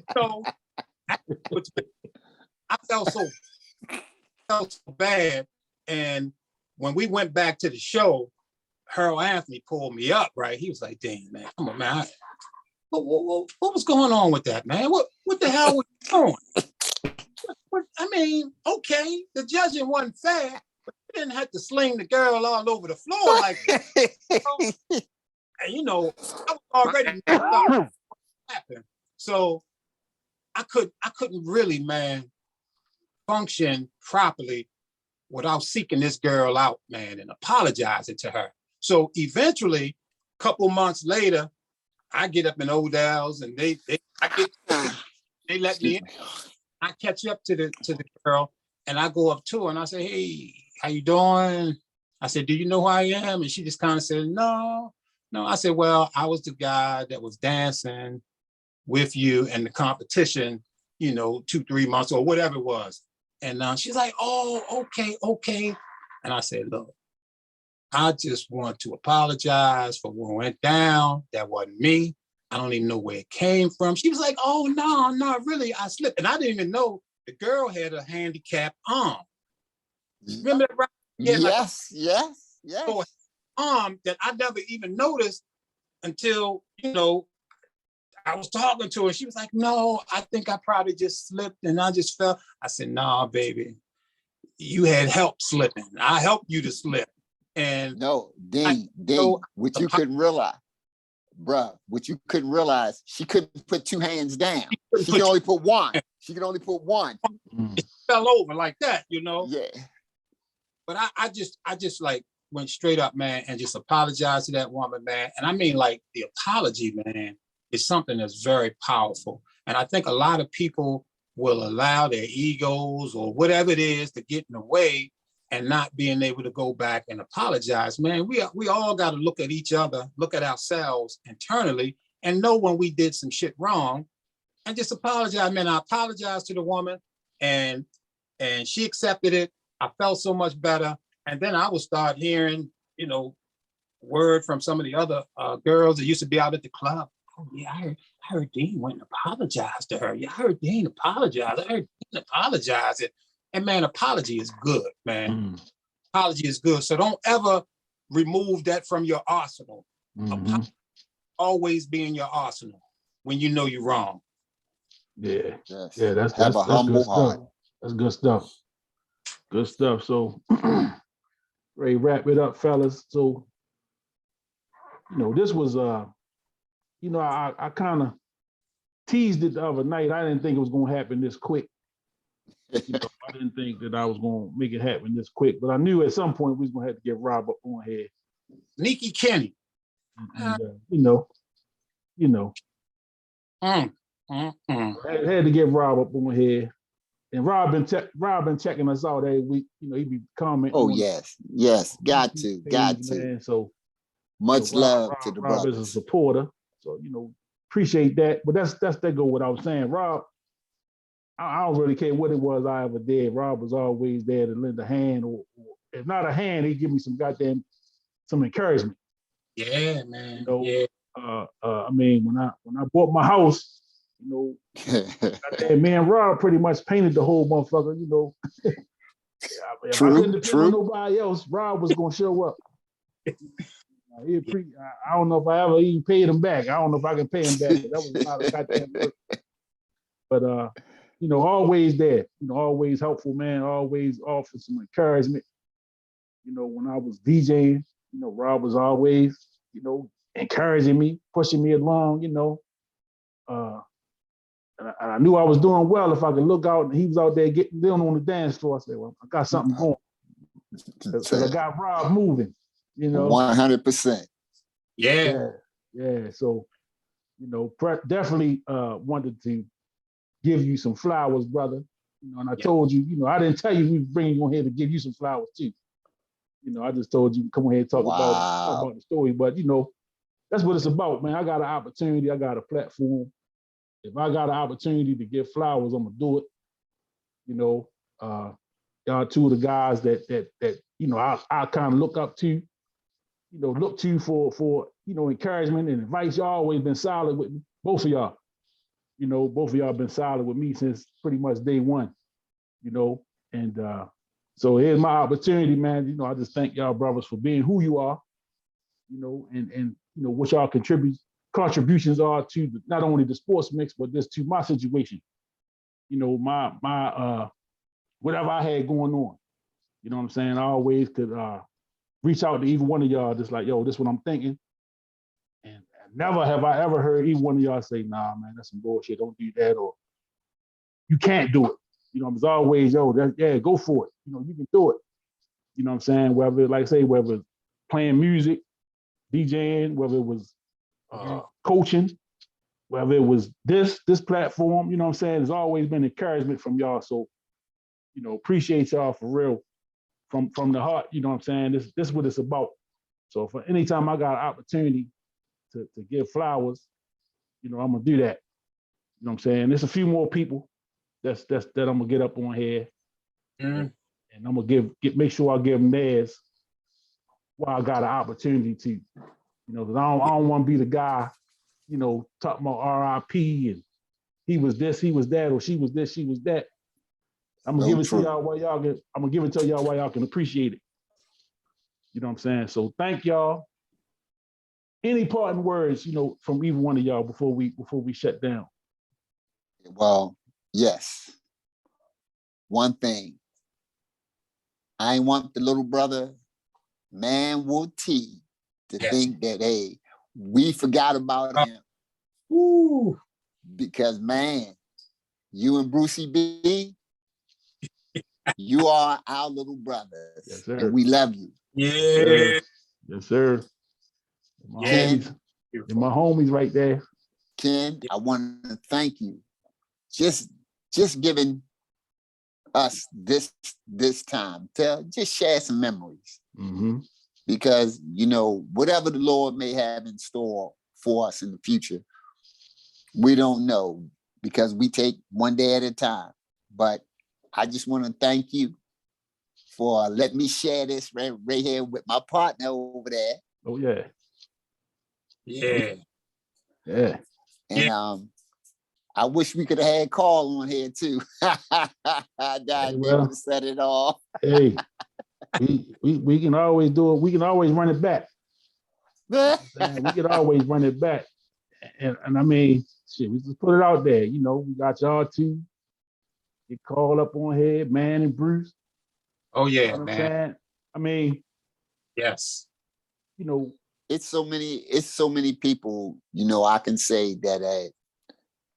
So I felt so bad. And when we went back to the show, Harold Anthony pulled me up, right? He was like, "Damn, man, come on, man. What was going on with that, man? What the hell was going on? I mean, okay, the judging wasn't fair, but you didn't have to sling the girl all over the floor like that." And I was already happened. So I couldn't really, man, function properly without seeking this girl out, man, and apologizing to her. So eventually, a couple months later, I get up in Odell's, and they let me in. I catch up to the girl, and I go up to her and I say, "Hey, how you doing?" I said, "Do you know who I am?" And she just kind of said, "No." I said, "Well, I was the guy that was dancing with you in the competition, 2-3 months or whatever it was." And she's like, "Oh, okay." And I said, "Look, I just want to apologize for what went down. That wasn't me. I don't even know where it came from." She was like, "Oh, no, really, I slipped." And I didn't even know the girl had a handicapped arm. Remember that, right? Yeah, yes. So arm that I never even noticed until, I was talking to her. She was like, "No, I think I probably just slipped and I just fell." I said, "Nah, baby, you had help slipping. I helped you to slip." And no, Dean, what you couldn't realize, bruh, she couldn't put two hands down. She could only put one. She could only put one. It fell over like that, Yeah. But I just like went straight up, man, and just apologized to that woman, man. And I mean, like, the apology, man, is something that's very powerful. And I think a lot of people will allow their egos or whatever it is to get in the way and not being able to go back and apologize, man, we all got to look at each other, look at ourselves internally, and know when we did some shit wrong, and just apologize. Man, I apologized to the woman, and she accepted it. I felt so much better, and then I would start hearing, word from some of the other girls that used to be out at the club. Oh yeah, I heard Dean went and apologized to her. Yeah, I heard Dean apologize. I heard Dean apologize. And man, apology is good, man. Apology is good. So don't ever remove that from your arsenal. Always be in your arsenal when you know you're wrong. Yeah. Yes. Yeah, that's Have a humble good stuff. heart. That's good stuff. Good stuff. So ready to wrap it up, fellas. So, this was I kind of teased it the other night. I didn't think it was gonna happen this quick. I didn't think that I was gonna make it happen this quick, but I knew at some point we was gonna have to get Rob up on here. Nikki Kenny. And I had to get Rob up on here. And Rob been checking us out every week. He be commenting. Oh yes, got to. Man. So much love to the Rob brothers. is a supporter. So appreciate that. But that go what I was saying. Rob, I don't really care what it was I ever did. Rob was always there to lend a hand, or if not a hand, he'd give me some encouragement. Yeah, man. Yeah. I mean, when I bought my house, me and Rob pretty much painted the whole motherfucker. If I couldn't depend on nobody else, Rob was gonna show up. I don't know if I ever even paid him back. I don't know if I can pay him back. That was a lot of goddamn work. But always there. Always helpful, man. Always offer some encouragement. When I was DJing, Rob was always, encouraging me, pushing me along. And I knew I was doing well if I could look out and he was out there getting down on the dance floor. I said, well, I got something going. Because I got Rob moving, 100%. Yeah. So, definitely wanted to give you some flowers, brother. And I told you, I didn't tell you we were bringing you on here to give you some flowers too. I just told you come on here and talk about the story. But that's what it's about, man. I got an opportunity. I got a platform. If I got an opportunity to give flowers, I'm gonna do it. Y'all two of the guys that I kind of look up to, look to for encouragement and advice. Y'all always been solid with me, both of y'all. Both of y'all been solid with me since pretty much day one. And so here's my opportunity, man. I just thank y'all brothers for being who you are, and what y'all contributions are to not only the sports mix, but just to my situation. My whatever I had going on. You know what I'm saying? I always could reach out to even one of y'all, just like, yo, this is what I'm thinking. And never have I ever heard either one of y'all say, nah, man, that's some bullshit. Don't do that, or you can't do it. It's always, yo, go for it. You can do it. You know what I'm saying? Whether, like I say, whether it's playing music, DJing, whether it was coaching, whether it was this platform, you know what I'm saying? There's always been encouragement from y'all. So, appreciate y'all for real, from the heart, you know what I'm saying? This is what it's about. So for anytime I got an opportunity to give flowers, I'm gonna do that. You know what I'm saying? There's a few more people that I'm gonna get up on here. And I'm gonna make sure I give them theirs while I got an opportunity to, because I don't want to be the guy, talking about RIP and he was this, he was that, or she was this, she was that. I'm gonna give it to y'all I'm gonna give it to y'all while y'all can appreciate it. You know what I'm saying? So thank y'all. Any parting words, from either one of y'all before we shut down? Well, yes. One thing. I ain't want the little brother, man with T, to think that, hey, we forgot about him. Ooh. Because, man, you and Brucey B, you are our little brothers. Yes, sir. And we love you. Yeah. Yes, sir. Ken, and my homies right there. Ken, I want to thank you. Just giving us this time. Just share some memories. Mm-hmm. Because, whatever the Lord may have in store for us in the future, we don't know, because we take one day at a time. But I just want to thank you for letting me share this right here with my partner over there. Oh yeah. Yeah. Yeah. And I wish we could have had Carl on here too. God, they would have said it all. Hey, we can always do it. We can always run it back. We can always run it back. And I mean, shit, we just put it out there. We got y'all two. Get called up on here, Man and Bruce. Oh yeah, You know what man. I'm saying? I mean, yes. It's so many people, I can say that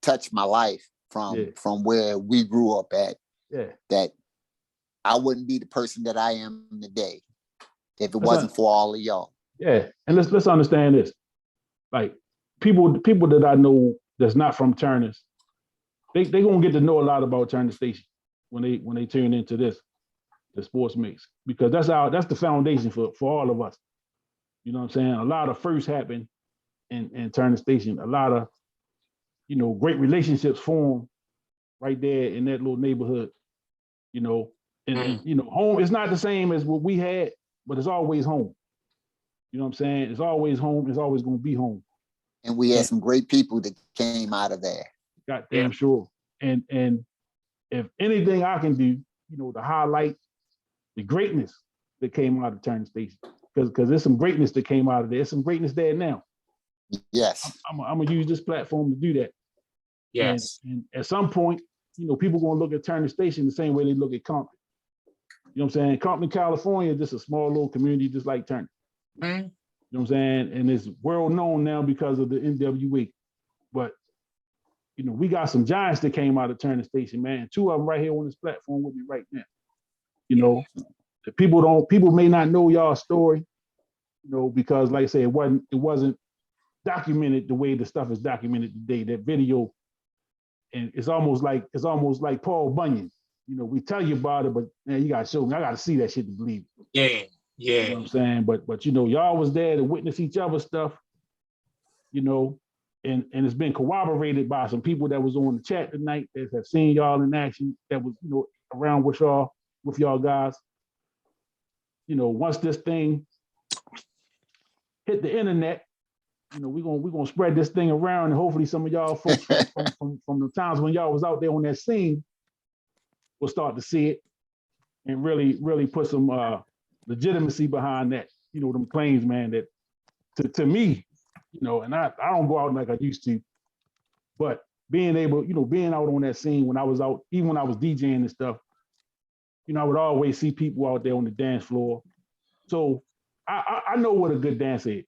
touched my life from where we grew up at. Yeah. That I wouldn't be the person that I am today if it wasn't for all of y'all. Yeah. And let's understand this. Like people that I know that's not from Turner's, they gonna get to know a lot about Turner Station when they turn into the sports mix, because that's the foundation for all of us. You know what I'm saying? A lot of firsts happen in Turner Station. A lot of great relationships form right there in that little neighborhood. And home is not the same as what we had, but it's always home. You know what I'm saying? It's always home. It's always going to be home. And we had some great people that came out of there. Goddamn sure. And if anything I can do, to highlight the greatness that came out of Turner Station, because there's some greatness that came out of there. There's some greatness there now. Yes. I'm gonna use this platform to do that. Yes. And at some point, people gonna look at Turner Station the same way they look at Compton. You know what I'm saying? Compton, California, just a small little community just like Turner. Mm-hmm. You know what I'm saying? And it's world known now because of the NWA. But we got some giants that came out of Turner Station, man. Two of them right here on this platform with me right now. The people may not know y'all story, because like I said, it wasn't documented the way the stuff is documented today. That video, and it's almost like Paul Bunyan. We tell you about it, but man, you gotta show me. I gotta see that shit to believe it. Yeah. You know what I'm saying? But y'all was there to witness each other's stuff, and it's been corroborated by some people that was on the chat tonight that have seen y'all in action, that was, around with y'all guys. Once this thing hit the internet, we're gonna spread this thing around, and hopefully some of y'all folks from the times when y'all was out there on that scene will start to see it and really put some legitimacy behind that. Them claims, man, that to me, and I don't go out like I used to, but being able, being out on that scene when I was out, even when I was DJing and stuff, I would always see people out there on the dance floor. So I know what a good dance is.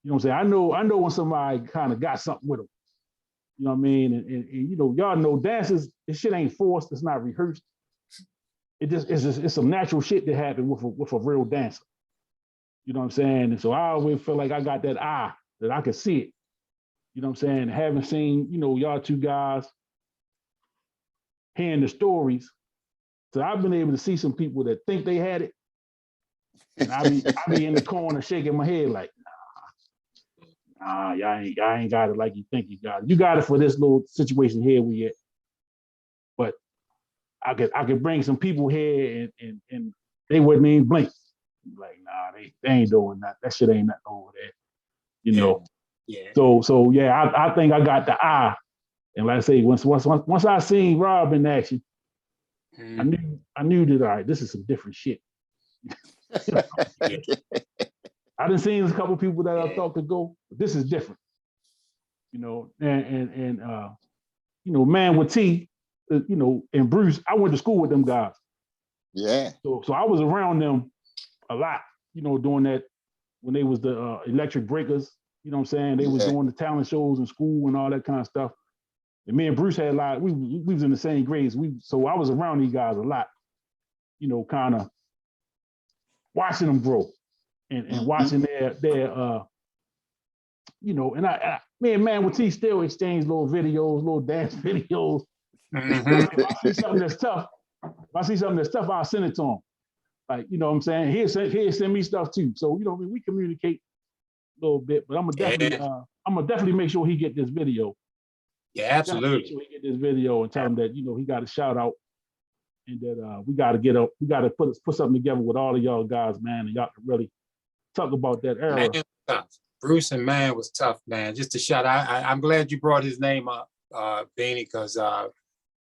You know what I'm saying? I know when somebody kind of got something with them. You know what I mean? And y'all know dances, this shit ain't forced, it's not rehearsed. It's some natural shit that happened with a real dancer. You know what I'm saying? And so I always feel like I got that eye that I could see it. You know what I'm saying? Having seen, y'all two guys, hearing the stories. So I've been able to see some people that think they had it. And I be in the corner shaking my head like, nah, y'all ain't got it like you think you got it. You got it for this little situation here we at. But I could bring some people here and they wouldn't even blink. Like, nah, they ain't doing that. That shit ain't nothing over there. Yeah. So yeah, I think I got the eye. And like I say, once I seen Rob in action, I knew that, all right, this is some different shit. I done seen a couple of people that I thought could go, but this is different. And Man with T, and Bruce, I went to school with them guys. Yeah. So I was around them a lot, doing that when they was the Electric Breakers, you know what I'm saying? They was doing the talent shows in school and all that kind of stuff. And me and Bruce had a lot, we was in the same grades. So I was around these guys a lot, kind of watching them grow and watching their and me and Man with T still exchange little videos, little dance videos. If I see something that's tough, I see something that's tough, I'll send it to him. Like, you know what I'm saying? He'll send me stuff too. So, you know, we communicate a little bit, but I'm gonna definitely make sure he get this video. Yeah, absolutely. Make sure he get this video and tell him that, you know, he got a shout out and that we gotta put something together with all of y'all guys, man, and y'all can really talk about that era. Man, Bruce and Man was tough, man. Just a shout out. I'm glad you brought his name up, Beanie, because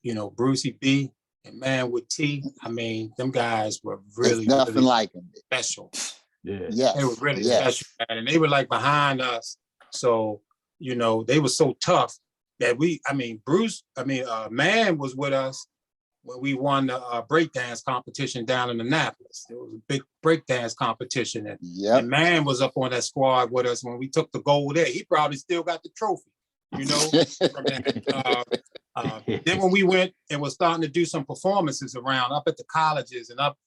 you know, Brucey B and Man with T. I mean, them guys were really, nothing really like them. special. Yeah. Yes. They were really special, man. And they were like behind us. So, you know, they were so tough that Man was with us when we won the breakdance competition down in Annapolis. It was a big breakdance competition. And Man was up on that squad with us when we took the gold there. He probably still got the trophy, you know, from that. Then when we went and was starting to do some performances around up at the colleges and up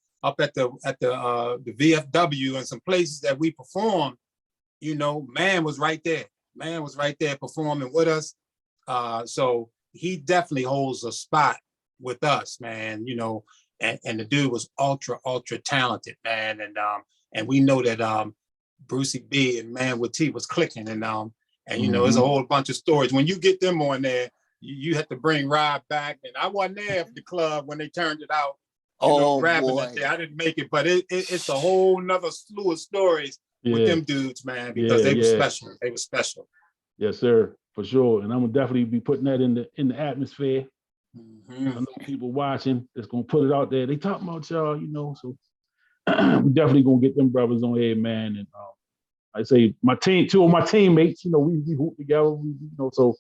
at the VFW and some places that we performed, you know, Man was right there. Man was right there performing with us. So he definitely holds a spot with us, man, you know, and the dude was ultra talented, man. And we know that Brucey B and Man with T was clicking and you know, there's a whole bunch of stories. When you get them on there, you have to bring Rob back. And I wasn't there at the club when they turned it out. Rapping it there. I didn't make it, but it's a whole nother slew of stories with them dudes, man, because they were special. They were special. Yes, sir, for sure. And I'm gonna definitely be putting that in the atmosphere. I know people watching that's gonna put it out there. They talking about y'all, you know. So we definitely gonna get them brothers on here, man. And I say two of my teammates, you know, we hoop together, you know. So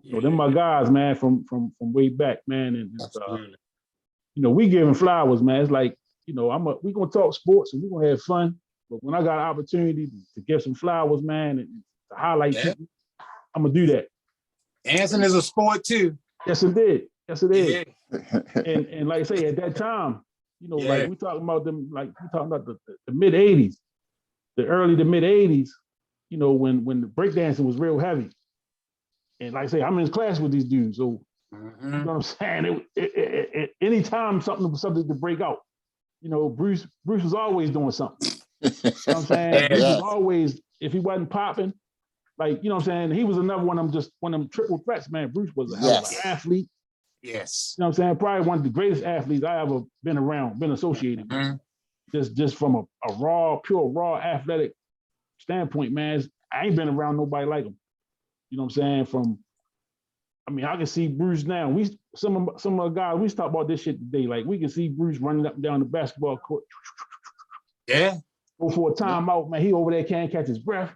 you know, them my guys, man, from way back, man. And you know, we giving flowers, man. It's like, you know, we gonna talk sports and we gonna have fun. But when I got an opportunity to give some flowers, man, and to highlight people, I'm gonna do that. Dancing is a sport too. Yes, it did. Yes, it is. And like I say, at that time, you know, like we talking about them, like we talking about the mid '80s, the early to mid '80s. You know, when the breakdancing was real heavy. And like I say, I'm in class with these dudes, so you know what I'm saying. Anytime something was something to break out, you know, Bruce was always doing something. You know what I'm saying? Bruce was always, if he wasn't popping, like, you know what I'm saying, he was another one of them triple threats, man. Bruce was a hell of an athlete. Yes. You know what I'm saying? Probably one of the greatest athletes I ever been associated with. Just from a pure raw athletic standpoint, man. I ain't been around nobody like him. You know what I'm saying? I can see Bruce now. Some of the guys, we talk about this shit today. Like, we can see Bruce running up and down the basketball court. Yeah. Go for a timeout, man. He over there can't catch his breath,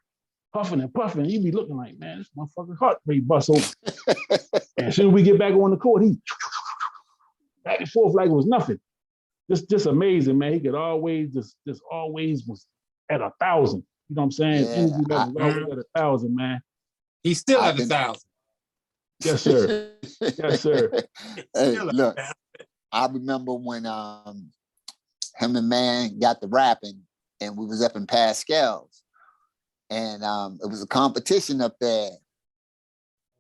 puffing and puffing. He be looking like, man, this motherfucking heart rate bust open. And as soon as we get back on the court, he back and forth like it was nothing. Just amazing, man. He could always just always was at 1,000. You know what I'm saying? Energy level was always at 1,000, man. He's still at 1,000. Yes, sir. Yes, sir. Hey, look, I remember when him and Man got the rapping, and we was up in Pascal's, and it was a competition up there,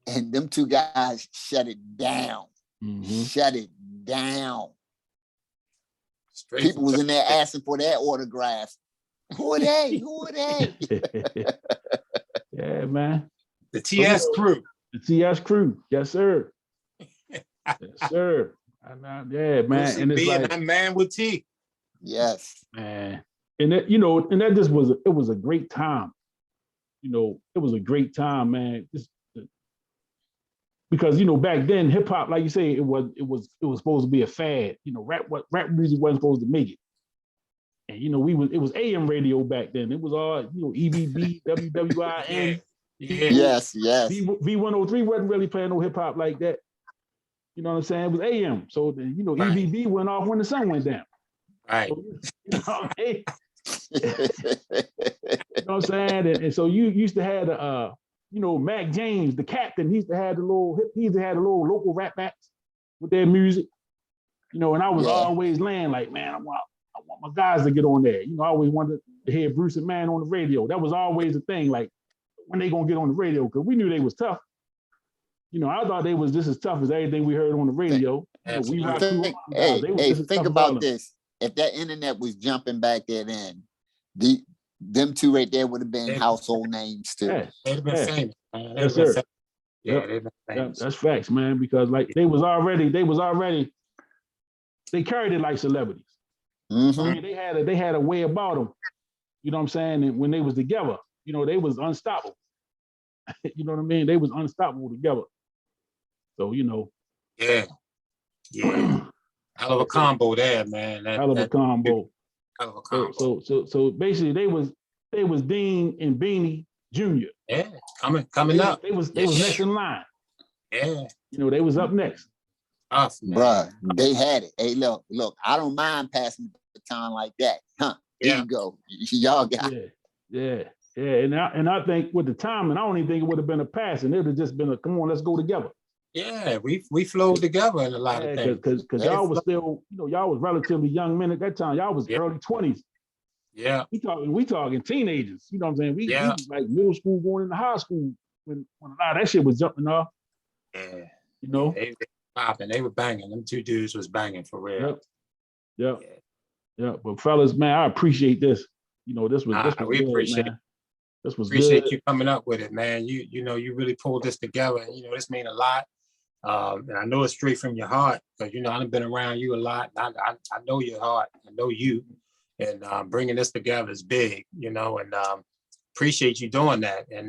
and them two guys shut it down. Shut it down. People was in there asking for their autographs. Who are they? Who are they? Yeah, man. The TS crew. The TS crew. Yes, sir. Yes, sir. Yeah, man. And it's like that Man with T. Yes. Man. And that, you know, and that just was a great time. You know, it was a great time, man. Because, you know, back then hip hop, like you say, it was supposed to be a fad. You know, rap music wasn't supposed to make it. And you know, it was AM radio back then. It was all, you know, EBB, WWIN. Yes. V103 wasn't really playing no hip hop like that. You know what I'm saying? It was AM. So you know, EBB went off when the sun went down. Right. So, you know what I mean? You know what I'm saying? And so you used to have you know, Mac James, the captain, he used to have the little local rap acts with their music. You know, and I was always laying like, man, I want my guys to get on there. You know, I always wanted to hear Bruce and Man on the radio. That was always the thing, like, when they gonna get on the radio, because we knew they was tough. I thought they was just as tough as everything we heard on the radio. We rock through guys. They was just as think tough about as this. If that internet was jumping back there then, them two right there would have been household names too. Yeah. They'd have been famous. Yes, sir. Yeah, Yep. they've been famous. That's facts, man, because like they carried it like celebrities. Mm-hmm. I mean, they had a way about them. You know what I'm saying? And when they was together, they was unstoppable. You know what I mean? They was unstoppable together. So, Yeah. Hell of a combo there, man. Hell of a combo. Hell of a combo. So basically they was Dean and Beanie Jr. Yeah, coming up. They was next in line. Yeah. They was up next. Bruh, they had it. Hey, look, I don't mind passing the baton like that. Huh? Here you go. Y'all got it. Yeah. And I think with the timing, I don't even think it would have been a pass, and it would have just been a come on, let's go together. Yeah, we flowed together in a lot of things. Because y'all was still, y'all was relatively young men at that time. Y'all was early 20s. Yeah. We talking teenagers. You know what I'm saying? We was like middle school going into high school when a lot of that shit was jumping off. Yeah. They popping. They were banging. Them two dudes was banging for real. Yep. But fellas, man, I appreciate this. This was we good, appreciate man. This was appreciate good. you coming up with it, man. You really pulled this together, and this mean a lot. And I know it's straight from your heart because I've been around you a lot. I know your heart. I know you, and bringing this together is big. And appreciate you doing that. And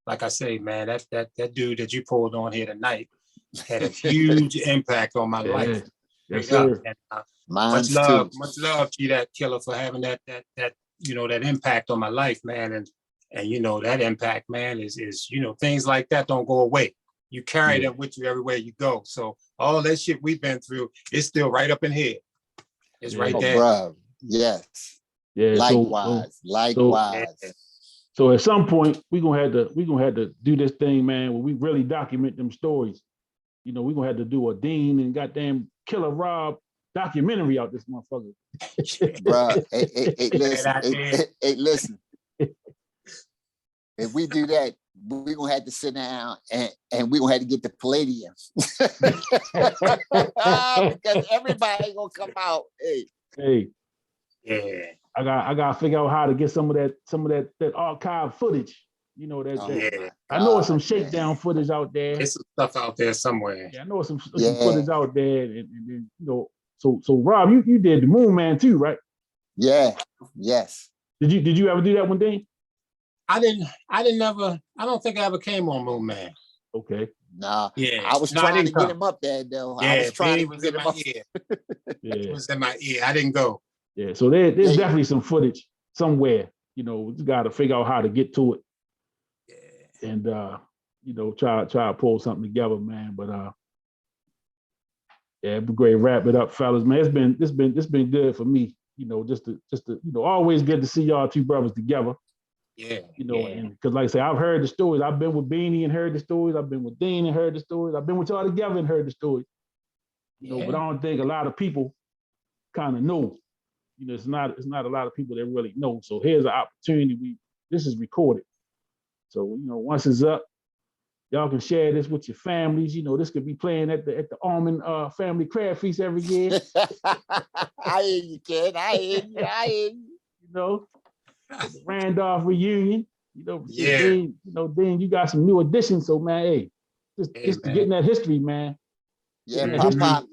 like I say, man, that dude that you pulled on here tonight had a huge impact on my life. Yes, sir. And, much love to that killer for having that impact on my life, man. And that impact, man, is things like that don't go away. You carry that with you everywhere you go. So all that shit we've been through is still right up in here. It's right there. Bro. Yes. Yeah. Likewise. So at some point we're gonna have to do this thing, man, where we really document them stories. We're gonna have to do a Dean and goddamn Killer Rob documentary out this motherfucker. Bro, listen. If we do that, we're gonna have to sit down and we're gonna have to get the Palladium. Because everybody gonna come out. Hey. Yeah. I got to figure out how to get some of that archive footage. I know there's some shakedown footage out there. There's some stuff out there somewhere. Yeah, I know there's some footage out there, and So Rob, you did the Moon Man too, right? Yeah. Yes. Did you ever do that one, Dean? I don't think I ever came on Moon Man. Okay. Nah. Yeah. I was trying to get him up there though. Yeah, I was trying to get him up. It was in my ear. I didn't go. Yeah. So there's definitely some footage somewhere. We got to figure out how to get to it. Yeah. And try to pull something together, man. But yeah, it'd be great. Wrap it up, fellas. Man, it's been good for me. Just to always good to see y'all two brothers together. Yeah. And because like I say, I've heard the stories. I've been with Beanie and heard the stories. I've been with Dean and heard the stories. I've been with y'all together and heard the stories. But I don't think a lot of people kind of know. It's not a lot of people that really know. So here's an opportunity. This is recorded. So once it's up, y'all can share this with your families. This could be playing at the Allmond family crab feast every year. I hear you, kid. I hear you. The Randolph reunion. Yeah. Then you got some new additions. So man, hey, just getting that history, man. Yeah, pop.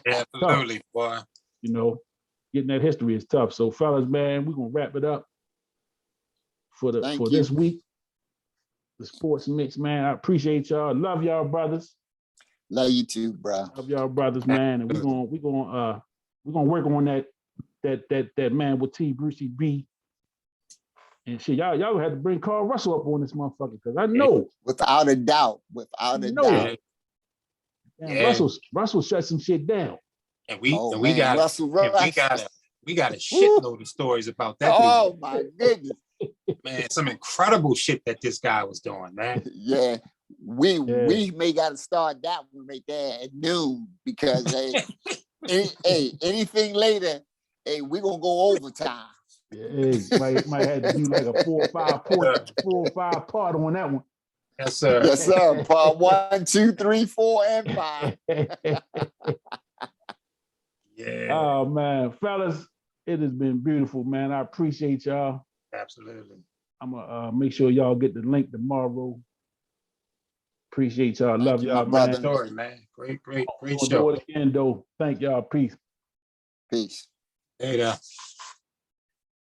Absolutely, boy. Getting that history is tough. So fellas, man, we're gonna wrap it up for this week. The Sports Mix, man. I appreciate y'all. Love y'all, brothers. Love you too, bro. Love y'all, brothers, man. And we're gonna work on that man with T Brucey B. And shit, y'all had to bring Carl Russell up on this motherfucker because I know without a doubt. Damn, Russell shut some shit down. And we got a shitload of stories about that. Oh my goodness. Man, some incredible shit that this guy was doing, man. Yeah. We may gotta start that one right there at noon because anything later, we're gonna go overtime. Yeah, might have to do like a 4 or 5 part on that one. Yes, sir. Yes, sir. Part 1, 2, 3, 4, and 5. Yeah, Oh man, fellas, it has been beautiful, man. I appreciate y'all. absolutely. I'm gonna make sure y'all get the link tomorrow. Appreciate y'all. Thank Love you, my y'all, brother. man. Story, man. Great We'll do show. it again, though. Thank y'all. Peace. Peace. Later.